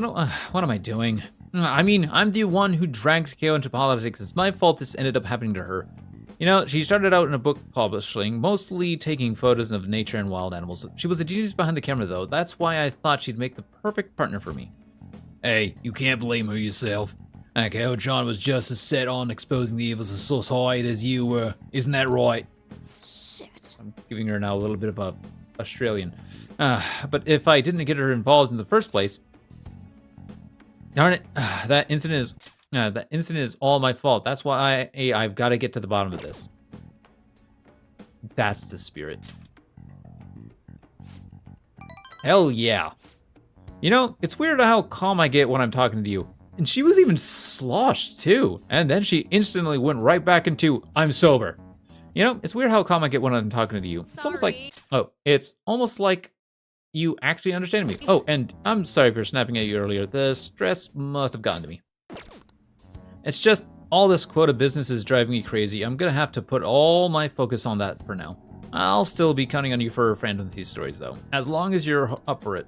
What am I doing? I mean, I'm the one who dragged Kyo into politics. It's my fault this ended up happening to her. You know, she started out in a book publishing, mostly taking photos of nature and wild animals. She was a genius behind the camera, though. That's why I thought she'd make the perfect partner for me. Hey, you can't blame her yourself. Kyo-chan was just as set on exposing the evils of society as you were. Isn't that right? Shit. I'm giving her now a little bit of a Australian. But if I didn't get her involved in the first place, darn it, that incident is all my fault. That's why I've got to get to the bottom of this. That's the spirit. Hell yeah. You know, it's weird how calm I get when I'm talking to you. And she was even sloshed too. And then she instantly went right back into, I'm sober. You know, it's weird how calm I get when I'm talking to you. It's almost like, it's almost like you actually understand me. Oh, and I'm sorry for snapping at you earlier. The stress must have gotten to me. It's just all this quota business is driving me crazy. I'm gonna have to put all my focus on that for now. I'll still be counting on you for Phantom Thieves stories though, as long as you're up for it.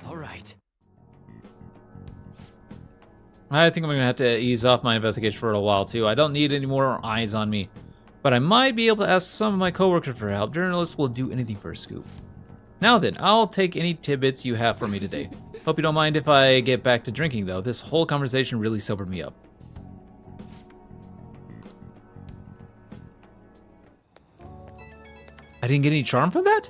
All right. I think I'm gonna have to ease off my investigation for a while too. I don't need any more eyes on me, but I might be able to ask some of my coworkers for help. Journalists will do anything for a scoop. Now then, I'll take any tidbits you have for me today. Hope you don't mind if I get back to drinking though. This whole conversation really sobered me up. I didn't get any charm from that?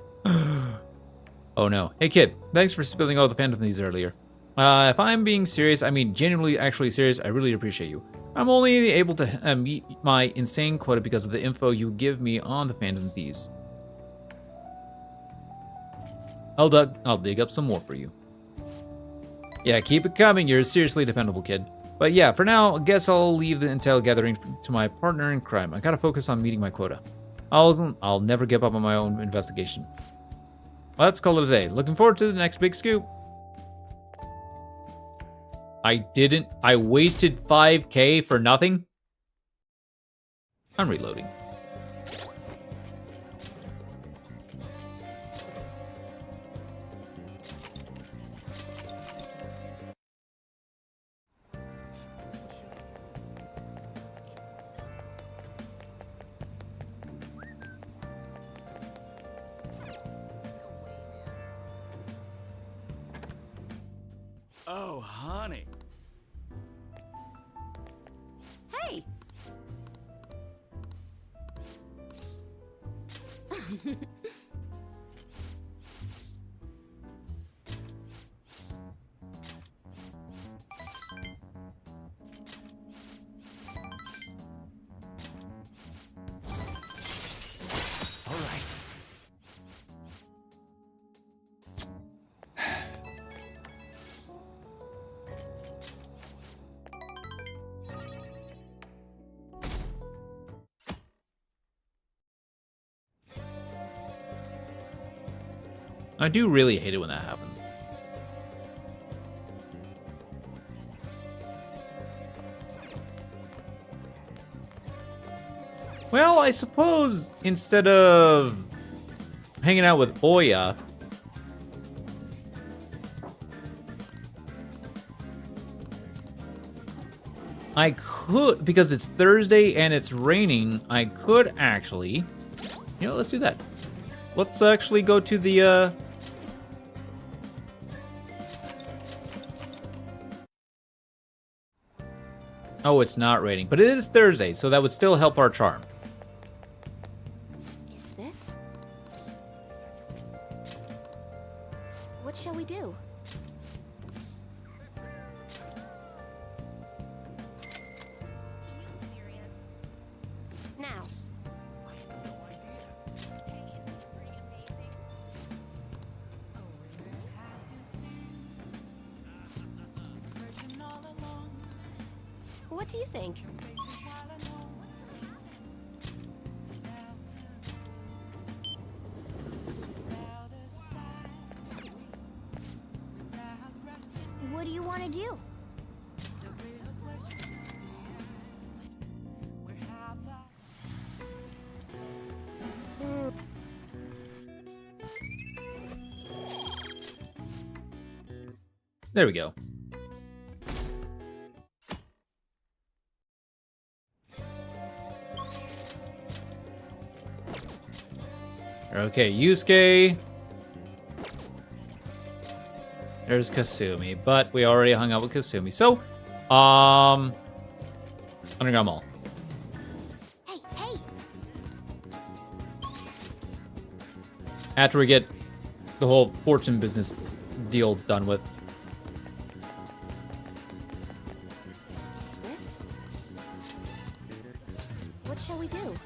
Oh no. Hey kid, thanks for spilling all the Phantom Thieves earlier. If I'm being serious, I mean genuinely actually serious, I really appreciate you. I'm only able to meet my insane quota because of the info you give me on the Phantom Thieves. I'll dig up some more for you. Yeah, keep it coming, you're a seriously dependable kid. But yeah, for now, I guess I'll leave the intel gathering to my partner in crime. I gotta focus on meeting my quota. I'll never give up on my own investigation. Let's call it a day. Looking forward to the next big scoop. I wasted 5K for nothing? I'm reloading. Oh, honey. Hey! All right. I do really hate it when that happens. Well, I suppose instead of hanging out with Oya, I could, because it's Thursday and it's raining, I could actually, you know, let's do that. Let's actually go to the, Oh, it's not raining, but it is Thursday, so that would still help our charm. Is this? What shall we do? Now. What do you think? What do you want to do? There we go. Okay, Yusuke. There's Kasumi, but we already hung out with Kasumi. So, Underground Mall. Hey, hey! After we get the whole fortune business deal done with. Is this? What shall we do?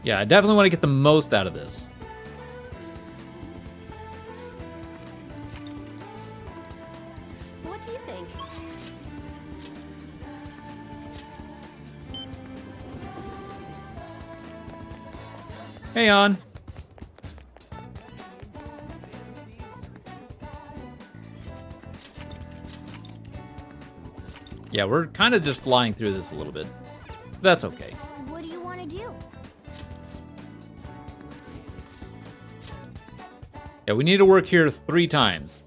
Yeah, I definitely want to get the most out of this. What do you think? Hey, on. Yeah, we're kind of just flying through this a little bit. That's okay. What do you want to do? Yeah, we need to work here 3 times.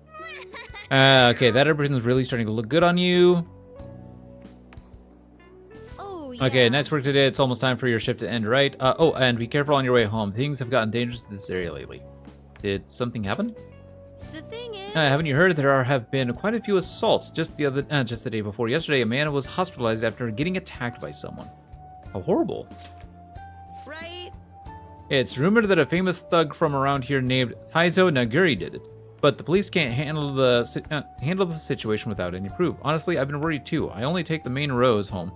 Okay, that everything's really starting to look good on you. Oh, yeah. Okay, nice work today. It's almost time for your shift to end, right? Oh, and be careful on your way home. Things have gotten dangerous in this area lately. Did something happen? The thing is... Haven't you heard? There have been quite a few assaults just the day before. Yesterday, a man was hospitalized after getting attacked by someone. How horrible. Right? It's rumored that a famous thug from around here named Taizo Naguri did it, but the police can't handle the situation without any proof. Honestly, I've been worried too. I only take the main roads home,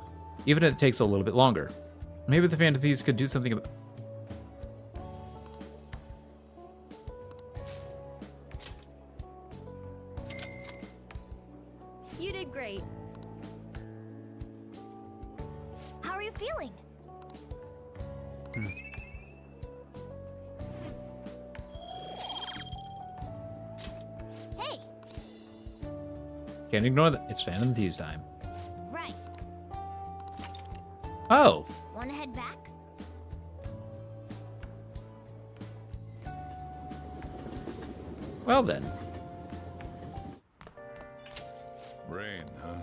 even if it takes a little bit longer. Maybe the Phantom Thieves could do something about... You did great. How are you feeling? Hey! Can't ignore that. It's Phantom Thieves time. Right. Oh! Want to head back? Well then. Rain, huh?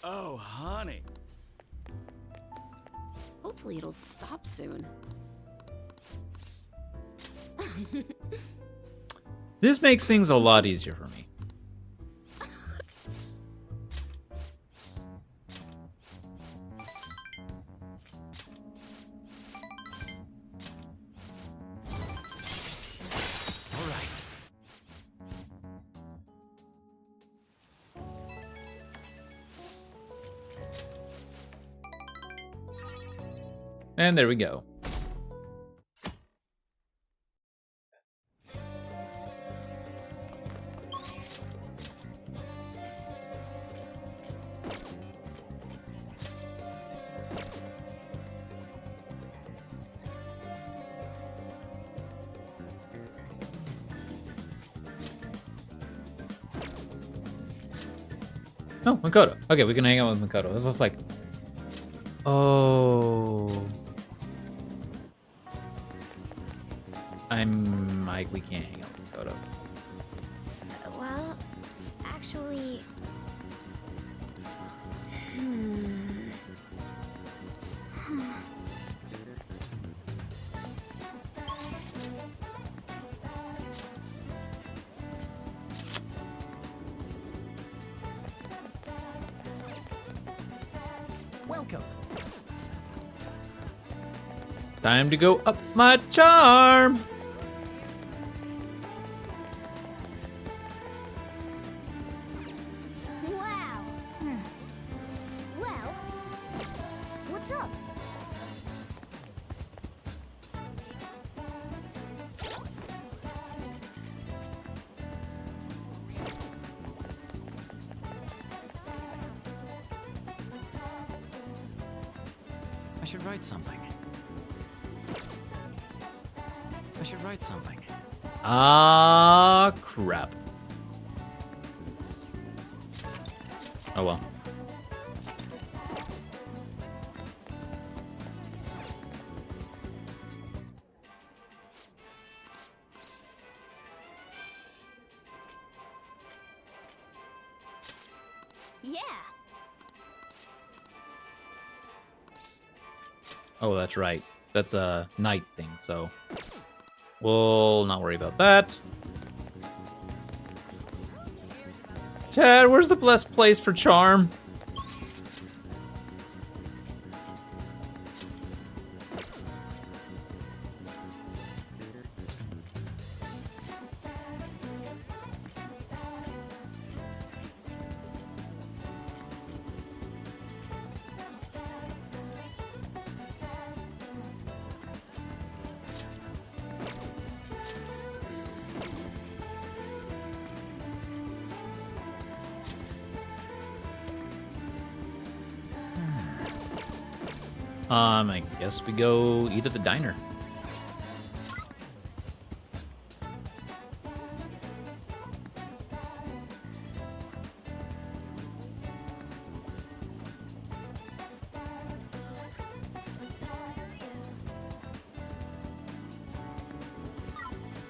Oh, honey. Hopefully it'll stop soon. This makes things a lot easier for me. All right. And there we go. Oh, Makoto. Okay, we can hang out with Makoto. This looks like... Oh... I'm Mike. We can't hang out with Makoto. Well, actually... Welcome. Time to go up my charm. Wow. Well, what's up? should write something. I should write something. Ah, crap. Oh well. Yeah. Oh, that's right. That's a night thing, so we'll not worry about that. Chad, where's the best place for charm? I guess we go eat at the diner.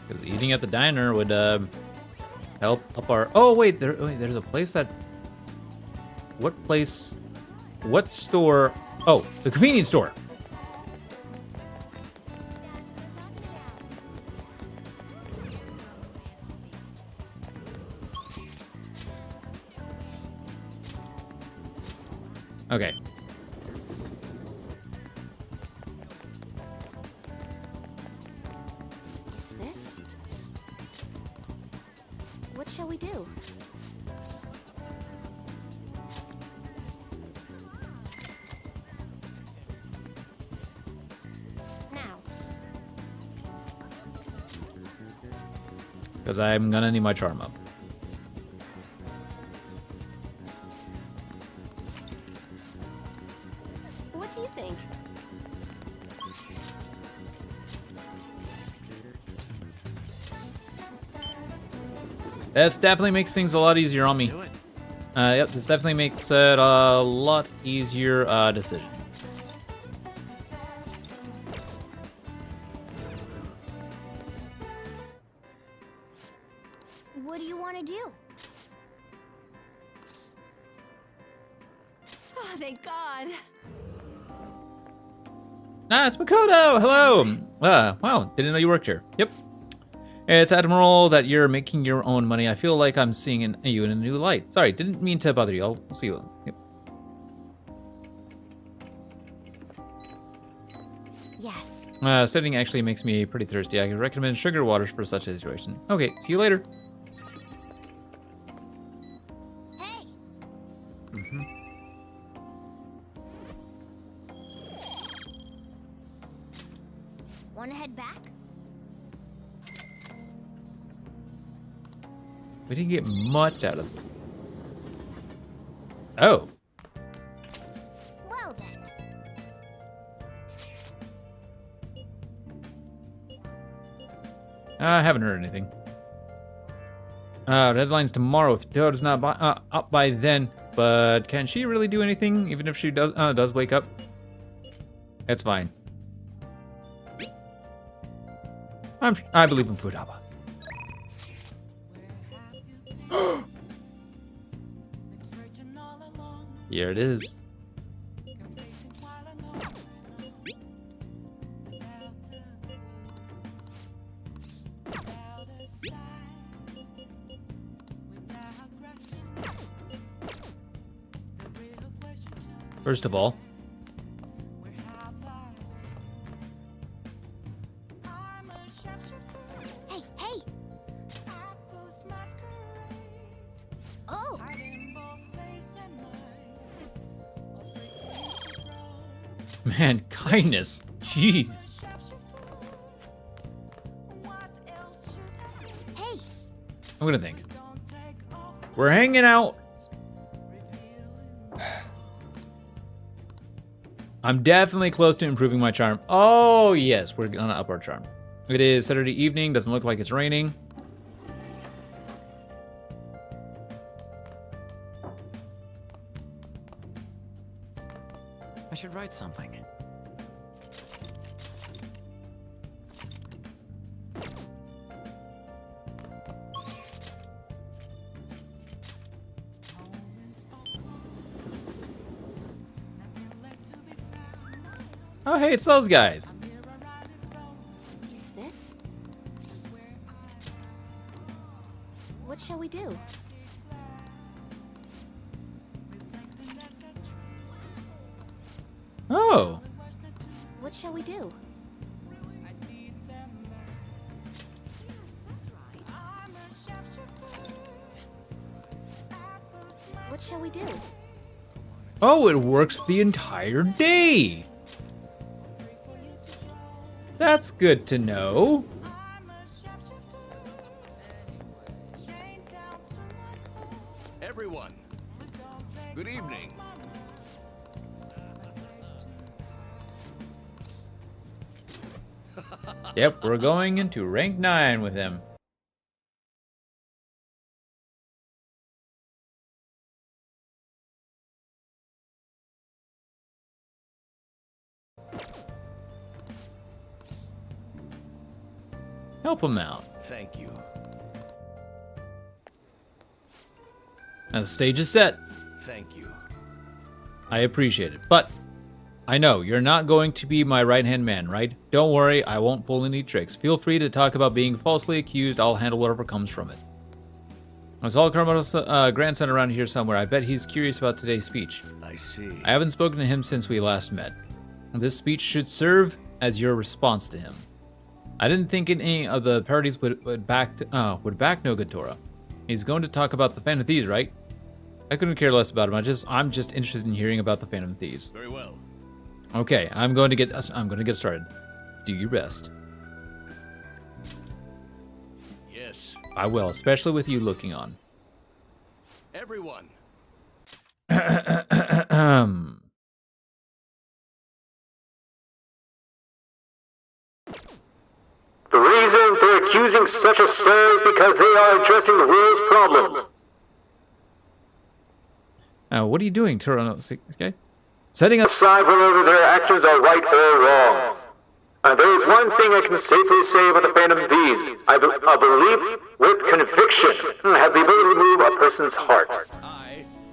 Because eating at the diner would help up our. Oh wait, there's a place that. What place? What store? Oh, the convenience store. Okay. Is this? What shall we do? Now. Because I'm gonna need my charm up. What do you think? This definitely makes things a lot easier on me. Do it. Yep, this definitely makes it a lot easier decision. What do you want to do? Oh, thank God. Ah, it's Makoto! Hello! Wow, didn't know you worked here. Yep. It's admirable that you're making your own money. I feel like I'm seeing you in a new light. Sorry, didn't mean to bother you. I'll see you. Yep. Yes. Studying actually makes me pretty thirsty. I can recommend sugar waters for such a situation. Okay, see you later. Hey. Want to head back? We didn't get much out of it. Oh. Well then. I haven't heard anything. Deadline's tomorrow. If Toad's not up by then, but can she really do anything? Even if she does wake up, it's fine. I believe in Futaba. Here it is. First of all, Hey, hey. Oh. man, kindness. Jeez. Hey. I'm gonna think. We're hanging out. I'm definitely close to improving my charm. Oh, yes, we're gonna up our charm. It is Saturday evening, doesn't look like it's raining. I should write something. Oh, hey, it's those guys. Is this? What shall we do? Oh. What shall we do? What shall we do? Oh, it works the entire day. That's good to know. Everyone, good evening. Yep, we're going into rank 9 with him. Help him out. Thank you. Now the stage is set. Thank you. I appreciate it, but I know you're not going to be my right-hand man, right? Don't worry, I won't pull any tricks. Feel free to talk about being falsely accused. I'll handle whatever comes from it. I saw Karamoto's grandson around here somewhere. I bet he's curious about today's speech. I see. I haven't spoken to him since we last met. This speech should serve as your response to him. I didn't think any of the parties would back Nogatora. He's going to talk about the Phantom Thieves, right? I couldn't care less about him. I'm just interested in hearing about the Phantom Thieves. Very well. Okay, I'm going to get started. Do your best. Yes. I will, especially with you looking on. Everyone. The reason they're accusing such a slur is because they are addressing the world's problems. What are you doing, Tyrannos? Okay. Setting aside whether their actions are right or wrong. There is one thing I can safely say about the Phantom Thieves. I believe with conviction has the ability to move a person's heart.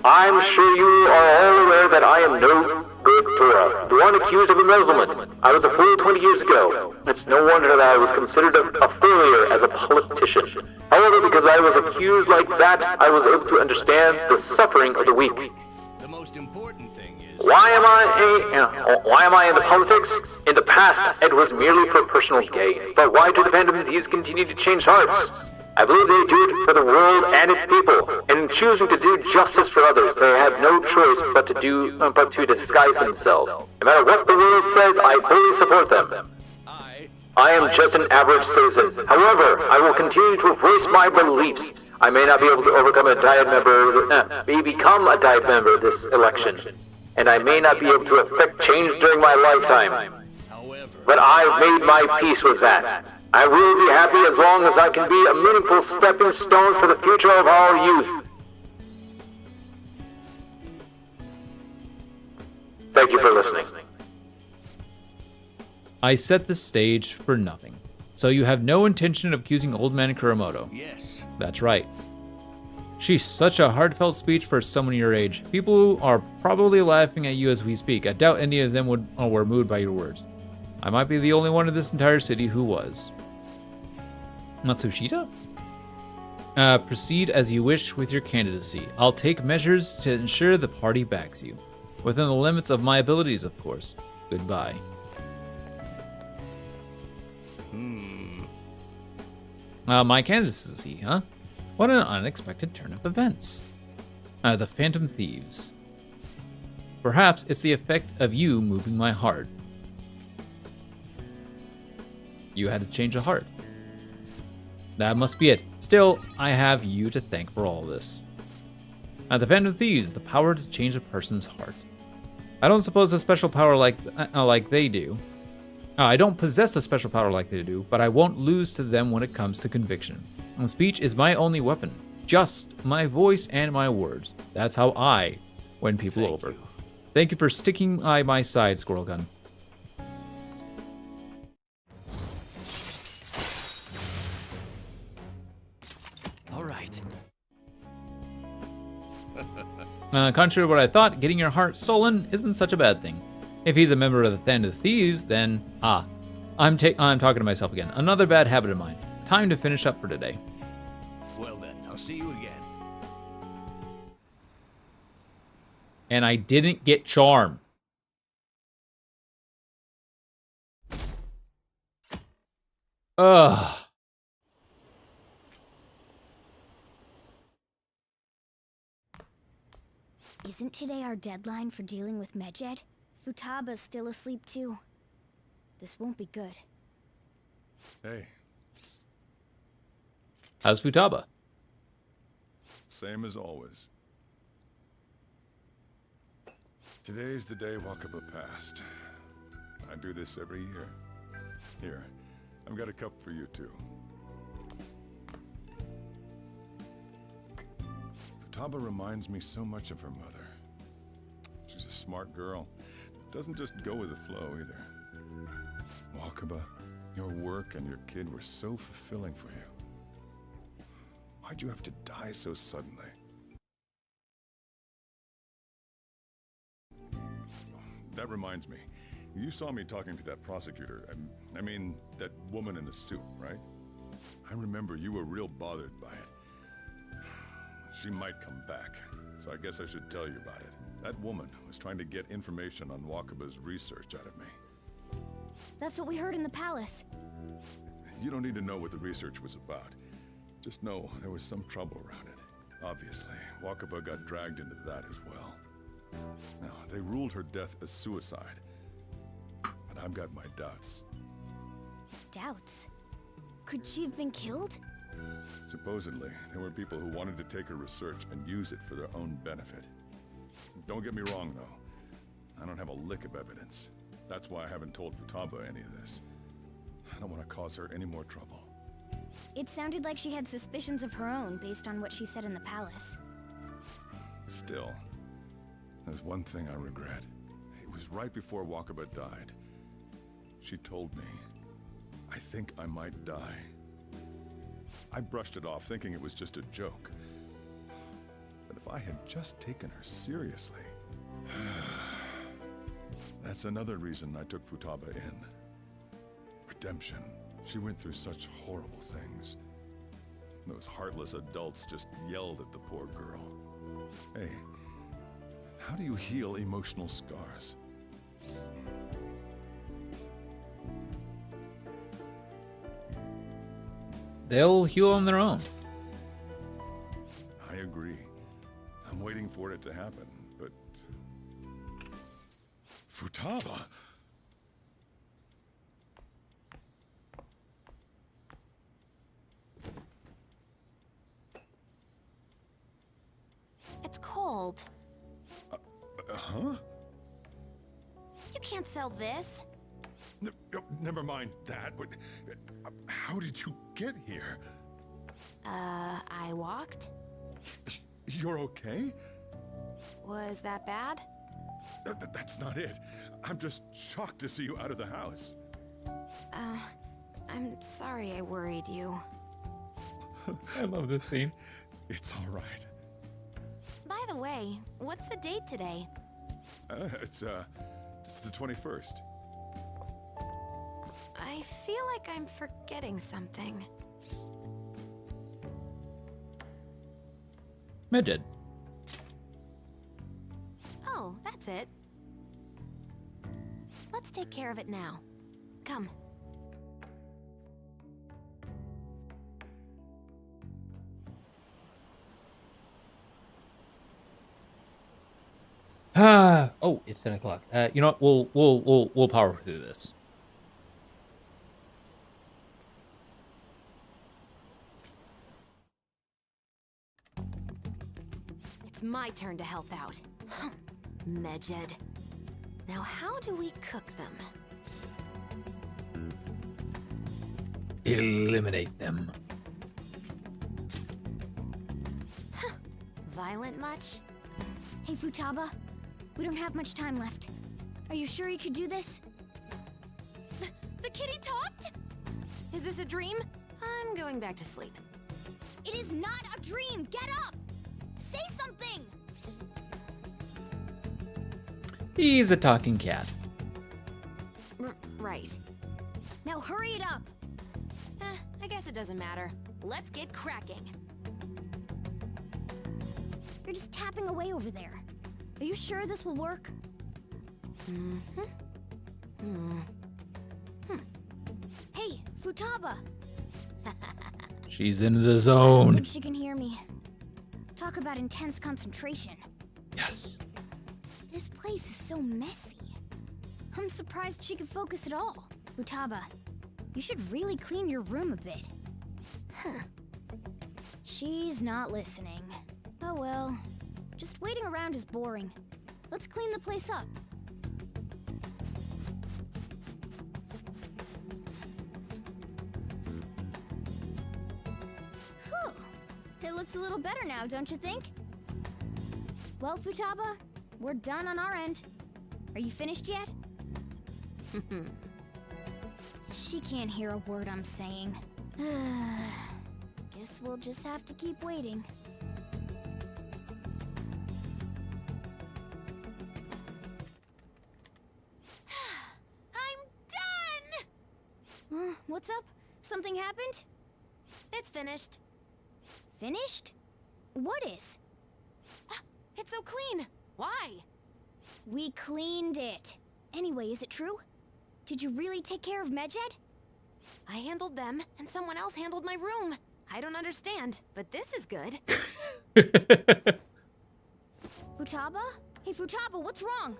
I'm sure you are all aware that I am no good Tora, the one accused of embezzlement. I was a fool 20 years ago. It's no wonder that I was considered a failure as a politician. However, because I was accused like that, I was able to understand the suffering of the weak. The most important thing is... Why am I in the politics? In the past, it was merely for personal gain. But why do the Phantom Thieves continue to change hearts? I believe they do it for the world and its people. And in choosing to do justice for others, they have no choice but to disguise themselves. No matter what the world says, I fully support them. I am just an average citizen. However, I will continue to voice my beliefs. I may not be able to become a Diet member this election, and I may not be able to affect change during my lifetime. But I've made my peace with that. I will be happy as long as I can be a meaningful stepping stone for the future of our youth. Thank you for listening. I set the stage for nothing. So you have no intention of accusing Old Man Kuramoto? Yes. That's right. She's such a heartfelt speech for someone your age. People are probably laughing at you as we speak. I doubt any of them were moved by your words. I might be the only one in this entire city who was. Matsushita? Proceed as you wish with your candidacy. I'll take measures to ensure the party backs you. Within the limits of my abilities, of course. Goodbye. My candidacy, huh? What an unexpected turn of events. The Phantom Thieves. Perhaps it's the effect of you moving my heart. You had to change a heart. That must be it. Still, I have you to thank for all this. The Phantom Thieves, the power to change a person's heart. I don't suppose a special power like they do. I don't possess a special power like they do, but I won't lose to them when it comes to conviction. And speech is my only weapon. Just my voice and my words. That's how I win people over. Thank you for sticking by my side, Squirrel Gun. All right. Contrary to what I thought, getting your heart stolen isn't such a bad thing. If he's a member of the Band of Thieves, then I'm talking to myself again. Another bad habit of mine. Time to finish up for today. Well then, I'll see you again. And I didn't get charm. Ugh. Isn't today our deadline for dealing with Medjed? Futaba's still asleep too. This won't be good. Hey, How's Futaba? same as always. Today's the day Wakaba passed. I do this every year. Here, I've got a cup for you too. Futaba reminds me so much of her mother. She's a smart girl. Doesn't just go with the flow either. Wakaba, your work and your kid were so fulfilling for you. Why'd you have to die so suddenly? That reminds me. You saw me talking to that prosecutor. I mean, that woman in the suit, right? I remember you were real bothered by it. She might come back, so I guess I should tell you about it. That woman was trying to get information on Wakaba's research out of me. That's what we heard in the palace. You don't need to know what the research was about. Just know there was some trouble around it. Obviously, Wakaba got dragged into that as well. Now, they ruled her death as suicide. But I've got my doubts. Doubts? Could she have been killed? Supposedly, there were people who wanted to take her research and use it for their own benefit. Don't get me wrong, though. I don't have a lick of evidence. That's why I haven't told Futaba any of this. I don't want to cause her any more trouble. It sounded like she had suspicions of her own based on what she said in the palace. Still, there's one thing I regret. It was right before Wakaba died. She told me, I think I might die. I brushed it off, thinking it was just a joke. But if I had just taken her seriously... That's another reason I took Futaba in. Redemption. She went through such horrible things. Those heartless adults just yelled at the poor girl. Hey, how do you heal emotional scars? They'll heal on their own. I agree. I'm waiting for it to happen, but... Futaba? It's cold. Huh? You can't sell this. Never mind that, but... how did you get here? I walked? You're okay? Was that bad? That's not it. I'm just shocked to see you out of the house. I'm sorry I worried you. I love this scene. It's all right. By the way, what's the date today? It's the 21st. I feel like I'm forgetting something. Medjed. Oh, that's it. Let's take care of it now. Come. Oh, it's 10 o'clock. You know what? We'll power through this. It's my turn to help out. Medjed. Now, how do we cook them? Eliminate them. Violent much? Hey, Futaba. We don't have much time left. Are you sure you could do this? The kitty talked? Is this a dream? I'm going back to sleep. It is not a dream! Get up! Say something! He's a talking cat. Right. Now hurry it up! I guess it doesn't matter. Let's get cracking. You're just tapping away over there. Are you sure this will work? Hey, Futaba! She's in the I zone. think she can hear me. Talk about intense concentration. Yes. This place is so messy. I'm surprised she could focus at all. Futaba, you should really clean your room a bit. She's not listening. Oh well. Just waiting around is boring. Let's clean the place up. Whew. It looks a little better now, don't you think? Well, Futaba, we're done on our end. Are you finished yet? She can't hear a word I'm saying. Guess we'll just have to keep waiting. I'm done! What's up? Something happened? It's finished. Finished? What is? It's so clean. Why? We cleaned it. Anyway, is it true? Did you really take care of Medjed? I handled them, and someone else handled my room. I don't understand, but this is good. Futaba? Hey, Futaba, what's wrong?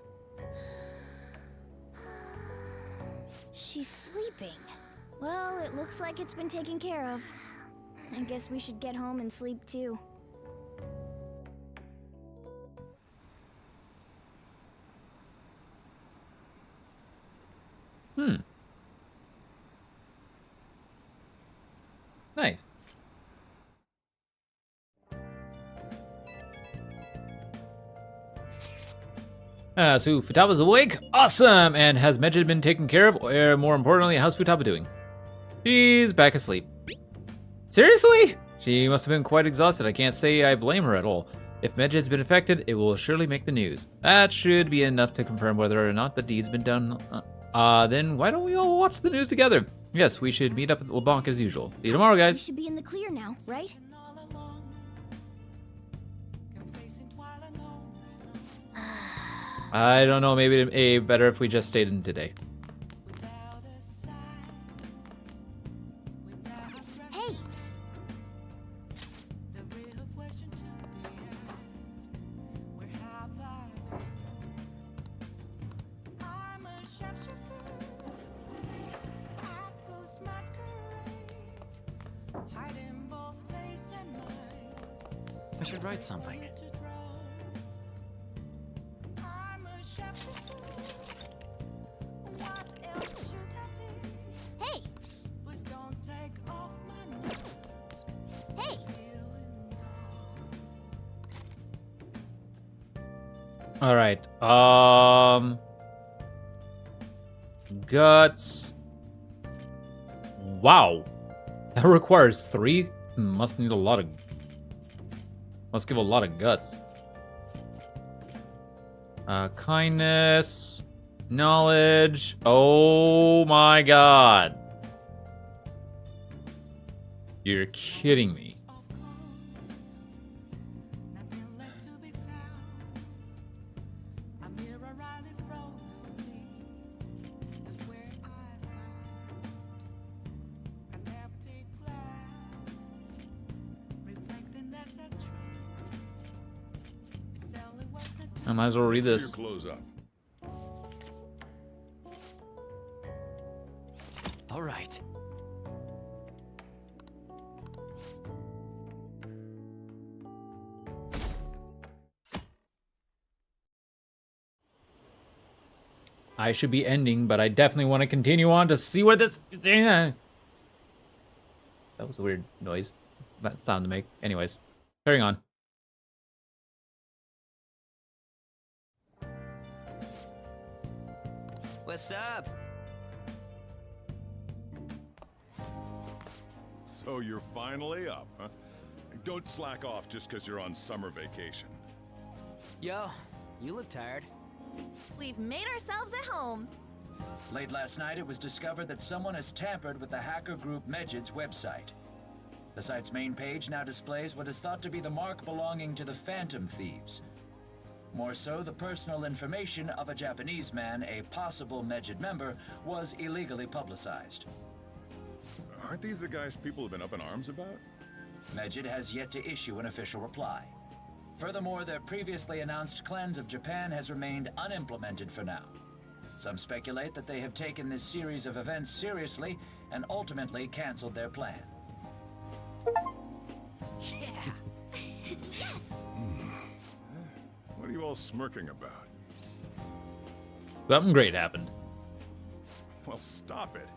She's sleeping. Well, it looks like it's been taken care of. I guess we should get home and sleep too. Nice. So Futaba's awake? Awesome! And has Medjed been taken care of? Or more importantly, how's Futaba doing? She's back asleep. Seriously? She must have been quite exhausted. I can't say I blame her at all. If Medjed's been affected, it will surely make the news. That should be enough to confirm whether or not the deed's been done. Then why don't we all watch the news together? Yes, we should meet up at LeBlanc as usual. See you tomorrow, We guys. should be in the clear now, right? I don't know, maybe better if we just stayed in today. Hey! I should write something. Hey! Hey! All right. Guts. Wow. That requires 3. Must need a lot of. Must give a lot of guts. Kindness. Knowledge. Oh my god. You're kidding me. I might as well read this. Your clothes up. All right. I should be ending, but I definitely want to continue on to see where this... That was a weird noise. That sound to make. Anyways, carrying on. What's up? So you're finally up, huh? Don't slack off just because you're on summer vacation. Yo, you look tired. We've made ourselves at home. Late last night, it was discovered that someone has tampered with the hacker group Medjid's website. The site's main page now displays what is thought to be the mark belonging to the Phantom Thieves. More so, the personal information of a Japanese man, a possible Medjid member, was illegally publicized. Aren't these the guys people have been up in arms about? Medjid has yet to issue an official reply. Furthermore, their previously announced cleanse of Japan has remained unimplemented for now. Some speculate that they have taken this series of events seriously and ultimately canceled their plan. Yeah. Yes! What are you all smirking about? Something great happened. Well, stop it.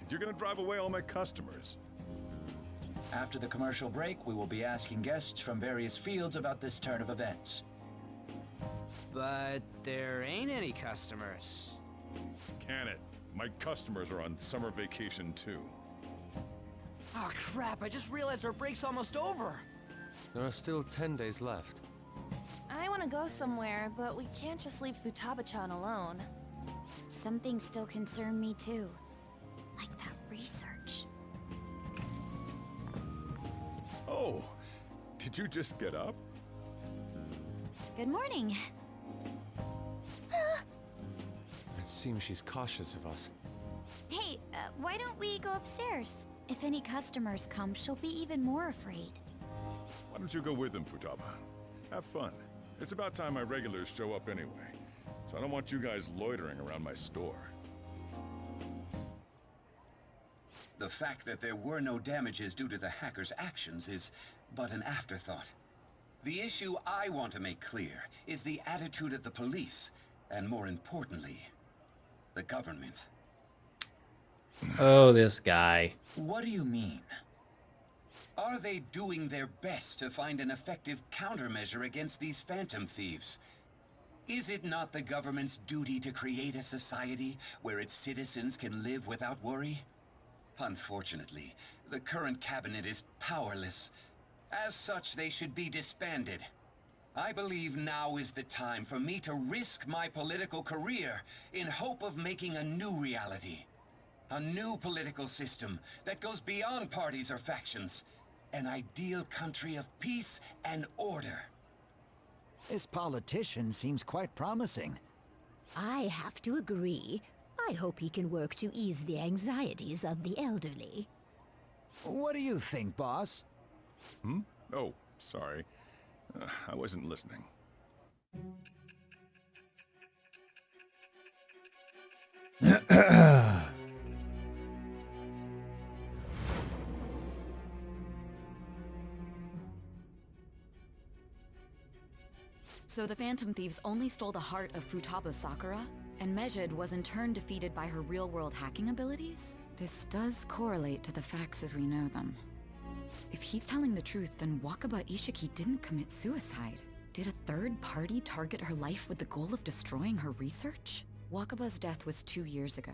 You're gonna drive away all my customers. After the commercial break, we will be asking guests from various fields about this turn of events. But there ain't any customers. Can it? My customers are on summer vacation too. Oh crap, I just realized our break's almost over. There are still 10 days left. I want to go somewhere, but we can't just leave Futaba-chan alone. Some things still concern me too. Like that research. Oh, did you just get up? Good morning. It seems she's cautious of us. Hey, why don't we go upstairs? If any customers come, she'll be even more afraid. Why don't you go with them, Futaba? Have fun. It's about time my regulars show up anyway, so I don't want you guys loitering around my store. The fact that there were no damages due to the hackers' actions is but an afterthought. The issue I want to make clear is the attitude of the police, and more importantly, the government. Oh, this guy. What do you mean? Are they doing their best to find an effective countermeasure against these Phantom Thieves? Is it not the government's duty to create a society where its citizens can live without worry? Unfortunately, the current cabinet is powerless. As such, they should be disbanded. I believe now is the time for me to risk my political career in hope of making a new reality. A new political system that goes beyond parties or factions. An ideal country of peace and order. This politician seems quite promising. I have to agree. I hope he can work to ease the anxieties of the elderly. What do you think, boss? Oh, sorry. I wasn't listening. So the Phantom Thieves only stole the heart of Futaba Sakura, and Medjid was in turn defeated by her real-world hacking abilities? This does correlate to the facts as we know them. If he's telling the truth, then Wakaba Ishiki didn't commit suicide. Did a third party target her life with the goal of destroying her research? Wakaba's death was 2 years ago.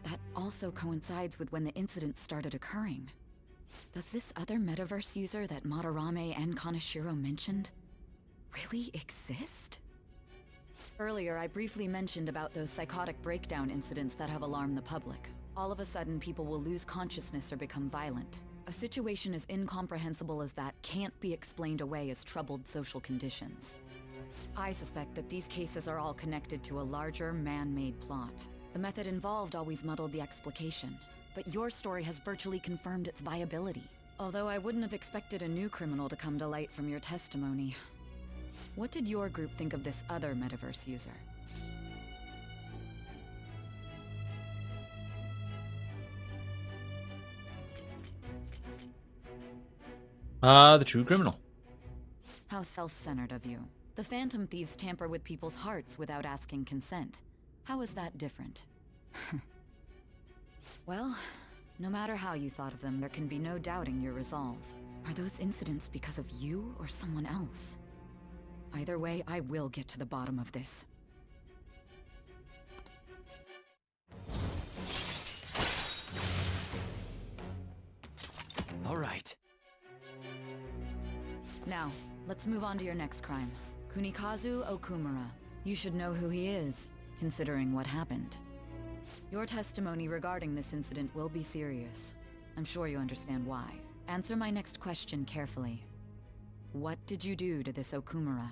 That also coincides with when the incident started occurring. Does this other metaverse user that Madarame and Kaneshiro mentioned really exist? Earlier, I briefly mentioned about those psychotic breakdown incidents that have alarmed the public. All of a sudden, people will lose consciousness or become violent. A situation as incomprehensible as that can't be explained away as troubled social conditions. I suspect that these cases are all connected to a larger, man-made plot. The method involved always muddled the explication, but your story has virtually confirmed its viability. Although I wouldn't have expected a new criminal to come to light from your testimony. What did your group think of this other metaverse user? The true criminal. How self-centered of you. The Phantom Thieves tamper with people's hearts without asking consent. How is that different? Well, no matter how you thought of them, there can be no doubting your resolve. Are those incidents because of you or someone else? Either way, I will get to the bottom of this. All right. Now, let's move on to your next crime. Kunikazu Okumura. You should know who he is, considering what happened. Your testimony regarding this incident will be serious. I'm sure you understand why. Answer my next question carefully. What did you do to this Okumura?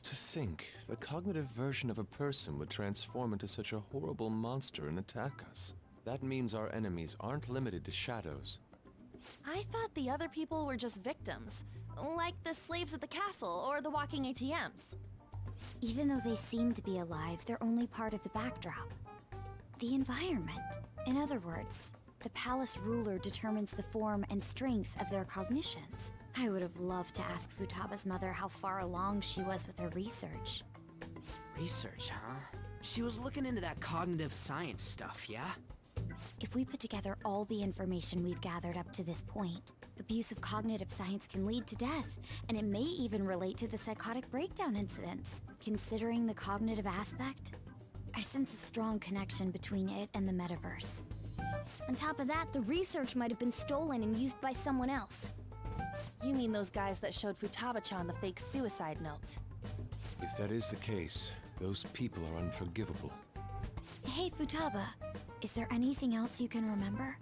To think, the cognitive version of a person would transform into such a horrible monster and attack us. That means our enemies aren't limited to shadows. I thought the other people were just victims, like the slaves at the castle or the walking ATMs. Even though they seem to be alive, they're only part of the backdrop. The environment. In other words, the palace ruler determines the form and strength of their cognitions. I would have loved to ask Futaba's mother how far along she was with her research. Research, huh? She was looking into that cognitive science stuff, yeah? If we put together all the information we've gathered up to this point, abuse of cognitive science can lead to death, and it may even relate to the psychotic breakdown incidents. Considering the cognitive aspect, I sense a strong connection between it and the metaverse. On top of that, the research might have been stolen and used by someone else. You mean those guys that showed Futaba-chan the fake suicide note? If that is the case, those people are unforgivable. Hey, Futaba, is there anything else you can remember?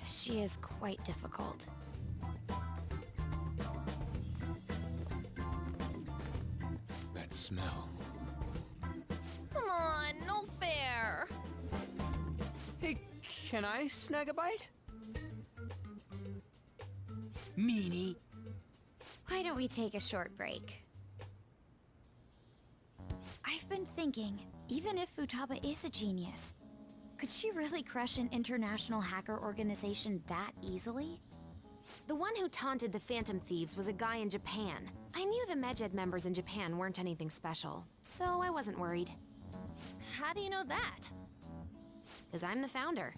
She is quite difficult. That smell. Come on, no fair. Hey, can I snag a bite? Meanie. Why don't we take a short break? I've been thinking, even if Futaba is a genius, could she really crush an international hacker organization that easily? The one who taunted the Phantom Thieves was a guy in Japan. I knew the Medjed members in Japan weren't anything special, so I wasn't worried. How do you know that? Because I'm the founder.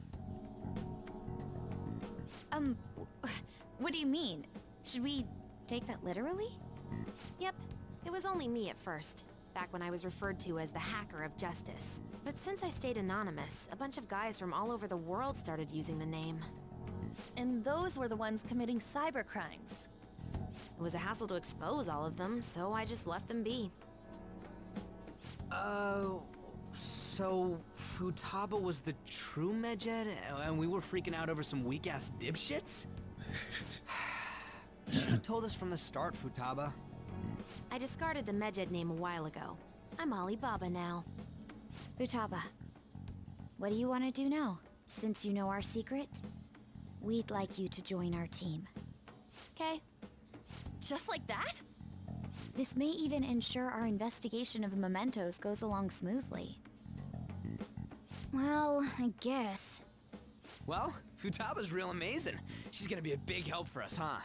What do you mean? Should we take that literally? Yep, it was only me at first, back when I was referred to as the Hacker of Justice. But since I stayed anonymous, a bunch of guys from all over the world started using the name. And those were the ones committing cybercrimes. It was a hassle to expose all of them, so I just left them be. So Futaba was the true Medjed, and we were freaking out over some weak-ass dipshits? Should've told us from the start, Futaba. I discarded the Medjed name a while ago. I'm Alibaba now. Futaba, what do you want to do now? Since you know our secret, we'd like you to join our team. Okay. Just like that? This may even ensure our investigation of mementos goes along smoothly. Well, I guess. Well, Futaba's real amazing. She's gonna be a big help for us, huh?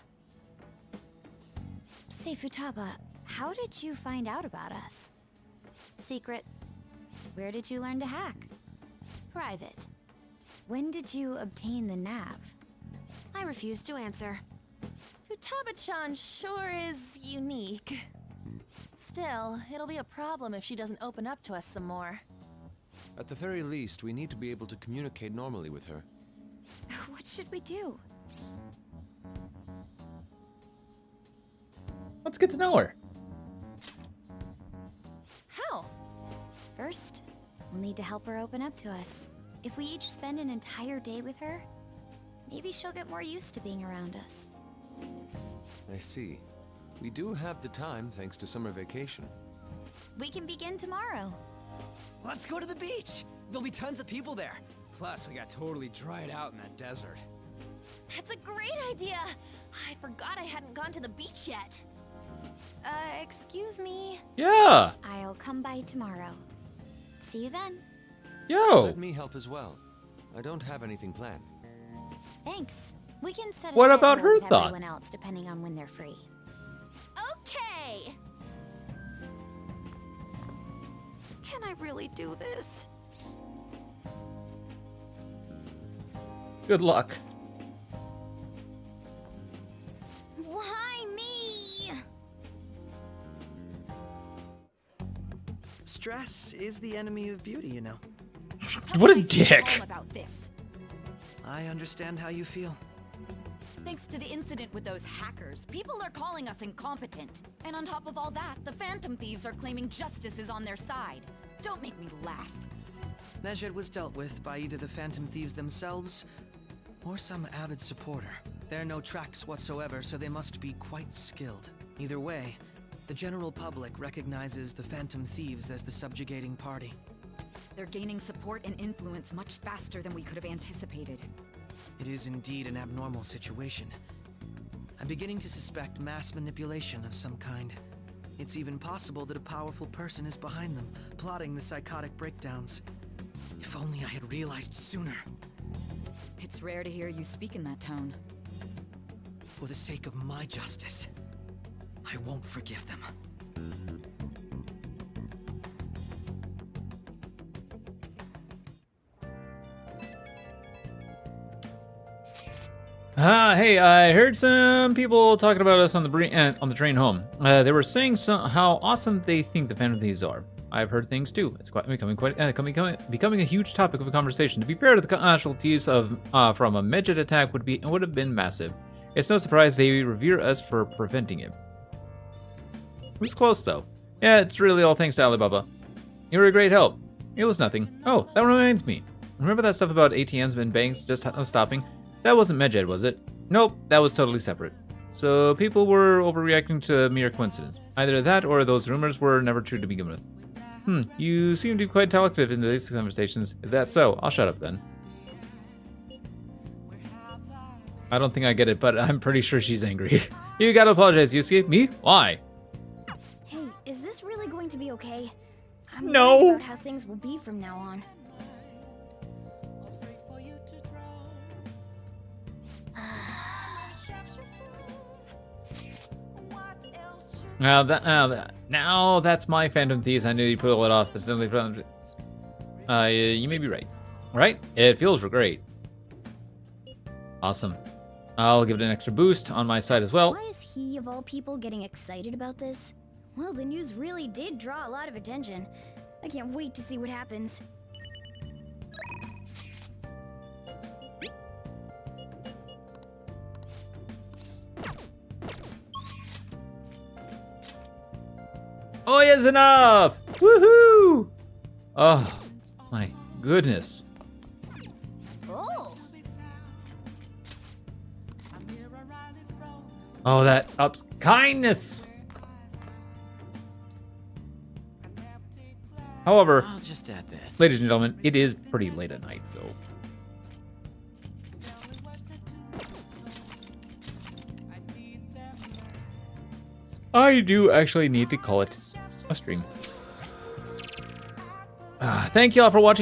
Say, Futaba, how did you find out about us? Secret. Where did you learn to hack? Private. When did you obtain the nav? I refuse to answer. Futaba-chan sure is unique. Still, it'll be a problem if she doesn't open up to us some more. At the very least, we need to be able to communicate normally with her. What should we do? Let's get to know her. How? First, we'll need to help her open up to us. If we each spend an entire day with her, maybe she'll get more used to being around us. I see. We do have the time thanks to summer vacation. We can begin tomorrow. Let's go to the beach! There'll be tons of people there. Plus, we got totally dried out in that desert. That's a great idea! I forgot I hadn't gone to the beach yet. Excuse me? Yeah. I'll come by tomorrow. See you then. Yo. Let me help as well. I don't have anything planned. Thanks. We can set a What about schedule her with everyone thoughts? else depending on when they're free. Okay. Can I really do this? Good luck. Why me? Stress is the enemy of beauty, you know. What a dick. About this. I understand how you feel. Thanks to the incident with those hackers, people are calling us incompetent. And on top of all that, the Phantom Thieves are claiming justice is on their side. Don't make me laugh. Medjed was dealt with by either the Phantom Thieves themselves or some avid supporter. There are no tracks whatsoever, so they must be quite skilled. Either way, the general public recognizes the Phantom Thieves as the subjugating party. They're gaining support and influence much faster than we could have anticipated. It is indeed an abnormal situation. I'm beginning to suspect mass manipulation of some kind. It's even possible that a powerful person is behind them, plotting the psychotic breakdowns. If only I had realized sooner. It's rare to hear you speak in that tone. For the sake of my justice, I won't forgive them. Hey, I heard some people talking about us on the train home. They were saying how awesome they think the Phantom Thieves are. I've heard things too. It's becoming a huge topic of conversation. To be fair, the casualties from a Medjed attack would have been massive. It's no surprise they revere us for preventing it. It was close though. Yeah, it's really all thanks to Alibaba. You were a great help. It was nothing. Oh, that reminds me. Remember that stuff about ATMs and banks just stopping? That wasn't Medjed, was it? Nope, that was totally separate. So people were overreacting to mere coincidence. Either that or those rumors were never true to begin with. You seem to be quite talkative in these conversations. Is that so? I'll shut up then. I don't think I get it, but I'm pretty sure she's angry. You gotta apologize, Yusuke. Me? Why? Hey, is this really going to be okay? I'm No. worried about how things will be from now on. Now that's my Phantom Thieves. I knew you'd pull it off. That's definitely you may be right. Right? It feels great. Awesome. I'll give it an extra boost on my side as well. Why is he, of all people, getting excited about this? Well, the news really did draw a lot of attention. I can't wait to see what happens. Oh, yes, enough! Woohoo! Oh, my goodness. Oh! Oh, that ups kindness! However, I'll just add this. ladies and gentlemen, it is pretty late at night, so... I do actually need to call it a stream. Thank you all for watching.